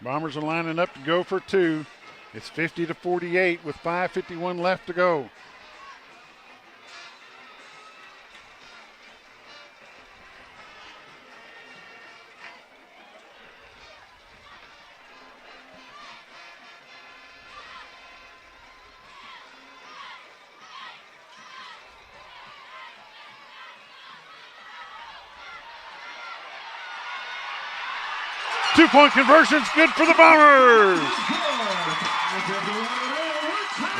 Bombers are lining up to go for 2. It's 50-48 with 5:51 left to go. Two-point conversion's good for the Bombers.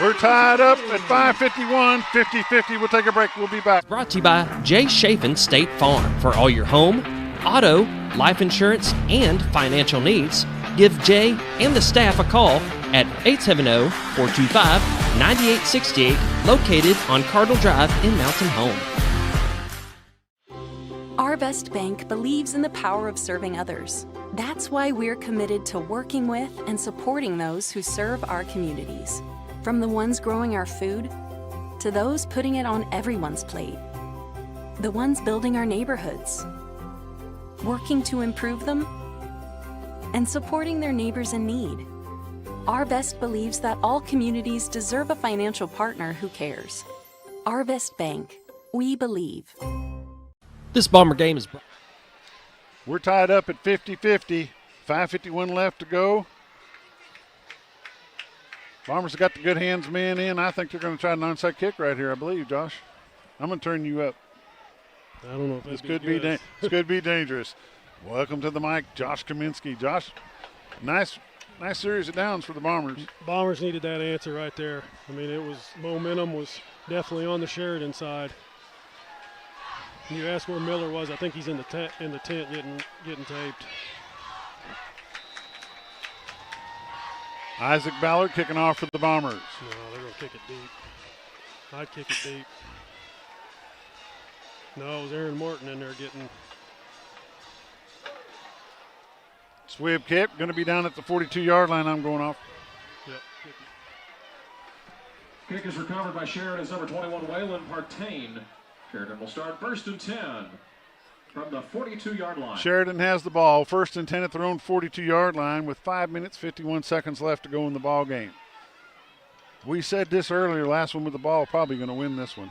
We're tied up at 5:51, 50-50. We'll take a break. We'll be back. brought to you by Jay Chafin State Farm. For all your home, auto, life insurance, and financial needs, give Jay and the staff a call at 870-425-9868, located on Cardinal Drive in Mountain Home. Our Best Bank believes in the power of serving others. That's why we're committed to working with and supporting those who serve our communities. From the ones growing our food to those putting it on everyone's plate. The ones building our neighborhoods, working to improve them, and supporting their neighbors in need. Arvest believes that all communities deserve a financial partner who cares. Arvest Bank. We believe. This Bomber game is... We're tied up at 50-50. 5:51 left to go. Bombers have got the good hands man in. I think they're going to try an onside kick right here, I believe, Josh. I'm going to turn you up. I don't know if this could be dangerous. Welcome to the mic, Josh Kaminiski. Josh, nice series of downs for the Bombers. Bombers needed that answer right there. I mean, momentum was definitely on the Sheridan side. You asked where Miller was. I think he's in the tent getting taped. Isaac Ballard kicking off for the Bombers. No, they're going to kick it deep. I'd kick it deep. No, it was Aaron Morton in there getting. Swib kick, going to be down at the 42-yard line. I'm going off. Yep. Kick is recovered by Sheridan's number 21, Waylon Partain. Sheridan will start 1st and 10 from the 42-yard line. Sheridan has the ball, 1st and 10 at their own 42-yard line with 5 minutes, 51 seconds left to go in the ball game. We said this earlier, last one with the ball, probably going to win this one.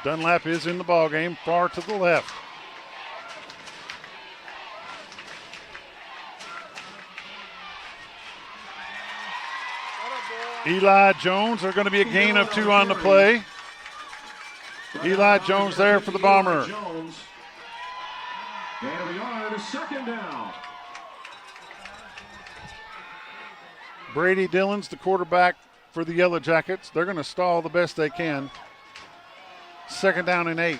Dunlap is in the ball game, far to the left. Eli Jones are going to be a gain of 2 on the play. Eli Jones there for the Bomber. Gain of a yard, 2nd down. Brady Dillon's the quarterback for the Yellow Jackets. They're going to stall the best they can. 2nd down and 8.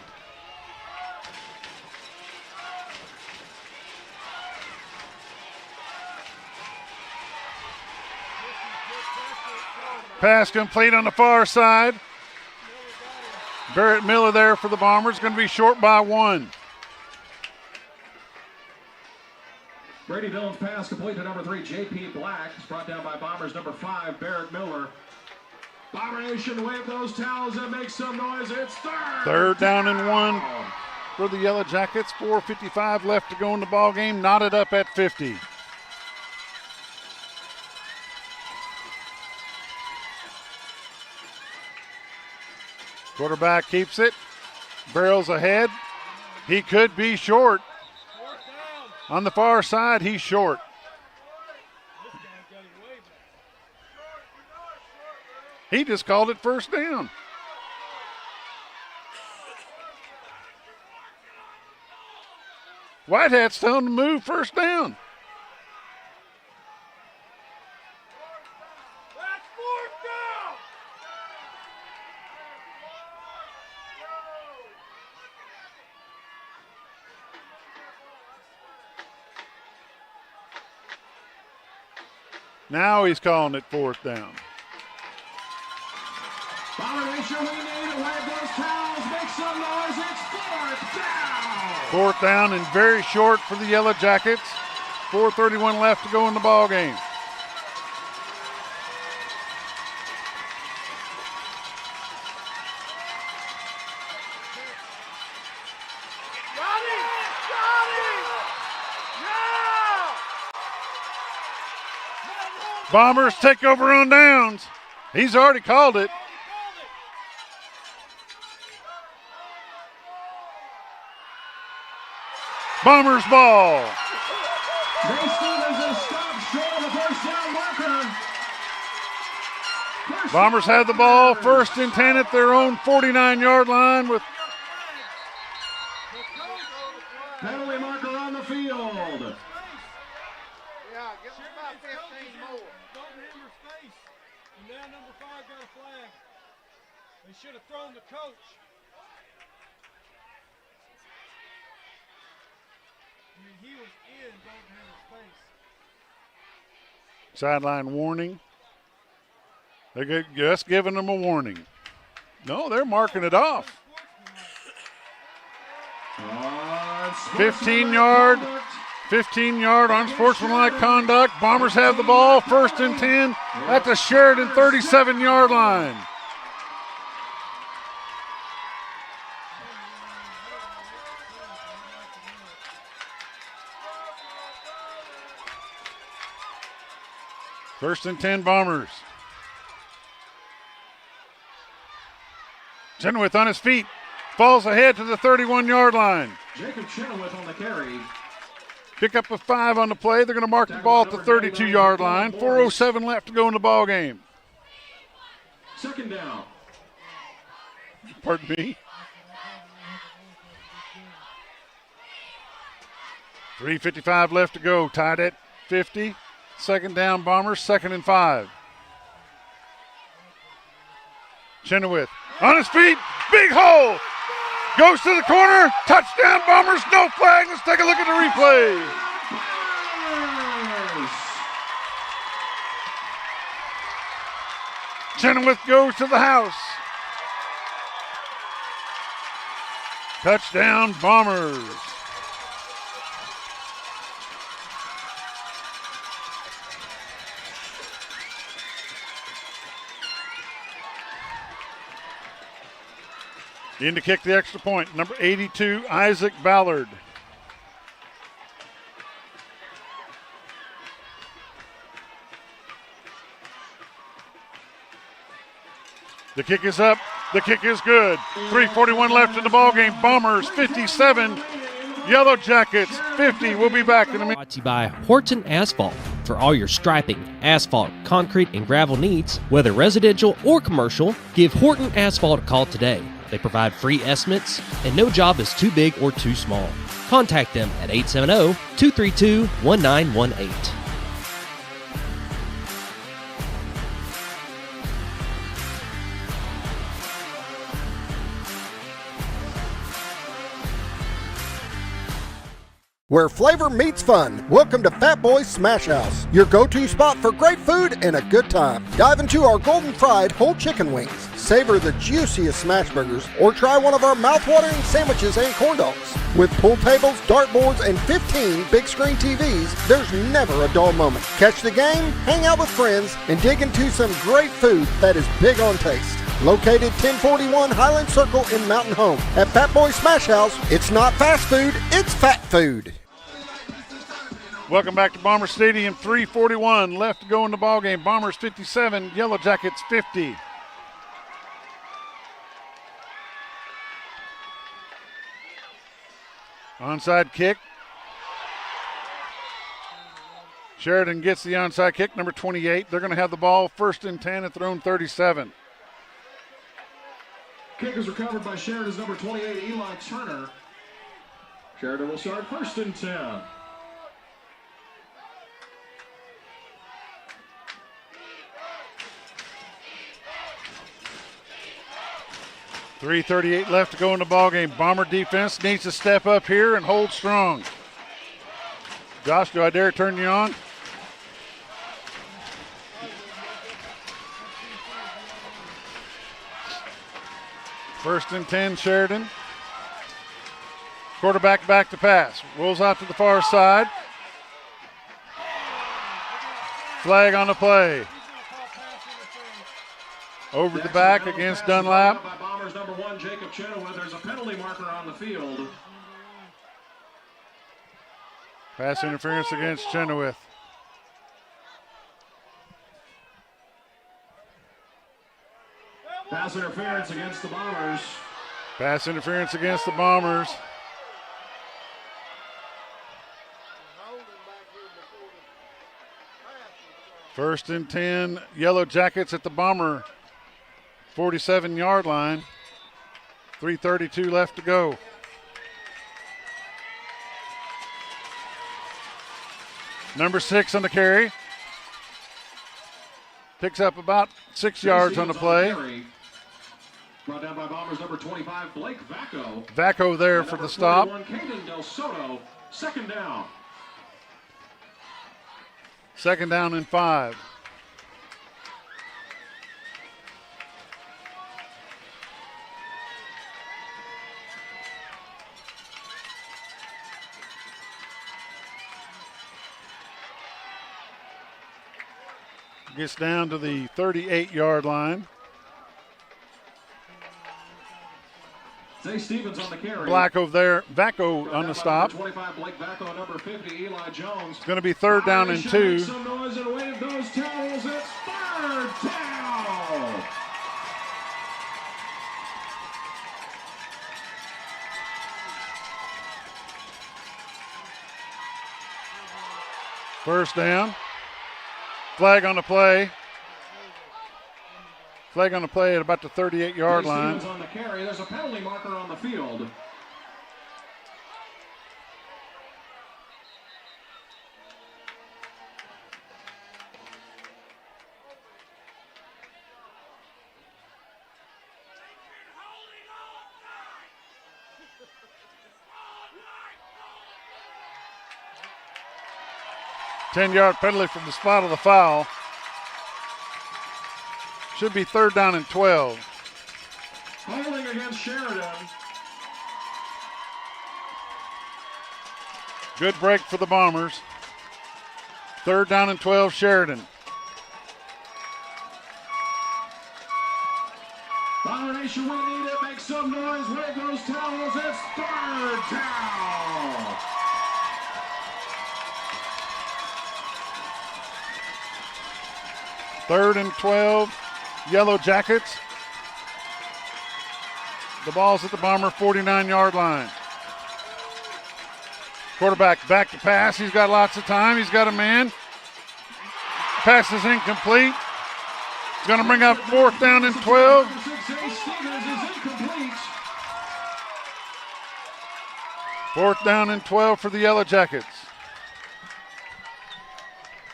Pass complete on the far side. Barrett Miller there for the Bombers. Going to be short by 1. Brady Dillon's pass complete to number 3, J.P. Black. It's brought down by Bombers number 5, Barrett Miller. Bomber Nation, wave those towels and make some noise. It's 3rd down and 1 for the Yellow Jackets. 4:55 left to go in the ball game. Knotted up at 50. Quarterback keeps it. Barrels ahead. He could be short. On the far side, he's short. He just called it 1st down. Whitehat's telling him to move 1st down. That's 4th down. Now he's calling it 4th down. Bomber Nation, we need to wave those towels, make some noise. It's 4th down. 4th down and very short for the Yellow Jackets. 4:31 left to go in the ball game. Bombers take over on downs. He's already called it. Bombers ball. Jay Stevens has stopped short of the 1st down marker. Bombers have the ball, 1st and 10 at their own 49-yard line with penalty marker on the field. Yeah, give us about 15 more. Don't hammer face. And now number 5 got a flag. They should have thrown the coach. Sideline warning. They're just giving them a warning. No, they're marking it off. 15 yard unsportsmanlike conduct. Bombers have the ball, 1st and 10 at the Sheridan 37-yard line. First and 10 Bombers. Chenoweth on his feet. Falls ahead to the 31-yard line. Jacob Chenoweth on the carry. Pick up a 5 on the play. They're going to mark the ball at the 32-yard line. 4:07 left to go in the ball game. 2nd down. Pardon me. 3:55 left to go. Tied at 50. 2nd down Bombers. 2nd and 5. Chenoweth on his feet. Big hole. Goes to the corner. Touchdown Bombers. No flag. Let's take a look at the replay. Chenoweth goes to the house. Touchdown Bombers. In to kick the extra point, number 82, Isaac Ballard. The kick is up. The kick is good. 3:41 left in the ballgame. Bombers 57, Yellowjackets 50. We'll be back in a minute. Brought to you by Horton Asphalt. For all your striping, asphalt, concrete, and gravel needs, whether residential or commercial, give Horton Asphalt a call today. They provide free estimates, and no job is too big or too small. Contact them at 870-232-1918. Where flavor meets fun. Welcome to Fat Boy's Smash House, your go-to spot for great food and a good time. Dive into our golden fried whole chicken wings, savor the juiciest smash burgers, or try one of our mouth-watering sandwiches and corn dogs. With pool tables, dartboards, and 15 big screen TVs, there's never a dull moment. Catch the game, hang out with friends, and dig into some great food that is big on taste. Located 1041 Highland Circle in Mountain Home. At Fat Boy's Smash House, it's not fast food, it's fat food. Welcome back to Bomber Stadium. 3:41 left to go in the ballgame. Bombers 57, Yellowjackets 50. Onside kick. Sheridan gets the onside kick, number 28. They're going to have the ball 1st and 10 at their own 37. Kick is recovered by Sheridan's number 28, Eli Turner. Sheridan will start 1st and 10. .338 left to go in the ballgame. Bomber defense needs to step up here and hold strong. Josh, do I dare turn you on? First and 10, Sheridan. Quarterback back to pass. Rolls out to the far side. Flag on the play. Over the back against Dunlap. By Bombers number 1, Jacob Chenoweth. There's a penalty marker on the field. Pass interference against Chenoweth. Pass interference against the Bombers. Pass interference against the Bombers. First and 10, Yellowjackets at the Bomber 47-yard line. 3:32 left to go. Number 6 on the carry. Picks up about 6 yards on the play. Brought down by Bombers number 25, Blake Vacco. Vacco there for the stop. 41, Caden Del Soto Second down. Second down and 5. Gets down to the 38-yard line. Zay Stevens on the carry. Black over there. Vacco on the stop. 25, Blake Vacco, number 50, Eli Jones. It's going to be third down and 2. Make some noise and wave those towels. It's third down. First down. Flag on the play. Flag on the play at about the 38-yard line. On the carry. There's a penalty marker on the field. Ten-yard penalty from the spot of the foul. Should be third down and 12. Holding against Sheridan. Good break for the Bombers. Third down and 12, Sheridan. Bomber Nation, we need it. Make some noise. Wave those towels. It's third down. Third and 12, Yellowjackets. The ball's at the Bomber 49-yard line. Quarterback back to pass. He's got lots of time. He's got a man. Pass is incomplete. He's going to bring up fourth down and 12. Fourth down and 12 for the Yellowjackets.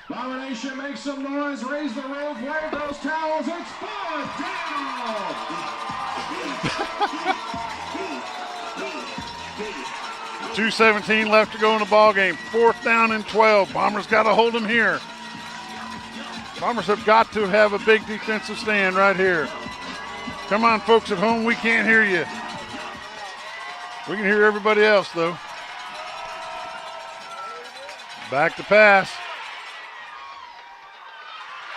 Domination, make some noise, raise the roof, wave those towels, it's fourth down! 2:17 left to go in the ball game. Fourth down and 12. Bombers got to hold them here. Bombers have got to have a big defensive stand right here. Come on, folks at home, we can't hear you. We can hear everybody else, though. Back to pass.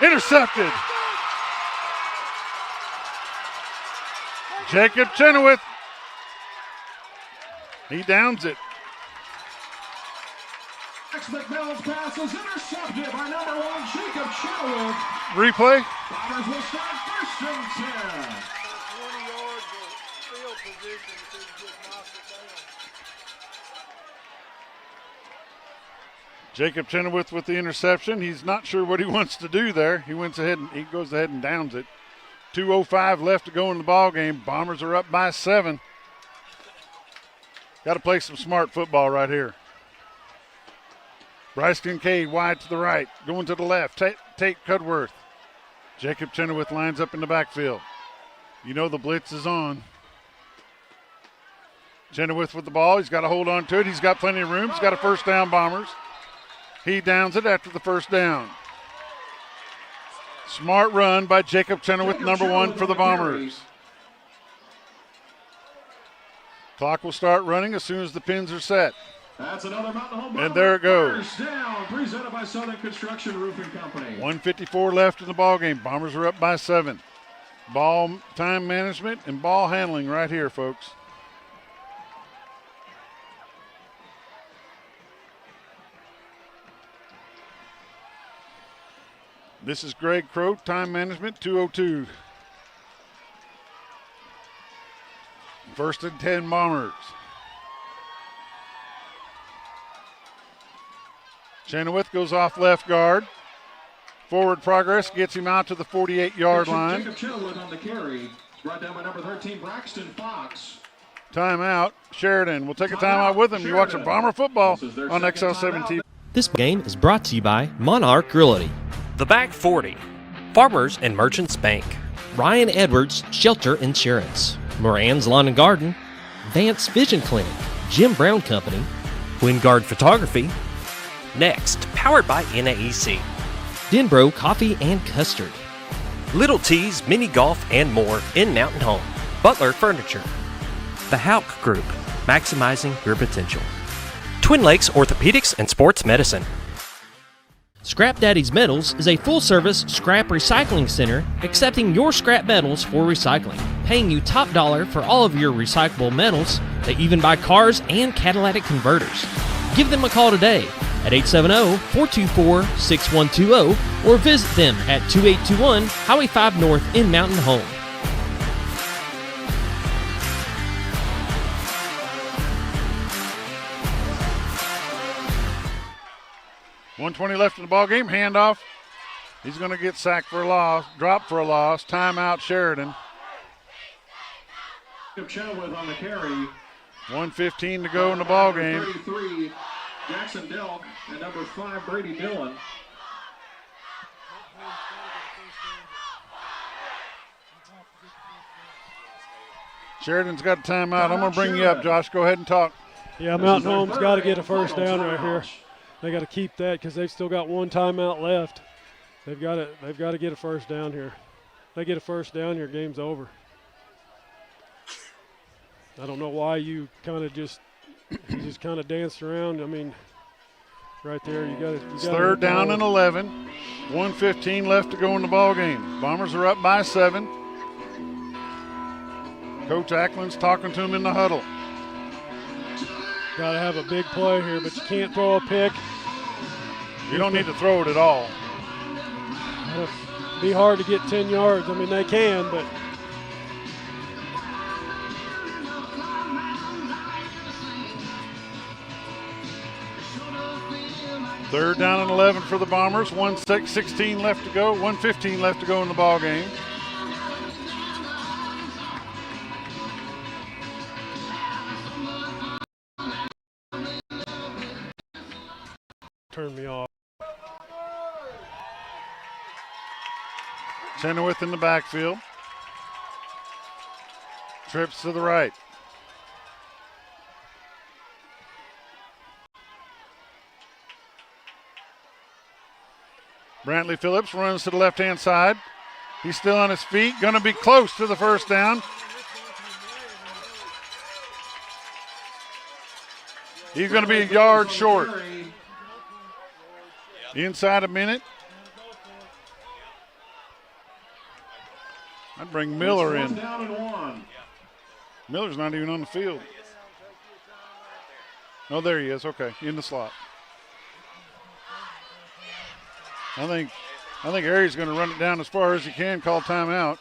Intercepted. Jacob Chenoweth. He downs it. McMillan's pass is intercepted by number 1, Jacob Chenoweth. Replay. Bombers will start first and 10. 20 yards of field position to just knock it down. Jacob Chenoweth with the interception. He's not sure what he wants to do there. He goes ahead and downs it. 2:05 left to go in the ball game. Bombers are up by 7. Got to play some smart football right here. Bryce Kincaid wide to the right, going to the left. Tate Cudworth. Jacob Chenoweth lines up in the backfield. You know the blitz is on. Chenoweth with the ball. He's got to hold on to it. He's got plenty of room. He's got a first down, Bombers. He downs it after the first down. Smart run by Jacob Chenoweth, number 1 for the Bombers. Clock will start running as soon as the pins are set. That's another Mountain Home. And there it goes. First down, presented by Southern Construction Roofing Company. 1:54 left in the ball game. Bombers are up by 7. Ball time management and ball handling right here, folks. This is Greg Croat, time management, 2:02. First and 10 Bombers. Chenoweth goes off left guard. Forward progress gets him out to the 48-yard line. Jacob Chenoweth on the carry. Brought down by number 13, Braxton Fox. Timeout. Sheridan. We'll take a timeout with him. You're watching Bomber football on XL7 TV. This game is brought to you by Monarch Realty, The Back 40, Farmers and Merchants Bank, Ryan Edwards Shelter Insurance, Moran's Lawn and Garden, Vance Vision Clinic, Jim Brown Company, Twin Guard Photography. Next, powered by NAEC. Denbro Coffee and Custard. Little T's Mini Golf and more in Mountain Home. Butler Furniture. The Hauk Group, maximizing your potential. Twin Lakes Orthopedics and Sports Medicine. Scrap Daddy's Metals is a full-service scrap recycling center accepting your scrap metals for recycling, paying you top dollar for all of your recyclable metals. They even buy cars and catalytic converters. Give them a call today at 870-424-6120 or visit them at 2821 Highway 5 North in Mountain Home. .120 left in the ball game. Handoff. He's going to get sacked for a loss, dropped for a loss. Timeout, Sheridan. Chenoweth on the carry. 1:15 to go in the ball game. 33, Jackson Delk, and number 5, Brady Dillon. Sheridan's got a timeout. I'm going to bring you up, Josh. Go ahead and talk. Yeah, Mountain Home's got to get a first down right here. They got to keep that because they've still got one timeout left. They've got to get a first down here. They get a first down here, game's over. I don't know why you kind of just danced around. I mean, right there, you got to. It's third down and 11. 1:15 left to go in the ball game. Bombers are up by 7. Coach Ackland's talking to him in the huddle. Got to have a big play here, but you can't throw a pick. You don't need to throw it at all. It'll be hard to get 10 yards. I mean, they can, but. Third down and 11 for the Bombers. 1:16 left to go. 1:15 left to go in the ball game. Turn me off. Chenoweth in the backfield. Trips to the right. Brantley Phillips runs to the left-hand side. He's still on his feet. Going to be close to the first down. He's going to be a yard short. Inside a minute. I'd bring Miller in. Miller's not even on the field. Oh, there he is. Okay, in the slot. I think Aries going to run it down as far as he can, call timeout.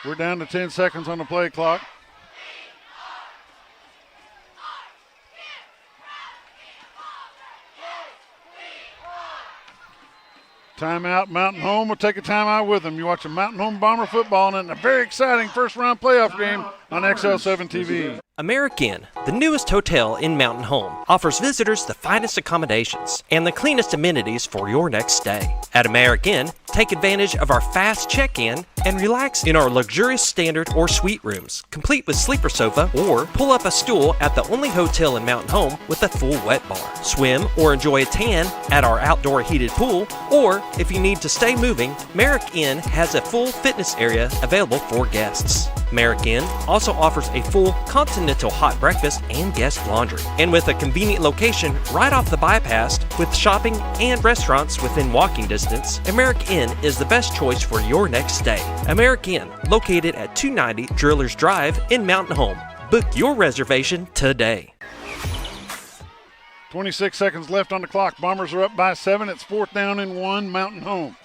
We're down to 10 seconds on the play clock. Timeout, Mountain Home will take a timeout with them. You're watching Mountain Home Bomber football and a very exciting first-round playoff game on XL7 TV. American, the newest hotel in Mountain Home, offers visitors the finest accommodations and the cleanest amenities for your next stay. At American, take advantage of our fast check-in and relax in our luxurious standard or suite rooms, complete with sleeper sofa, or pull up a stool at the only hotel in Mountain Home with a full wet bar. Swim or enjoy a tan at our outdoor heated pool, or if you need to stay moving, Merrick Inn has a full fitness area available for guests. Merrick Inn also offers a full continental hot breakfast and guest laundry. And with a convenient location right off the bypass with shopping and restaurants within walking distance, Merrick Inn is the best choice for your next stay. Merrick Inn, located at 290 Drillers Drive in Mountain Home. Book your reservation today. 26 seconds left on the clock. Bombers are up by 7. It's 4th down and 1, Mountain Home.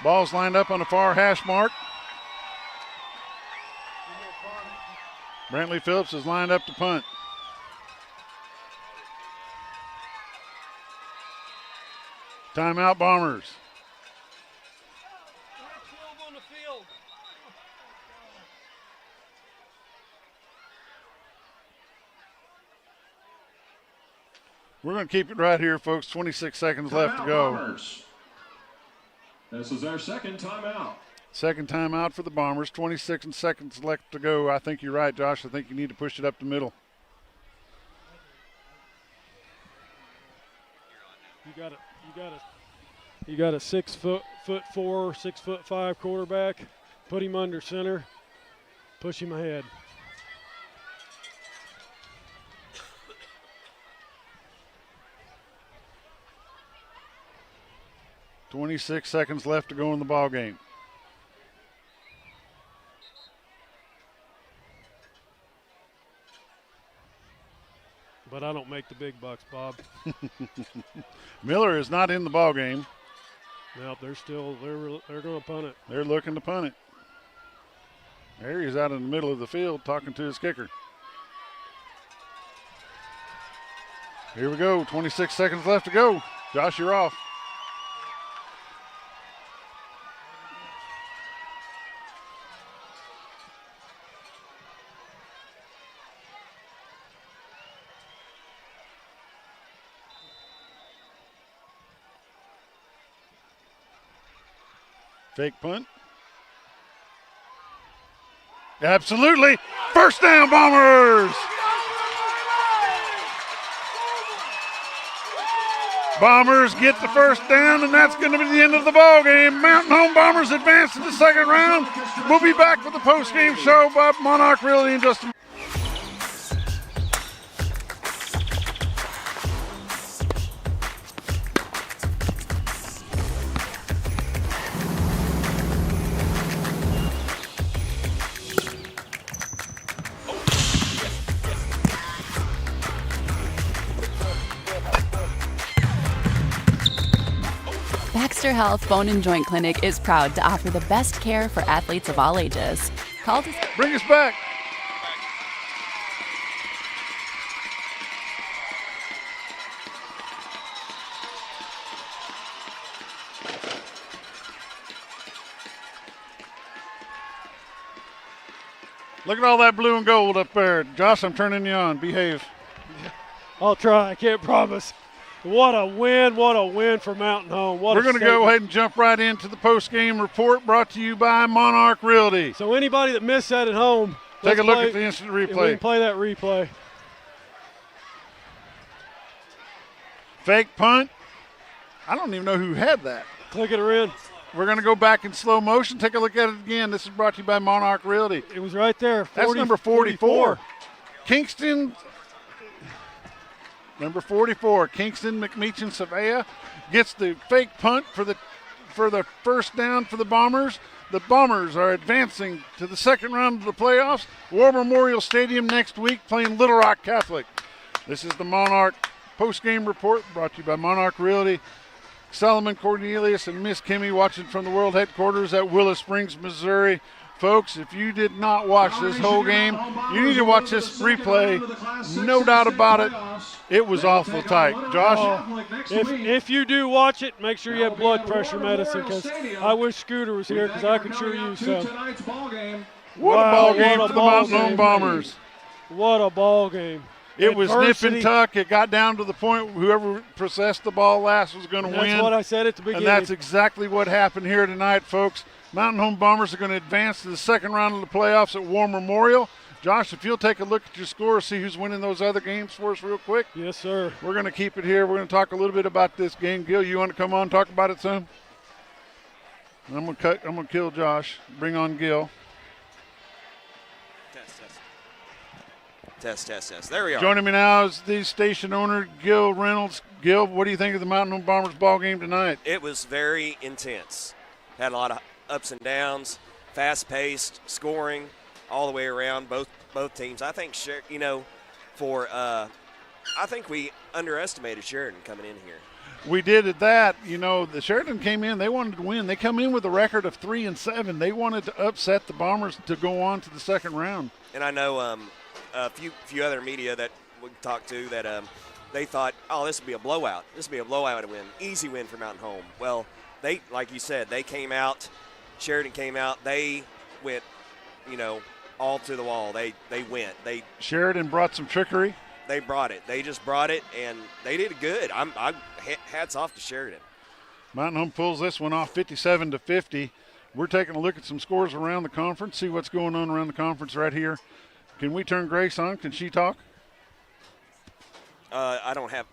Ball's lined up on the far hash mark. Brantley Phillips is lined up to punt. Timeout, Bombers. We're going to keep it right here, folks. 26 seconds left to go. Bombers. This is their second timeout. Second time out for the Bombers. 26 seconds left to go. I think you're right, Josh. I think you need to push it up the middle. You got a 6'4", 6'5" quarterback. Put him under center. Push him ahead. .26 seconds left to go in the ball game. But I don't make the big bucks, Bob. Miller is not in the ball game. No, they're going to punt it. They're looking to punt it. There he is out in the middle of the field talking to his kicker. Here we go. 26 seconds left to go. Josh, you're off. Fake punt. Absolutely. First down, Bombers. Bombers get the first down, and that's going to be the end of the ball game. Mountain Home Bombers advance to the second round. We'll be back with the post-game show. Bob Monarch Realty in just a minute. Baxter Health Bone and Joint Clinic is proud to offer the best care for athletes of all ages. Call to bring us back. Look at all that blue and gold up there. Josh, I'm turning you on. Behave. I'll try. I can't promise. What a win for Mountain Home. We're going to go ahead and jump right into the post-game report brought to you by Monarch Realty. So anybody that missed that at home, take a look at the instant replay. We can play that replay. Fake punt. I don't even know who had that. Click it in. We're going to go back in slow motion. Take a look at it again. This is brought to you by Monarch Realty. It was right there. That's number 44. Kingston. Number 44, Kingston McMeechin Savea gets the fake punt for the first down for the Bombers. The Bombers are advancing to the second round of the playoffs. War Memorial Stadium next week playing Little Rock Catholic. This is the Monarch post-game report brought to you by Monarch Realty. Solomon Cornelius and Miss Kimmy watching from the world headquarters at Willow Springs, Missouri. Folks, if you did not watch this whole game, you need to watch this replay. No doubt about it. It was awful tight. Josh? If you do watch it, make sure you have blood pressure medicine, because I wish Scooter was here because I could sure use some. What a ball game for the Mountain Home Bombers. What a ball game. It was nip and tuck. It got down to the point whoever possessed the ball last was going to win. That's what I said at the beginning. And that's exactly what happened here tonight, folks. Mountain Home Bombers are going to advance to the second round of the playoffs at War Memorial. Josh, if you'll take a look at your score, see who's winning those other games for us real quick. Yes, sir. We're going to keep it here. We're going to talk a little bit about this game. Gil, you want to come on and talk about it, son? I'm going to kill Josh. Bring on Gil. Test. There we are. Joining me now is the station owner, Gil Reynolds. Gil, what do you think of the Mountain Home Bombers ball game tonight? It was very intense. Had a lot of ups and downs, fast-paced, scoring all the way around, both teams. I think, I think we underestimated Sheridan coming in here. We did at that. The Sheridan came in, they wanted to win. They come in with a record of 3-7. They wanted to upset the Bombers to go on to the second round. And I know a few other media that we talked to that they thought, this would be a blowout. This would be a blowout win. Easy win for Mountain Home. Well, they, like you said, they came out. Sheridan came out. They went, all to the wall. They went. Sheridan brought some trickery. They brought it. They just brought it, and they did good. Hats off to Sheridan. Mountain Home pulls this one off 57-50. we're taking a look at some scores around the conference, see what's going on around the conference right here. Can we turn Grace on? Can she talk? I don't have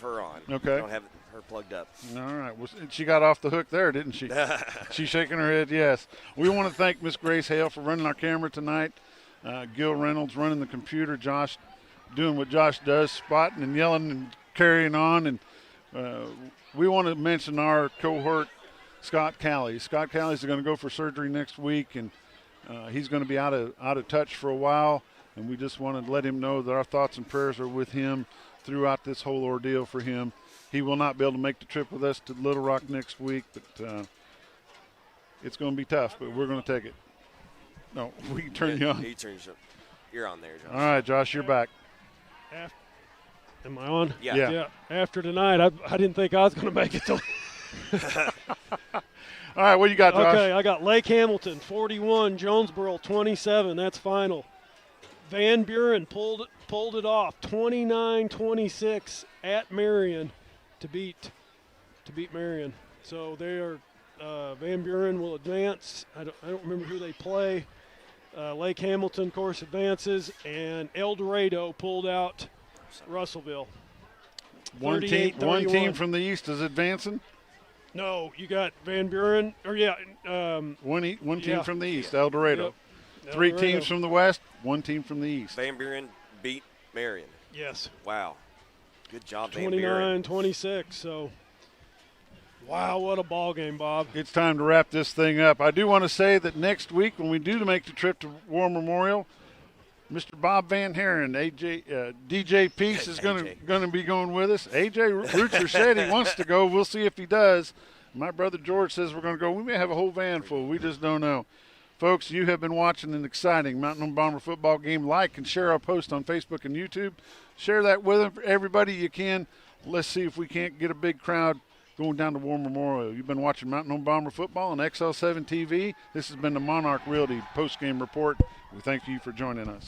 her on. Okay. I don't have her plugged up. All right. Well, she got off the hook there, didn't she? She's shaking her head, yes. We want to thank Miss Grace Hale for running our camera tonight. Gil Reynolds running the computer. Josh doing what Josh does, spotting and yelling and carrying on. And we want to mention our cohort, Scott Callie. Scott Callie's going to go for surgery next week, and he's going to be out of touch for a while. And we just want to let him know that our thoughts and prayers are with him throughout this whole ordeal for him. He will not be able to make the trip with us to Little Rock next week, but it's going to be tough, but we're going to take it. No, we can turn you on. He turns you. You're on there, Josh. All right, Josh, you're back. Am I on? Yeah. After tonight, I didn't think I was going to make it till. All right, what you got, Josh? Okay, I got Lake Hamilton 41, Jonesboro 27. That's final. Van Buren pulled it off 29-26 at Marion to beat Marion. So they are Van Buren will advance. I don't remember who they play. Lake Hamilton, of course, advances, and El Dorado pulled out Russellville. One team from the East is advancing. No, you got Van Buren, one team from the East, El Dorado. Yep. Three teams from the West, one team from the East. Van Buren beat Marion. Yes. Wow. Good job, Van Buren. 29-26. So, wow, what a ball game, Bob. It's time to wrap this thing up. I do want to say that next week when we do make the trip to War Memorial, Mr. Bob Van Haren, DJ Peace is going to be going with us. AJ Rutzer said he wants to go. We'll see if he does. My brother George says we're going to go. We may have a whole van full. We just don't know. Folks, you have been watching an exciting Mountain Home Bomber football game. Like and share our post on Facebook and YouTube. Share that with everybody you can. Let's see if we can't get a big crowd going down to War Memorial. You've been watching Mountain Home Bomber football on XL7 TV. This has been the Monarch Realty post-game report. We thank you for joining us.